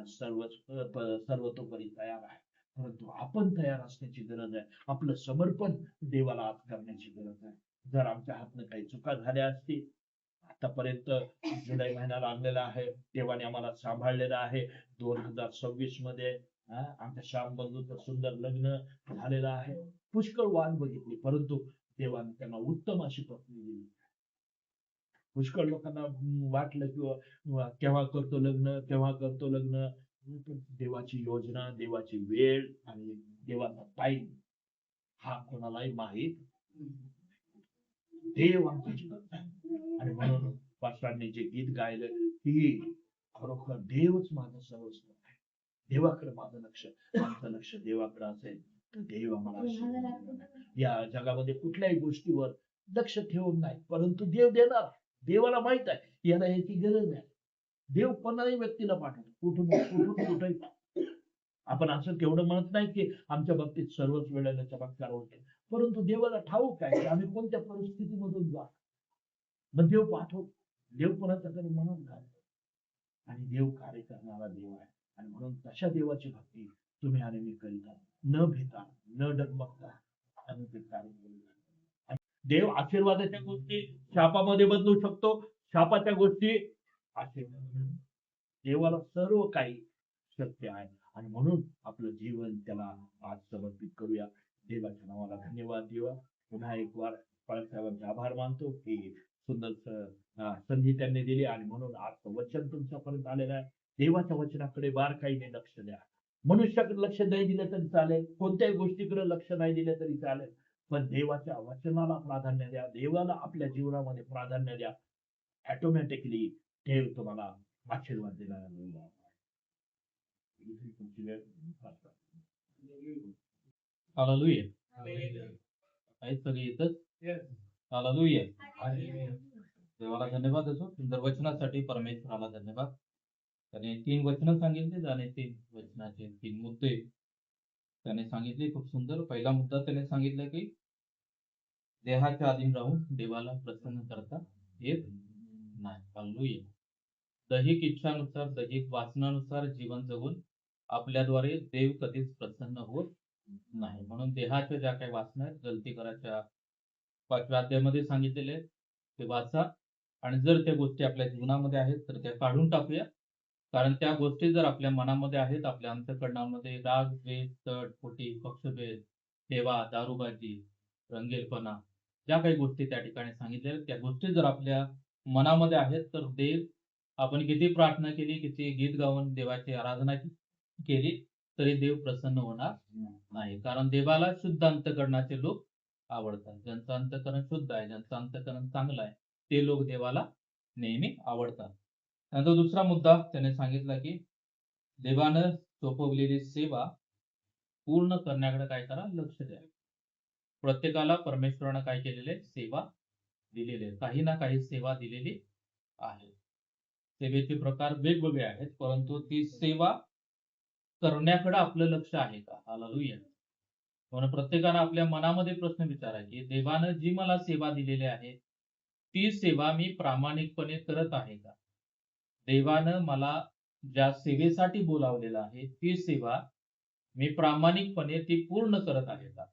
सर्वतोपरी तयार आहे. परंतु आपण तयार असण्याची गरज आहे. आपलं समर्पण देवाला आज करण्याची गरज आहे. जर आमच्या हातनं काही चुका झाल्या असतील, आतापर्यंत जुलै महिना लागलेला आहे, देवाने आम्हाला सांभाळलेलं आहे. 2026 मध्ये आमच्या श्याम बंधूचं सुंदर लग्न झालेलं आहे. पुष्कळ वाट बघितली, परंतु देवाने त्यांना उत्तम अशी पत्नी दिली. पुष्कळ लोकांना वाटलं किंवा केव्हा करतो लग्न, केव्हा करतो लग्न. देवाची योजना, देवाची वेळ आणि देवाचा टाईम हा कोणालाही माहीत. देव आमची आणि म्हणून पास्टरांनी जे गीत गायलं की खरोखर देवच माझं सर्वस्व आहे. देवाकडे माझं लक्ष, आमचं लक्ष देवाकडे असेल तर देव आम्हाला आशीर्वाद देणार. या जगामध्ये कुठल्याही गोष्टीवर लक्ष ठेवून नाही, परंतु देव देणार. देवाला माहित आहे याला याची गरज आहे. देव कोणाही व्यक्तीला पाठवतो, कुठून कुठेही. आपण असं केवढं म्हणत नाही की आमच्या बाबतीत सर्वच वेळेला चमत्कार होते, परंतु देवाला ठाऊक आहे की आम्ही कोणत्या परिस्थितीमधून जा, मग देव पाठवतो. देव कोणाच्याकडे म्हणून घालतो आणि देव कार्य करणारा देव आहे. आणि म्हणून तशा देवाची भक्ती तुम्ही आणि मी करीत आहोत, न भेटा न डगमगता आम्ही ते कार्य करू. देव आशीर्वादाच्या गोष्टी शापामध्ये बदलू शकतो, शापाच्या गोष्टी आशीर्वाद. देवाला सर्व काही शक्य आहे आणि म्हणून आपलं जीवन त्याला आज समर्पित करूया. देवाच्या नावाला धन्यवाद देवा. पुन्हा एक वार बाळासाहेबांचे आभार मानतो की सुंदर संधी त्यांनी दिली आणि म्हणून आज वचन तुमच्यापर्यंत आलेलं आहे. देवाच्या वचनाकडे बारकाईने लक्ष द्या. मनुष्याकडे लक्ष नाही दिलं तरी चालेल, कोणत्याही गोष्टीकडे लक्ष नाही दिलं तरी चालेल, पण देवाच्या वचनाला प्राधान्य द्या. देवाला आपल्या जीवनामध्ये प्राधान्य द्या. ऑटोमॅटिकली देव तुम्हाला आशीर्वाद देणार. हालेलुया. आहेत सगळे येतच. हालेलुया. देवाला धन्यवाद असो सुंदर वचनासाठी. परमेश्वराला धन्यवाद. त्याने 3 वचनं सांगितले आणि 3 वचनाचे 3 मुद्दे त्याने सांगितले. खूप सुंदर. पहिला मुद्दा त्याने सांगितलं की देहाच्या अधीन राहून देवाला प्रसन्न करता येत नाही. हालेलुया. दैहिक इच्छानुसार, दैहिक वासनानुसार जीवन जगून आपल्याद्वारे देव कधीच प्रसन्न होत नाही. म्हणून देहाच्या ज्या काही वासना आहेत, गलती करायच्या 5व्या अध्यायामध्ये सांगितलेले आहेत, ते वाचा. आणि जर त्या गोष्टी आपल्या जीवनामध्ये आहेत तर त्या काढून टाकूया. कारण त्या गोष्टी जर आपल्या मनामध्ये आहेत, आपल्या अंतःकरणामध्ये राग, द्वेष, तट, पोटी, पक्षभेद, हेवा, दारूबाजी, रंगेलपणा, ज्या काही गोष्टी त्या ठिकाणी सांगितल्या त्या गोष्टी जर आपल्या मनामध्ये आहेत तर देव, आपण किती प्रार्थना केली, किती गीत गाऊन देवाची आराधना केली तरी देव प्रसन्न होणार नाही. कारण देवाला शुद्ध अंतःकरणाचे लोक आवडतात. ज्यांचं अंतःकरण शुद्ध आहे, ज्यांचं अंतःकरण चांगलं आहे, ते लोक देवाला नेहमी आवडतात. नंतर दुसरा मुद्दा त्याने सांगितला की देवानं सोपवलेली सेवा पूर्ण करण्याकडे काय करा, लक्ष द्या. प्रत्येकाला परमेश्वरानं काय केलेले, सेवा दिलेली आहे. काही ना काही सेवा दिलेली आहे. सेवेचे प्रकार वेगवेगळे आहेत, परंतु ती सेवा करण्याकडे आपलं लक्ष आहे का? हालेलुया. म्हणून प्रत्येकानं आपल्या मनामध्ये प्रश्न विचारायचे, देवानं जी मला सेवा दिलेली आहे ती सेवा मी प्रामाणिकपणे करत आहे का? देवानं मला ज्या सेवेसाठी बोलावलेलं आहे ती सेवा मी प्रामाणिकपणे ती पूर्ण करत आहे का?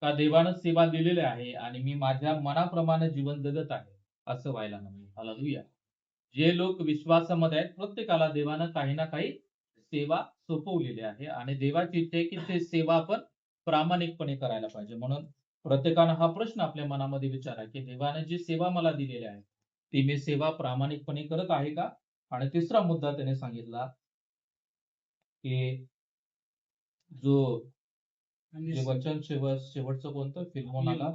का देवानं सेवा दिलेली आहे आणि मी माझ्या मनाप्रमाणे जीवन जगत आहे असं व्हायला नको. हालेलुया. जे लोक विश्वासामध्ये आहेत प्रत्येकाला देवानं काही ना काही सेवा सोपवलेली आहे आणि देवाची इच्छा आहे की ते सेवा आपण प्रामाणिकपणे करायला पाहिजे. म्हणून प्रत्येकानं हा प्रश्न आपल्या मनामध्ये विचारा की देवानं जी सेवा मला दिलेली आहे ती मी सेवा प्रामाणिकपणे करत आहे का? आणि तिसरा मुद्दा त्याने सांगितला की जे वचन शेवटचं कोणतं, फिल्मोनाला,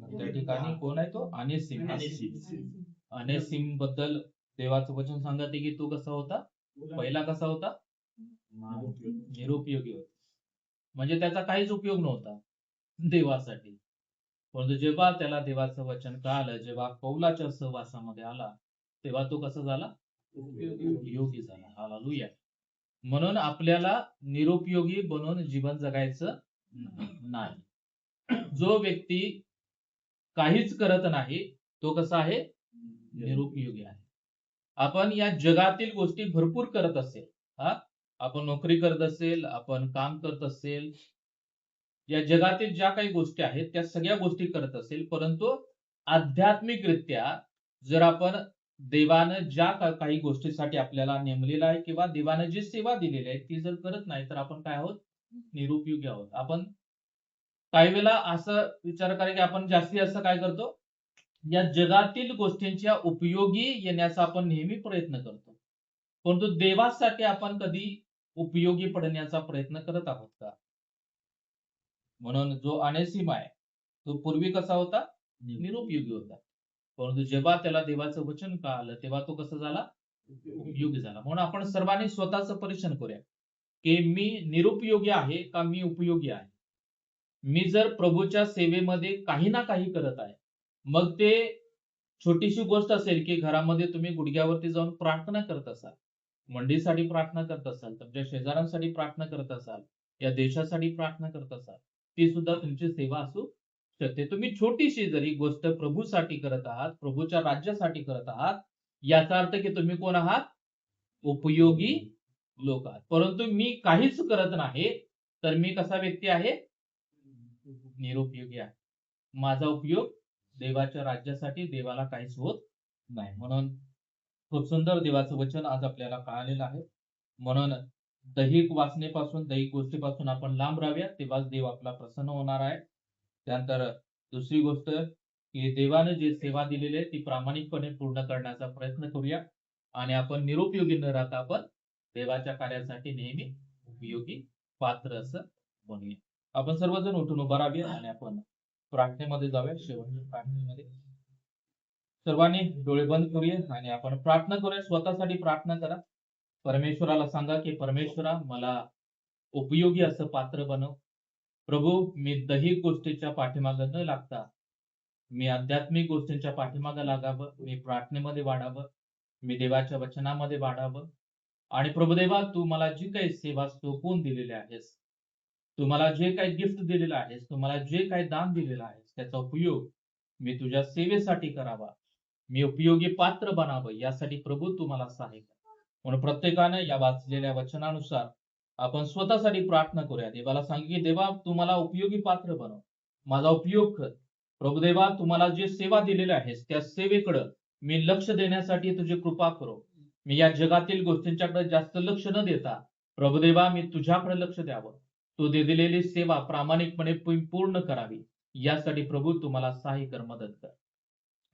त्या ठिकाणी कोण आहे तो, अनेसिम बद्दल देवाचं वचन सांगते की तो कसा होता, पहिला कसा होता, निरुपयोगी होता. म्हणजे त्याचा काहीच उपयोग नव्हता देवासाठी. परंतु जेव्हा त्याला देवाचं वचन कळालं, जेव्हा पौलाच्या सहवासामध्ये आला तेव्हा तो कसा झाला, उपयोगी झाला. हालेलुया. म्हणून आपल्याला निरुपयोगी बनून जीवन जगायचं नाही. जो व्यक्ती काहीच करत नाही तो कसा आहे? निरुपयोगी आहे. आपण या जगातील गोष्टी भरपूर करत असेल, आपण नोकरी करत असेल, आपण काम करत असेल, या जगातील ज्या काही गोष्टी आहेत त्या सगळ्या गोष्टी करत असेल, परंतु आध्यात्मिकरित्या जर आपण देवानं ज्या काही गोष्टीसाठी आपल्याला नेमलेलं आहे किंवा देवानं जी सेवा दिलेली आहे ती जर करत नाही तर आपण काय आहोत? निरुपयोगी आहोत. आपण काही वेळेला असं विचार करा की आपण जास्तीत जास्त काय करतो? या जगातील गोष्टींच्या उपयोगी येण्याचा आपण नेहमी प्रयत्न करतो, परंतु देवासाठी आपण कधी उपयोगी पडण्याचा प्रयत्न करत आहोत का? म्हणून जो अनेसिम आहे तो पूर्वी कसा होता? निरुपयोगी होता, परंतु जेव्हा त्याला देवाचं वचन कळालं तेव्हा तो कसा झाला? उपयोगी झाला. म्हणून आपण सर्वांनी स्वतःचं परीक्षण करूया की मी निरुपयोगी आहे का मी उपयोगी आहे? मी जर प्रभूच्या सेवेमध्ये काही ना काही करत आहे, मग ते छोटीशी गोष्ट असेल की घरामध्ये तुम्ही गुडघ्यावरती जाऊन प्रार्थना करत असाल, मंडळीसाठी प्रार्थना करत असाल, तुमच्या शेजाऱ्यांसाठी प्रार्थना करत असाल, या देशासाठी प्रार्थना करत असाल, ती सुद्धा तुमची सेवा असू शकते. तुम्ही छोटीशी जरी गोष्ट प्रभूसाठी करत आहात, प्रभूच्या राज्यासाठी करत आहात, याचा अर्थ की तुम्ही कोण आहात? उपयोगी लोक आहात. परंतु मी काहीच करत नाही तर मी कसा व्यक्ती आहे? निरुपयोगी आहे. माझा उपयोग देवाच्या राज्यासाठी देवाला काहीच होत नाही. म्हणून खूप सुंदर देवाचं वचन आज आपल्याला कळालेलं आहे. म्हणून दैहिक वासनेपासून, दैहिक गोष्टीपासून आपण लांब राहूया, तेव्हाच देव आपला प्रसन्न होणार आहे. त्यानंतर दुसरी गोष्ट की देवाने जे सेवा दिलेली आहे ती प्रामाणिकपणे पूर्ण करण्याचा प्रयत्न करूया आणि आपण निरुपयोगी न राहता आपण देवाच्या कार्यासाठी नेहमी उपयोगी पात्र असं बनूया. आपण सर्वजण उठून उभा राहूया आणि आपण प्रार्थनेमध्ये जाऊया. शेवटच्या प्रार्थनेमध्ये सर्वांनी डोळे बंद करूया आणि आपण प्रार्थना करूया. स्वतःसाठी प्रार्थना करा. परमेश्वराला सांगा की परमेश्वरा मला उपयोगी असं पात्र बनव. प्रभू, मी दैहिक गोष्टीच्या पाठीमागं न लागता मी आध्यात्मिक गोष्टींच्या पाठीमागं लागावं, मी प्रार्थनेमध्ये वाढावं, मी देवाच्या वचनामध्ये वाढावं. आणि प्रभुदेवा, तू मला जी काही सेवा सोपवून दिलेली आहेस, तू मला जे काही गिफ्ट दिलेलं आहेस, तू मला जे काही दान दिलेलं आहेस, त्याचा उपयोग मी तुझ्या सेवेसाठी करावा, मी उपयोगी पात्र बनावं, यासाठी प्रभू तू मला सहाय्य कर. म्हणून प्रत्येकानं या वाचलेल्या वचनानुसार आपण स्वतःसाठी प्रार्थना करूया. देवाला सांगू की देवा, तू मला उपयोगी पात्र बनव, माझा उपयोग कर. प्रभुदेवा, तू मला जे सेवा दिलेल्या आहेस त्या सेवेकडं मी लक्ष देण्यासाठी तुझी कृपा करो. मी या जगातील गोष्टींच्याकडे जास्त लक्ष न देता प्रभुदेवा मी तुझ्याकडे लक्ष द्यावं, तू दिलेली सेवा प्रामाणिकपणे पूर्ण करावी, यासाठी प्रभू तू मला सहाय्य कर, मदत कर.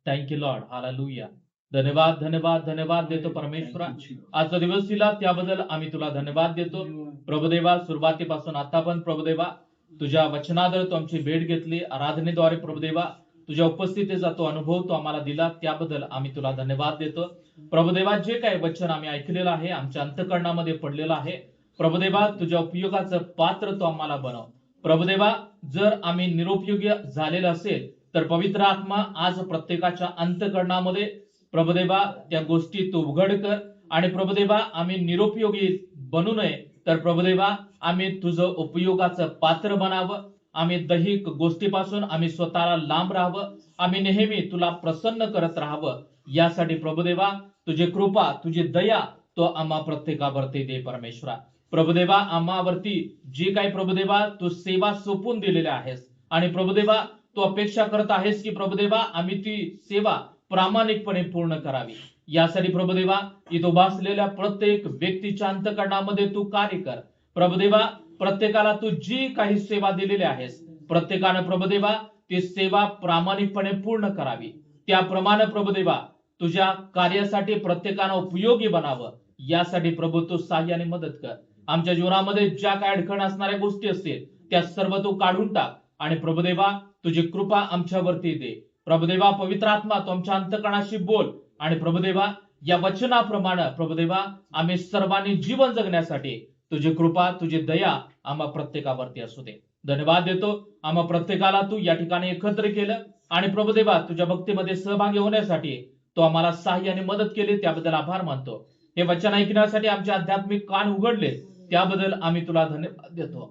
Thank you Lord. हालेलुया. धन्यवाद धन्यवाद धन्यवाद देतो परमेश्वरा. आजचा दिवस दिला त्याबद्दल आम्ही तुला धन्यवाद देतो. प्रभुदेवा, सुरुवातीपासून आता पण प्रभुदेवा तुझ्या वचनाद्वारे तू आमची भेट घेतली, आराधनेद्वारे प्रभुदेवा तुझ्या उपस्थितीचा तो अनुभव तो आम्हाला दिला, त्याबद्दल आम्ही तुला धन्यवाद देतो. प्रभुदेवा, जे काही वचन आम्ही ऐकलेलं आहे, आमच्या अंतःकरणामध्ये पडलेलं आहे, प्रभुदेवा तुझ्या उपयोगाचं पात्र तो आम्हाला बनव. प्रभुदेवा, जर आम्ही निरुपयोगी झालेलं असेल तर पवित्र आत्मा आज प्रत्येकाच्या अंतःकरणामध्ये प्रभुदेवा त्या गोष्टी तू उघड कर. आणि प्रभुदेवा, आम्ही निरुपयोगी बनू नये तर प्रभुदेवा आम्ही तुझं उपयोगाचं पात्र बनावं. आम्ही दैहिक गोष्टीपासून आम्ही स्वतःला लांब राहावं, आम्ही नेहमी तुला प्रसन्न करत राहावं, यासाठी प्रभुदेवा तुझी कृपा, तुझी दया तो आम्हा प्रत्येकावरती दे परमेश्वरा. प्रभुदेवा, आम्हावरती जी काही प्रभुदेवा तू सेवा सोपून दिलेल्या आहेस आणि प्रभुदेवा तू अपेक्षा करत आहेस की प्रभुदेवा आम्ही ती सेवा प्रामाणिकपणे पूर्ण करावी, यासाठी प्रभुदेवा इथं उभा असलेल्या प्रत्येक व्यक्तीच्या अंतःकरणामध्ये तू कार्य कर. प्रभुदेवा, प्रत्येकाला तू जी काही सेवा दिलेली आहेस प्रत्येकानं प्रभुदेवा ती सेवा प्रामाणिकपणे पूर्ण करावी. त्याप्रमाणे प्रभुदेवा तुझ्या कार्यासाठी प्रत्येकानं उपयोगी बनावं, यासाठी प्रभू तू सहाय्य आणि मदत कर. आमच्या जीवनामध्ये ज्या काही अडचण असणाऱ्या गोष्टी असतील त्या सर्व तू काढून टाक आणि प्रभुदेवा तुझी कृपा आमच्यावरती दे. प्रभुदेवा, पवित्र आत्मा तू आमच्या अंतःकरणाशी बोल आणि प्रभुदेवा या वचनाप्रमाणे प्रभुदेवा आम्ही सर्वांनी जीवन जगण्यासाठी तुझी कृपा, तुझी दया आम्हा प्रत्येकावरती असू दे. धन्यवाद देतो. आम्हा प्रत्येकाला तू या ठिकाणी एकत्र केलं आणि प्रभुदेवा तुझ्या भक्तीमध्ये सहभागी होण्यासाठी तो आम्हाला सहाय्य आणि मदत केली, त्याबद्दल आभार मानतो. हे वचन ऐकण्यासाठी आमचे आध्यात्मिक कान उघडले, त्याबद्दल आम्ही तुला धन्यवाद देतो.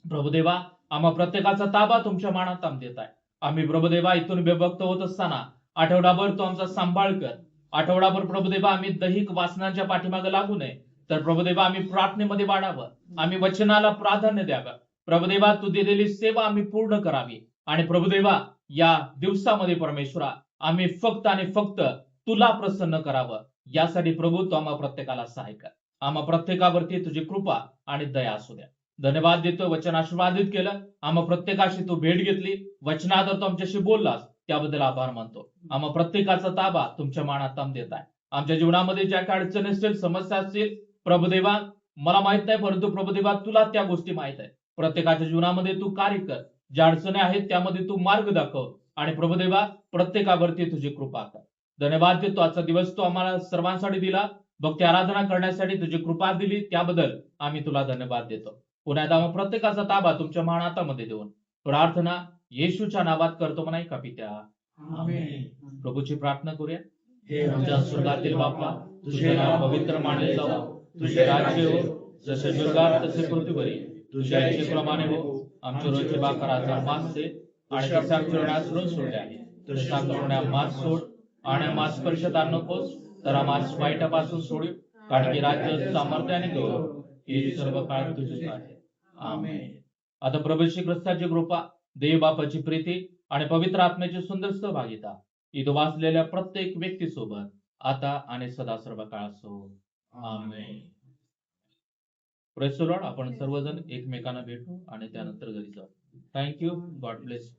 प्रभुदेवा, आम्हा प्रत्येकाचा ताबा तुमच्या मानात आम्ही देत आहे. आम्ही प्रभुदेवा इथून विभक्त होत असताना आठवडाभर तो आमचा सांभाळ कर. आठवडाभर प्रभुदेवा आम्ही दैहिक वासनांच्या पाठीमागे लागू नये, तर प्रभुदेवा आम्ही प्रार्थनेमध्ये वाढावं, आम्ही वचनाला प्राधान्य द्यावं. प्रभुदेवा, तू दिलेली सेवा आम्ही पूर्ण करावी. आणि प्रभुदेवा, या दिवसामध्ये परमेश्वरा आम्ही फक्त आणि फक्त तुला प्रसन्न करावं, यासाठी प्रभू तू आम्हा प्रत्येकाला सहाय्य कर. आम्हा प्रत्येकावरती तुझी कृपा आणि दया असू द्या. धन्यवाद देतो, वचन आशीर्वादित केलं, आम्हा प्रत्येकाशी तू भेट घेतली, वचनादर तू आमच्याशी बोललास, त्याबद्दल आभार मानतो. आम्हा प्रत्येकाचा ताबा तुमच्या मानात आम्ही देत आहे. आमच्या जीवनामध्ये ज्या काही अडचणी असतील, समस्या असतील, प्रभुदेवा मला माहित नाही, परंतु प्रभुदेवा तुला त्या गोष्टी माहित आहे. प्रत्येकाच्या जीवनामध्ये तू कार्य कर, ज्या अडचणी आहेत त्यामध्ये तू मार्ग दाखव, आणि प्रभुदेवा प्रत्येकावरती तुझी कृपा कर. धन्यवाद देतो, आजचा दिवस तू आम्हाला सर्वांसाठी दिला, भक्ती आराधना करण्यासाठी तुझी कृपा दिली, त्याबद्दल आम्ही तुला धन्यवाद देतो. पुन्हा एकदा आम्हा प्रत्येकाचा ताबा तुमच्या मानातामध्ये देऊन प्रार्थना येशूच्या नावात करतो म्हणा का पित्या, आमेन. प्रभूची प्रार्थना करूया. हे आमच्या स्वर्गातील बाप्पा, तुझे नाव पवित्र मानले जावो, तुझे राज्य हो, जसे स्वर्गात तसे पृथ्वीवरी, तुझ्या इच्छेप्रमाणे हो. आमच्या रोजचे भाकर आज आम्हास दे, आणि तसा करण्यास रोज सोडल्या, तसा करण्या मास सोड, आणि मास परिषद नकोस, तर आम्हास वाईटापासून सोड, कारण की राज्य, सामर्थ्य आणि गौरव हे सर्व काळ तुझेच आहे. आमेन. आता प्रभू श्री ख्रिस्ताची कृपा, देव बापाची प्रीती आणि पवित्र आत्म्याची सुंदर सहभागिता इथं वाचलेल्या प्रत्येक व्यक्तीसोबत आता आणि सदा सर्व काळ असो. आमेन. Praise the Lord. आपण सर्वजण एकमेकांना भेटू आणि त्यानंतर घरी जाऊ. थँक्यू. God bless.